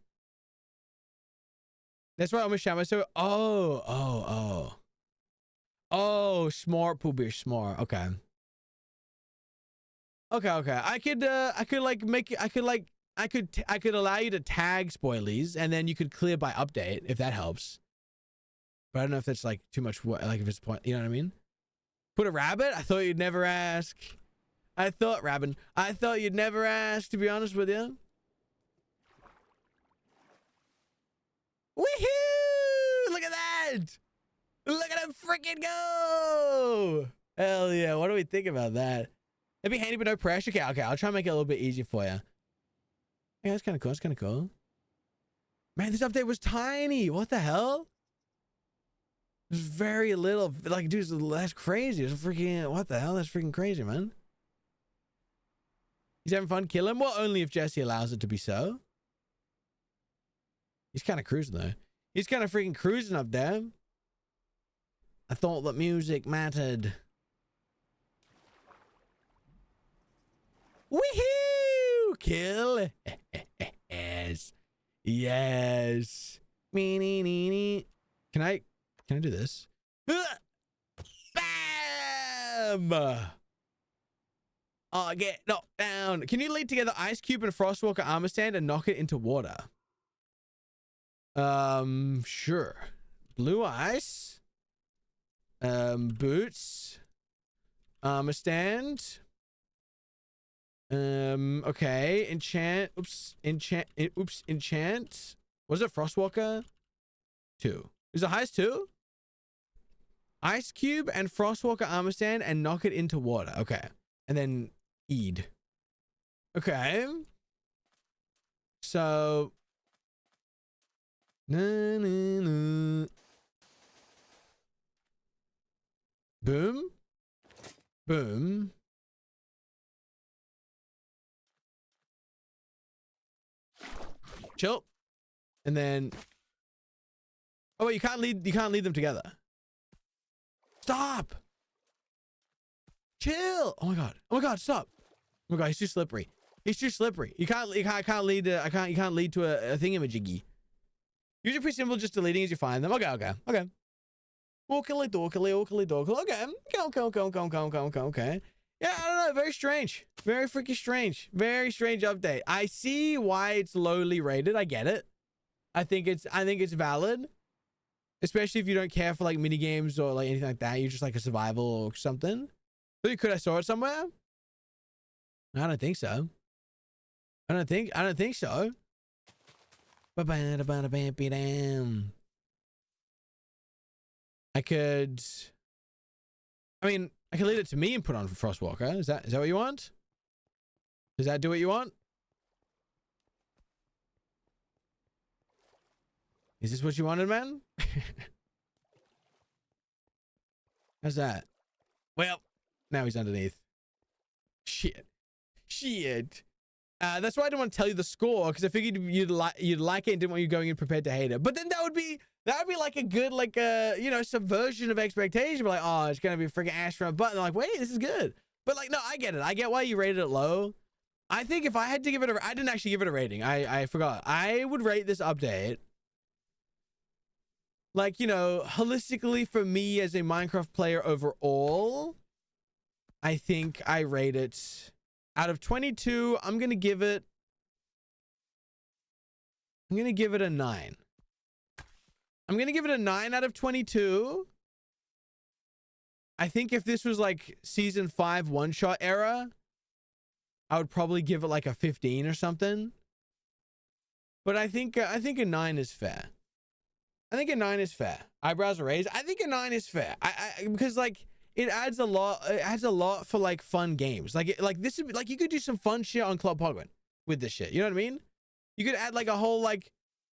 That's why I almost shot myself. Oh. Oh, smart Pooh Bear, smart. Okay. Okay. I could allow you to tag spoilies and then you could clear by update if that helps. But I don't know if that's like too much work, like if it's point, you know what I mean? Put a rabbit? I thought you'd never ask. I thought you'd never ask, to be honest with you. Woohoo! Look at that! Look at him freaking go! Hell yeah, what do we think about that? It'd be handy but no pressure. Okay, I'll try and make it a little bit easier for you. Yeah, that's kind of cool. Man, this update was tiny. What the hell? There's very little. Like, dude, that's crazy. It's freaking, what the hell? That's freaking crazy, man. He's having fun. Kill him? Well, only if Jesse allows it to be so. He's kind of cruising, though. He's kind of freaking cruising up there. I thought that music mattered. Woohoo! Kill. Yes. Can I do this? Bam! Oh, get knocked down. Can you lead together Ice Cube and Frostwalker armor stand and knock it into water? Sure. Blue ice. Boots. Armor stand. Okay. Enchant. Enchant. Was it Frostwalker? 2. Is the highest 2? Ice Cube and Frostwalker armor stand and knock it into water. Okay. And then Eid. Okay. So. Boom. Boom. Chill. And then. Oh wait, you can't lead them together. Stop. Chill. Oh my god, stop. Oh my god, he's too slippery. You can't lead to a thingamajiggy. Usually pretty simple, just deleting as you find them. Okay. Walkily dorkily. Okay. Yeah, I don't know. Very strange. Very freaking strange. Very strange update. I see why it's lowly rated. I get it. I think it's valid. Especially if you don't care for like mini games or like anything like that. You're just like a survival or something. So could I saw it somewhere? I don't think so. I don't think so. I could lead it to me and put on for Frostwalker. Is that what you want? Does that do what you want? Is this what you wanted, man? How's that? Well, now he's underneath. Shit. That's why I didn't want to tell you the score, because I figured you'd like it and didn't want you going in prepared to hate it. But then that would be like a good subversion of expectation. But like, oh, it's gonna be freaking ash from a button. Like, wait, this is good. But like, no, I get it. I get why you rated it low. I think if I had to give it I didn't actually give it a rating. I forgot. I would rate this update, like, holistically for me as a Minecraft player overall. I think I rate it out of 22. I'm gonna give it a 9. I'm gonna give it a 9 out of 22. I think if this was like season 5 one-shot era, I would probably give it like a 15 or something. But I think a 9 is fair. I think a 9 is fair. Eyebrows are raised. I think a 9 is fair. Because like it adds a lot. It adds a lot for like fun games. Like this would be, like you could do some fun shit on Club Penguin with this shit. You know what I mean? You could add like a whole like,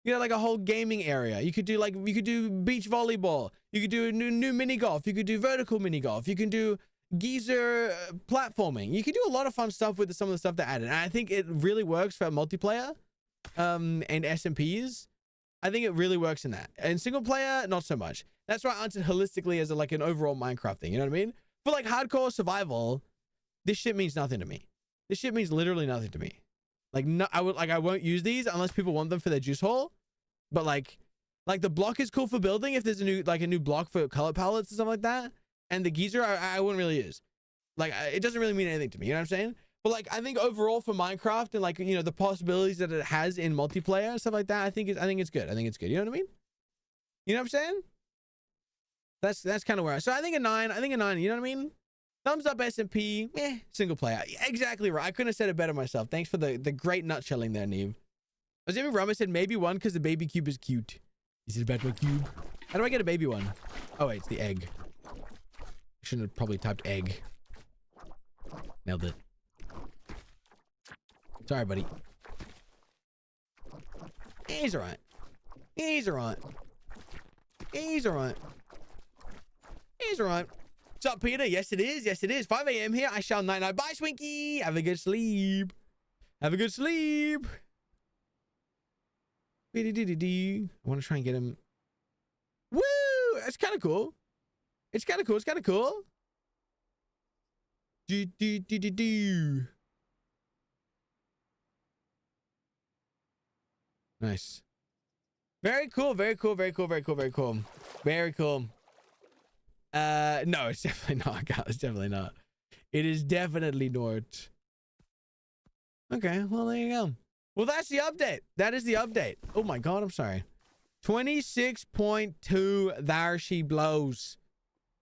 you know, like a whole gaming area. You could do like, you could do beach volleyball. You could do new mini golf. You could do vertical mini golf. You can do geyser platforming. You could do a lot of fun stuff with some of the stuff they added. And I think it really works for multiplayer and SMPs. I think it really works in that. And single player, not so much. That's why I answered holistically as like an overall Minecraft thing. You know what I mean? For like hardcore survival, this shit means nothing to me. This shit means literally nothing to me. Like, no, I won't use these unless people want them for their juice hole. But like the block is cool for building if there's a new block for color palettes and stuff like that. And the geyser, I wouldn't really use. Like, it doesn't really mean anything to me. You know what I'm saying? But like, I think overall for Minecraft and like, you know, the possibilities that it has in multiplayer and stuff like that, I think it's good. I think it's good. You know what I mean? You know what I'm saying? That's kind of where so I think a 9. You know what I mean? Thumbs up SMP, single player. Exactly right. I couldn't have said it better myself. Thanks for the great nutshelling there, Neve. I was even Rama said maybe 1 because the baby cube is cute. He said about my cube. How do I get a baby one? Oh wait, it's the egg. I shouldn't have probably typed egg. Nailed it. Sorry, buddy. He's alright. He's alright. He's alright. He's alright. What's up, Peter? Yes, it is. Yes, it is. 5 a.m. here. I shall night night. Bye, Swinky. Have a good sleep. Have a good sleep. I want to try and get him. Woo! That's kind of cool. It's kind of cool. It's kind of cool. Nice. Very cool. Very cool. Very cool. Very cool. Very cool. Very cool. No, it's definitely not. God, it's definitely not. It is definitely not. Okay, well, there you go. Well, that's the update. That is the update. Oh my God, I'm sorry. 26.2, there she blows.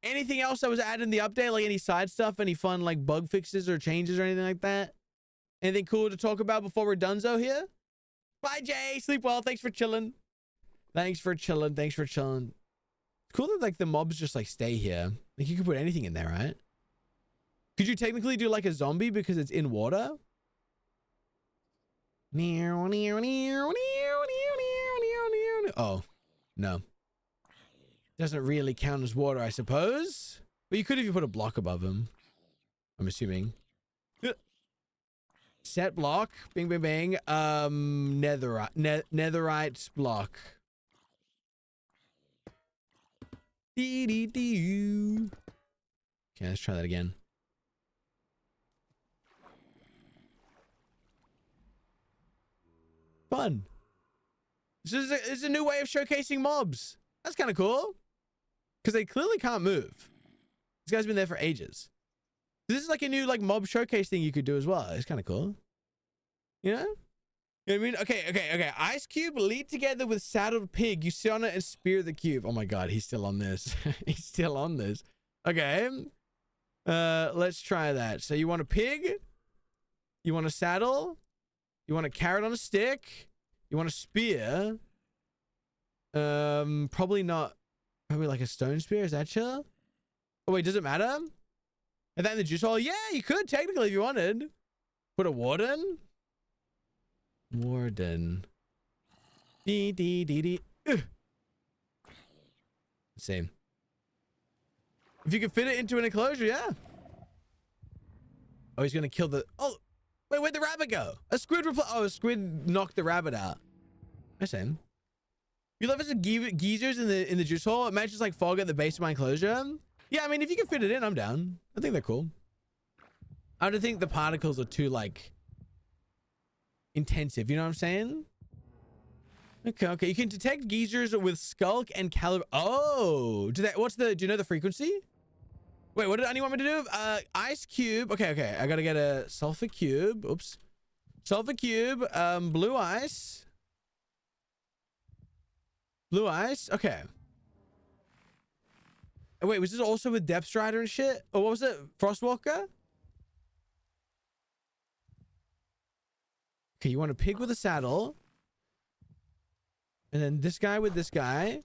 Anything else that was added in the update? Like any side stuff? Any fun like bug fixes or changes or anything like that? Anything cool to talk about before we're donezo here? Bye, Jay. Sleep well. Thanks for chilling. Thanks for chilling. Thanks for chilling. It's cool that like the mobs just like stay here. Like you could put anything in there, right? Could you technically do like a zombie because it's in water? Oh, no. Doesn't really count as water, I suppose. But you could if you put a block above him. I'm assuming. Set block. Bing, bing, bing. Netherite block. Okay, let's try that again. Fun. This is a new way of showcasing mobs. That's kind of cool. Because they clearly can't move. This guy's been there for ages. This is like a new like mob showcase thing you could do as well. It's kind of cool. You know? You know what I mean? Okay. Ice cube, lead together with saddled pig. You sit on it and spear the cube. Oh my God, he's still on this. He's still on this. Okay. Let's try that. So you want a pig? You want a saddle? You want a carrot on a stick? You want a spear? Probably not. Probably like a stone spear. Is that chill? Oh wait, does it matter? And that in the juice hole? Yeah, you could technically if you wanted. Put a warden. Warden. Dee. Same. If you can fit it into an enclosure, yeah. Oh, he's gonna kill the. Oh. Wait, where'd the rabbit go? A squid a squid knocked the rabbit out. I see him. You love us geezers in the juice hole? It matches like fog at the base of my enclosure. Yeah, I mean, if you can fit it in, I'm down. I think they're cool. I don't think the particles are too like intensive. You know what I'm saying? Okay. You can detect geezers with skulk and caliber. Oh, do you know the frequency? Wait, what did anyone want me to do? Ice cube. Okay. I gotta get a sulfur cube. Oops. Sulfur cube. Blue ice. Blue ice? Okay. Oh, wait, was this also with Depth Strider and shit? Oh, what was it? Frostwalker? Okay, you want a pig with a saddle. And then this guy with this guy.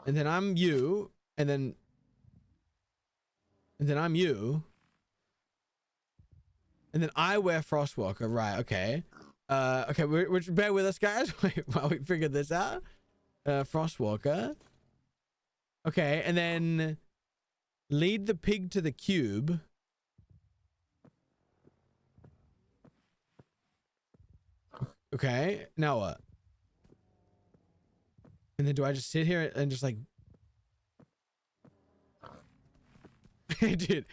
And then I'm you. And then I'm you. And then I wear Frostwalker. Right, okay. Okay, bear with us, guys. Wait, while we figure this out. Frostwalker. Okay, and then lead the pig to the cube. Okay, now what? And then do I just sit here and just like... Dude.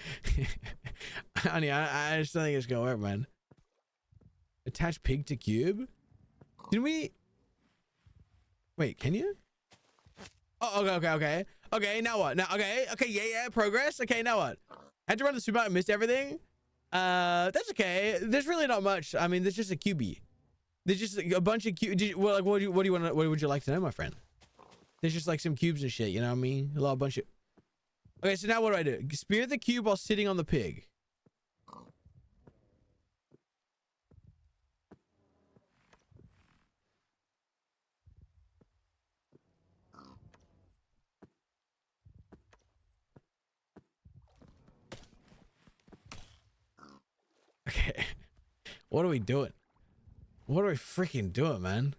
Honey, I just don't think it's gonna work, man. Attach pig to cube? Didn't we... Wait, can you? Oh, okay. Okay, now what? Now, okay, yeah, progress. Okay, now what? I had to run the supermarket and missed everything. That's okay. There's really not much. I mean, there's just a QB. There's just a bunch of cubes. Well, like, what would you like to know, my friend? There's just like some cubes and shit, you know what I mean? A bunch of... Okay, so now what do I do? Spear the cube while sitting on the pig. Okay. What are we doing? What are we freaking doing, man?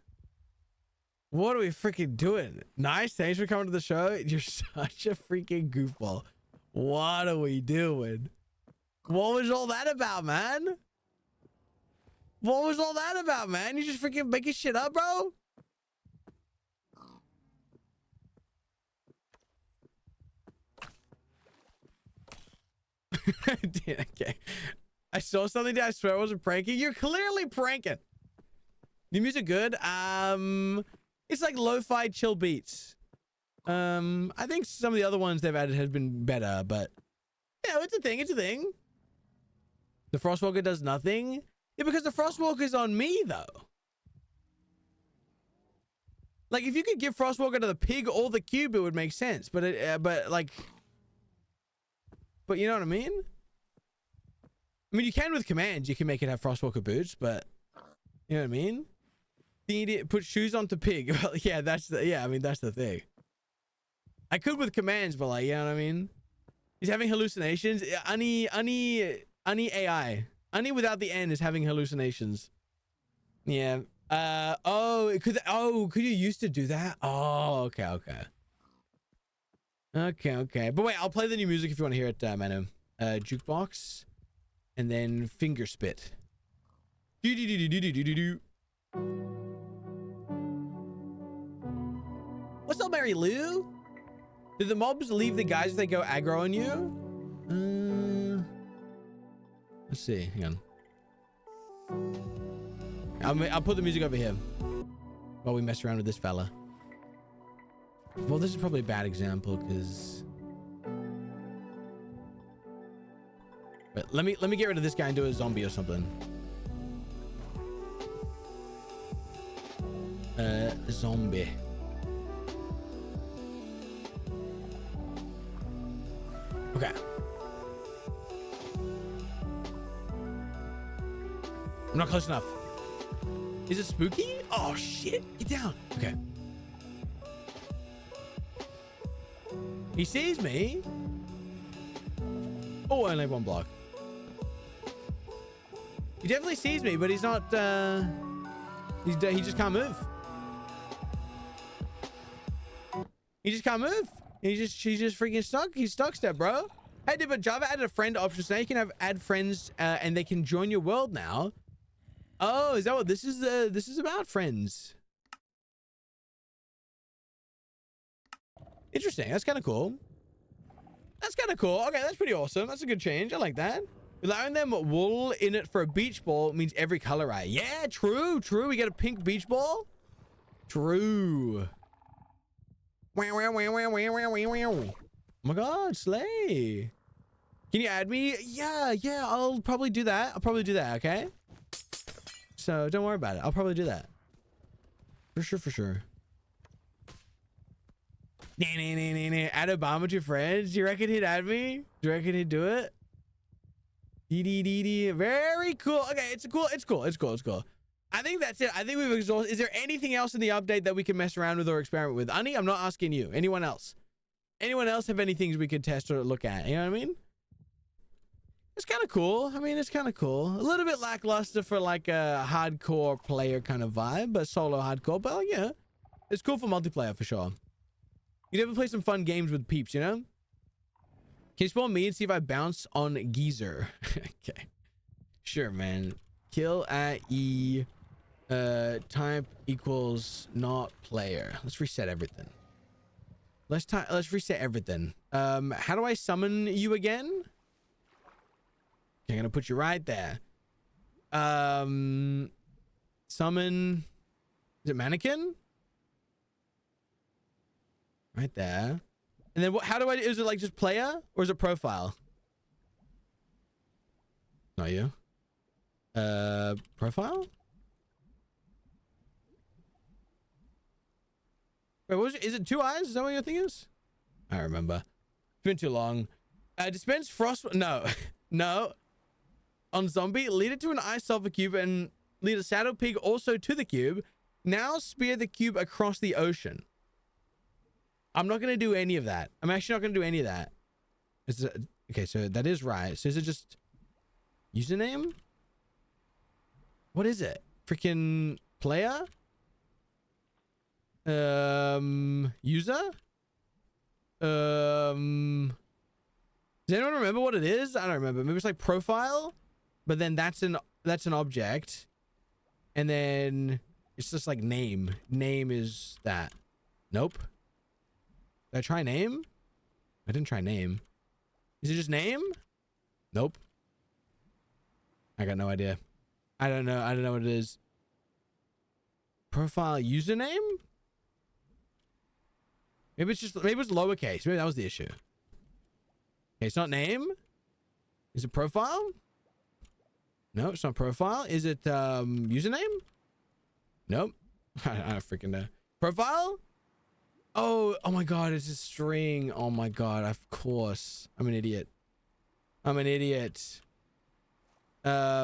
What are we freaking doing? Nice. Thanks for coming to the show. You're such a freaking goofball. What are we doing? What was all that about, man? What was all that about, man? You just freaking making shit up, bro? Dude, okay. I saw something that I swear I wasn't pranking. You're clearly pranking. The music good? It's like lo-fi chill beats. I think some of the other ones they've added has been better, but yeah, it's a thing. It's a thing. The Frostwalker does nothing. Yeah, because the Frostwalker's on me though. Like if you could give Frostwalker to the pig or the cube, it would make sense. But you know what I mean? I mean, you can with commands. You can make it have Frostwalker boots, but you know what I mean? You need to put shoes onto pig. Well, yeah, I mean, that's the thing. I could with commands, but like, you know what I mean? He's having hallucinations. Ani AI. Ani without the N is having hallucinations. Yeah. Could you used to do that? Oh, okay. But wait, I'll play the new music if you want to hear it, Manu. Jukebox. And then finger spit. What's up, Mary Lou? Do the mobs leave the guys if they go aggro on you? Let's see. Hang on. I'll put the music over here while we mess around with this fella. Well, this is probably a bad example because... But let me get rid of this guy and do a zombie or something. Zombie. Okay. I'm not close enough. Is it spooky? Oh shit! Get down. Okay. He sees me. Oh, I only have one block. He definitely sees me, but he's not, he just can't move. He just can't move. He's just freaking stuck. He's stuck step, bro. Hey, dude, but Java added a friend option, so now you can add friends, and they can join your world now. Oh, is that what this is? This is about friends. Interesting. That's kind of cool. Okay, that's pretty awesome. That's a good change. I like that. Allowing them wool in it for a beach ball means every color eye. Yeah, true. We get a pink beach ball. True. Oh my god, slay. Can you add me? Yeah, I'll probably do that. Okay? So don't worry about it. I'll probably do that. For sure. Add Obama to your friends. Do you reckon he'd add me? Do you reckon he'd do it? Very cool. Okay, it's cool. I think that's it. I think we've exhausted. Is there anything else in the update that we can mess around with or experiment with? Ani, I'm not asking you. Anyone else? Anyone else have any things we could test or look at? You know what I mean? It's kind of cool. I mean, it's kind of cool. A little bit lackluster for like a hardcore player kind of vibe, but solo hardcore. But like, yeah, it's cool for multiplayer for sure. You never play some fun games with peeps, you know? Can you spawn me and see if I bounce on Geezer? Okay. Sure, man. Kill at E. Type equals not player. Let's reset everything. Let's reset everything. How do I summon you again? Okay, I'm gonna put you right there. Summon. Is it mannequin? Right there. And then what? How do I? Is it like just player or is it profile? Not you. Profile. Wait, what was it? Is it 2 eyes? Is that what your thing is? I remember. It's been too long. Dispense frost. No, no. On zombie, lead it to an ice sulfur cube and lead a saddle pig also to the cube. Now spear the cube across the ocean. I'm not going to do any of that. I'm actually not going to do any of that. Okay, so that is right. So is it just username? What is it? Freaking player? User? Does anyone remember what it is? I don't remember. Maybe it's like profile, but then that's an object. And then it's just like name. Name is that. Nope. Did I try name? I didn't try name. Is it just name? Nope. I got no idea. I don't know. I don't know what it is. Profile username? Maybe it's lowercase. Maybe that was the issue. Okay, it's not name. Is it profile? No, it's not profile. Is it username? Nope. I don't freaking know. Profile? Oh my god, it's a string. Oh my god, of course. I'm an idiot. I'm an idiot. There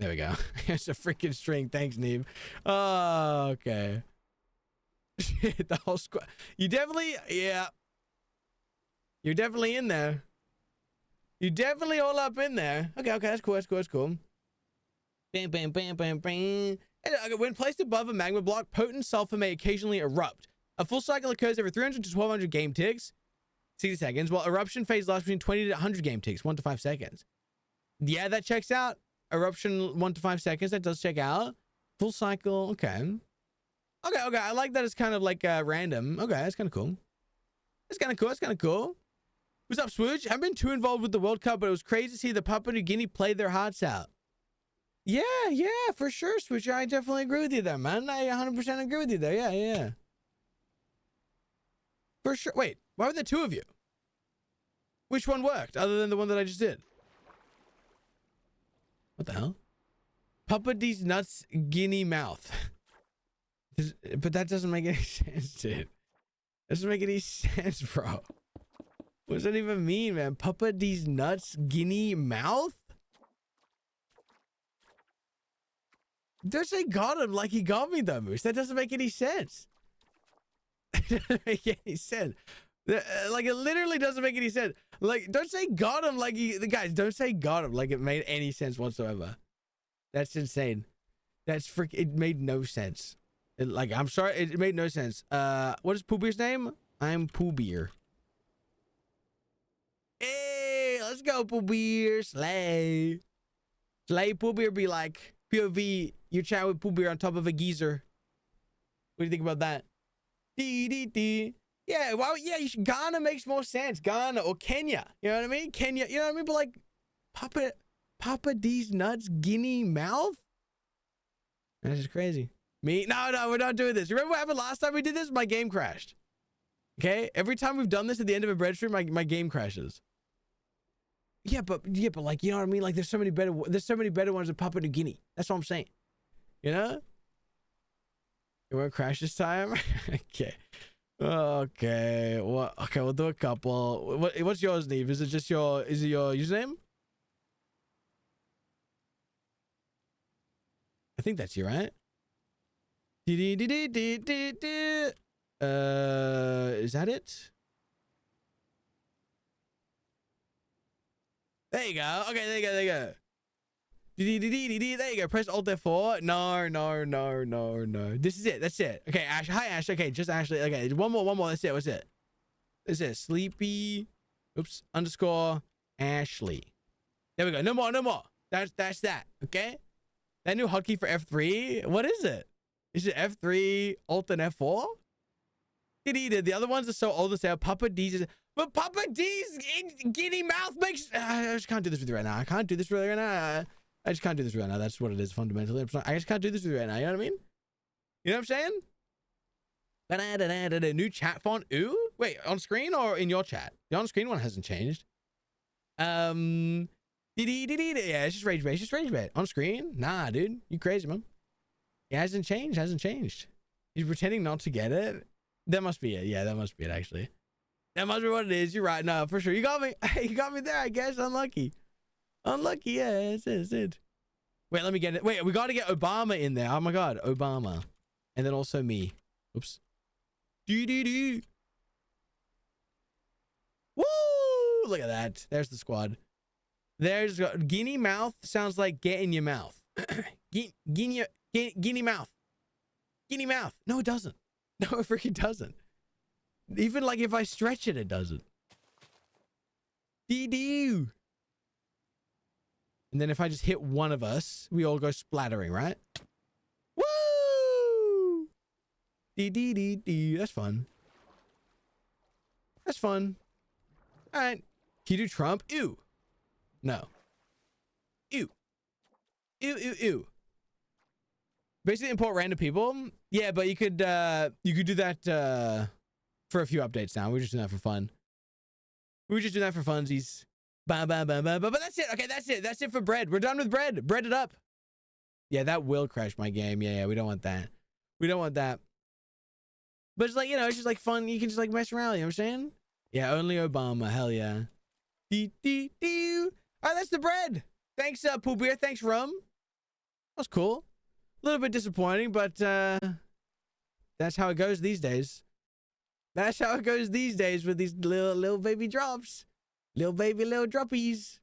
we go. It's a freaking string. Thanks, Neeb. Oh, okay. Shit, the whole squad. You definitely, yeah. You're definitely in there. You definitely all up in there. Okay, that's cool. Bam, bam, bam, bam, bam. When placed above a magma block, potent sulfur may occasionally erupt. A full cycle occurs every 300 to 1200 game ticks, 60 seconds, while eruption phase lasts between 20 to 100 game ticks, 1 to 5 seconds. Yeah, that checks out. Eruption 1 to 5 seconds, that does check out. Full cycle, okay. Okay, I like that it's kind of like random. Okay, that's kind of cool. It's kind of cool. What's up, Swoosh? I haven't been too involved with the World Cup, but it was crazy to see the Papua New Guinea play their hearts out. Yeah, for sure, Switcher. I definitely agree with you there, man. I 100% agree with you there. Yeah. For sure. Wait, why were there 2 of you? Which one worked, other than the one that I just did? What the hell? Papa D's nuts, guinea mouth. But that doesn't make any sense, dude. That doesn't make any sense, bro. What does that even mean, man? Papa D's nuts, guinea mouth? Don't say got him like he got me though, Moose. That doesn't make any sense. It doesn't make any sense. Like, it literally doesn't make any sense. Like, don't say got him like the guys, don't say got him like it made any sense whatsoever. That's insane. It made no sense. I'm sorry, it made no sense. What is Pooh Beer's name? I'm Pooh Beer. Hey, let's go, Pooh Beer. Slay. Pooh Beer be like, POV, you chat with Pooh Beer on top of a geezer. What do you think about that? Yeah, well, yeah, Ghana makes more sense. Ghana or Kenya. You know what I mean? Kenya, you know what I mean? But like, Papa D's nuts, guinea mouth? That's just crazy. No, we're not doing this. Remember what happened last time we did this? My game crashed. Okay? Every time we've done this at the end of a bread stream, my game crashes. Yeah, but like, you know what I mean? Like, there's so many better ones than Papua New Guinea. That's what I'm saying. You know? You want to crash this time? Okay. Okay. Well, okay, we'll do a couple. What's yours, Neve? Is it your username? I think that's you, right? Is that it? There you go. Okay, there you go. There you go. There you go. Press Alt F4. No. This is it. That's it. Okay, Ash. Hi, Ash. Okay, just Ashley. Okay, one more. That's it. What's it? That's it. Sleepy. Oops. Underscore Ashley. There we go. No more. That's that. Okay. That new hotkey for F3. What is it? Is it F3 Alt and F4? The other ones are so old as hell. Papa D's. But Papa D's giddy mouth makes. I just can't do this with you right now. I can't do this with you right now. I just can't do this right now. That's what it is fundamentally. I just can't do this with you right now. You know what I mean? You know what I'm saying? New chat font. Ooh. Wait, on screen or in your chat? The on screen one hasn't changed. Yeah, it's just rage bait. It's just rage bait. On screen? Nah, dude. You crazy, man. It hasn't changed. He's pretending not to get it. That must be it. Yeah, that must be it, actually. That must be what it is. You're right. No, for sure. You got me. You got me there, I guess. Unlucky. Yeah, it's it. Wait, let me get it. Wait, we got to get Obama in there. Oh, my God. Obama. And then also me. Oops. Woo! Look at that. There's the squad. There's guinea mouth sounds like get in your mouth. Guinea mouth. Guinea mouth. No, it doesn't. No, it freaking doesn't. Even like if I stretch it, it doesn't. Dee-doo. And then if I just hit one of us, we all go splattering, right? Woo! Dee-dee-dee-dee. That's fun. That's fun. All right. Can you do Trump? Ew. No. Ew. Basically import random people. Yeah, but you could do that for a few updates now. We're just doing that for fun. We're just doing that for funsies. But that's it. Okay, that's it. That's it for bread. We're done with bread. Bread it up. Yeah, that will crash my game. Yeah, we don't want that. We don't want that. But it's like, you know, it's just like fun. You can just like mess around. You know what I'm saying? Yeah, only Obama. Hell yeah. All right, that's the bread. Thanks, Pooh Beer. Thanks, Rum. That's cool. A little bit disappointing, but that's how it goes these days. That's how it goes these days with these little baby drops. Little droppies.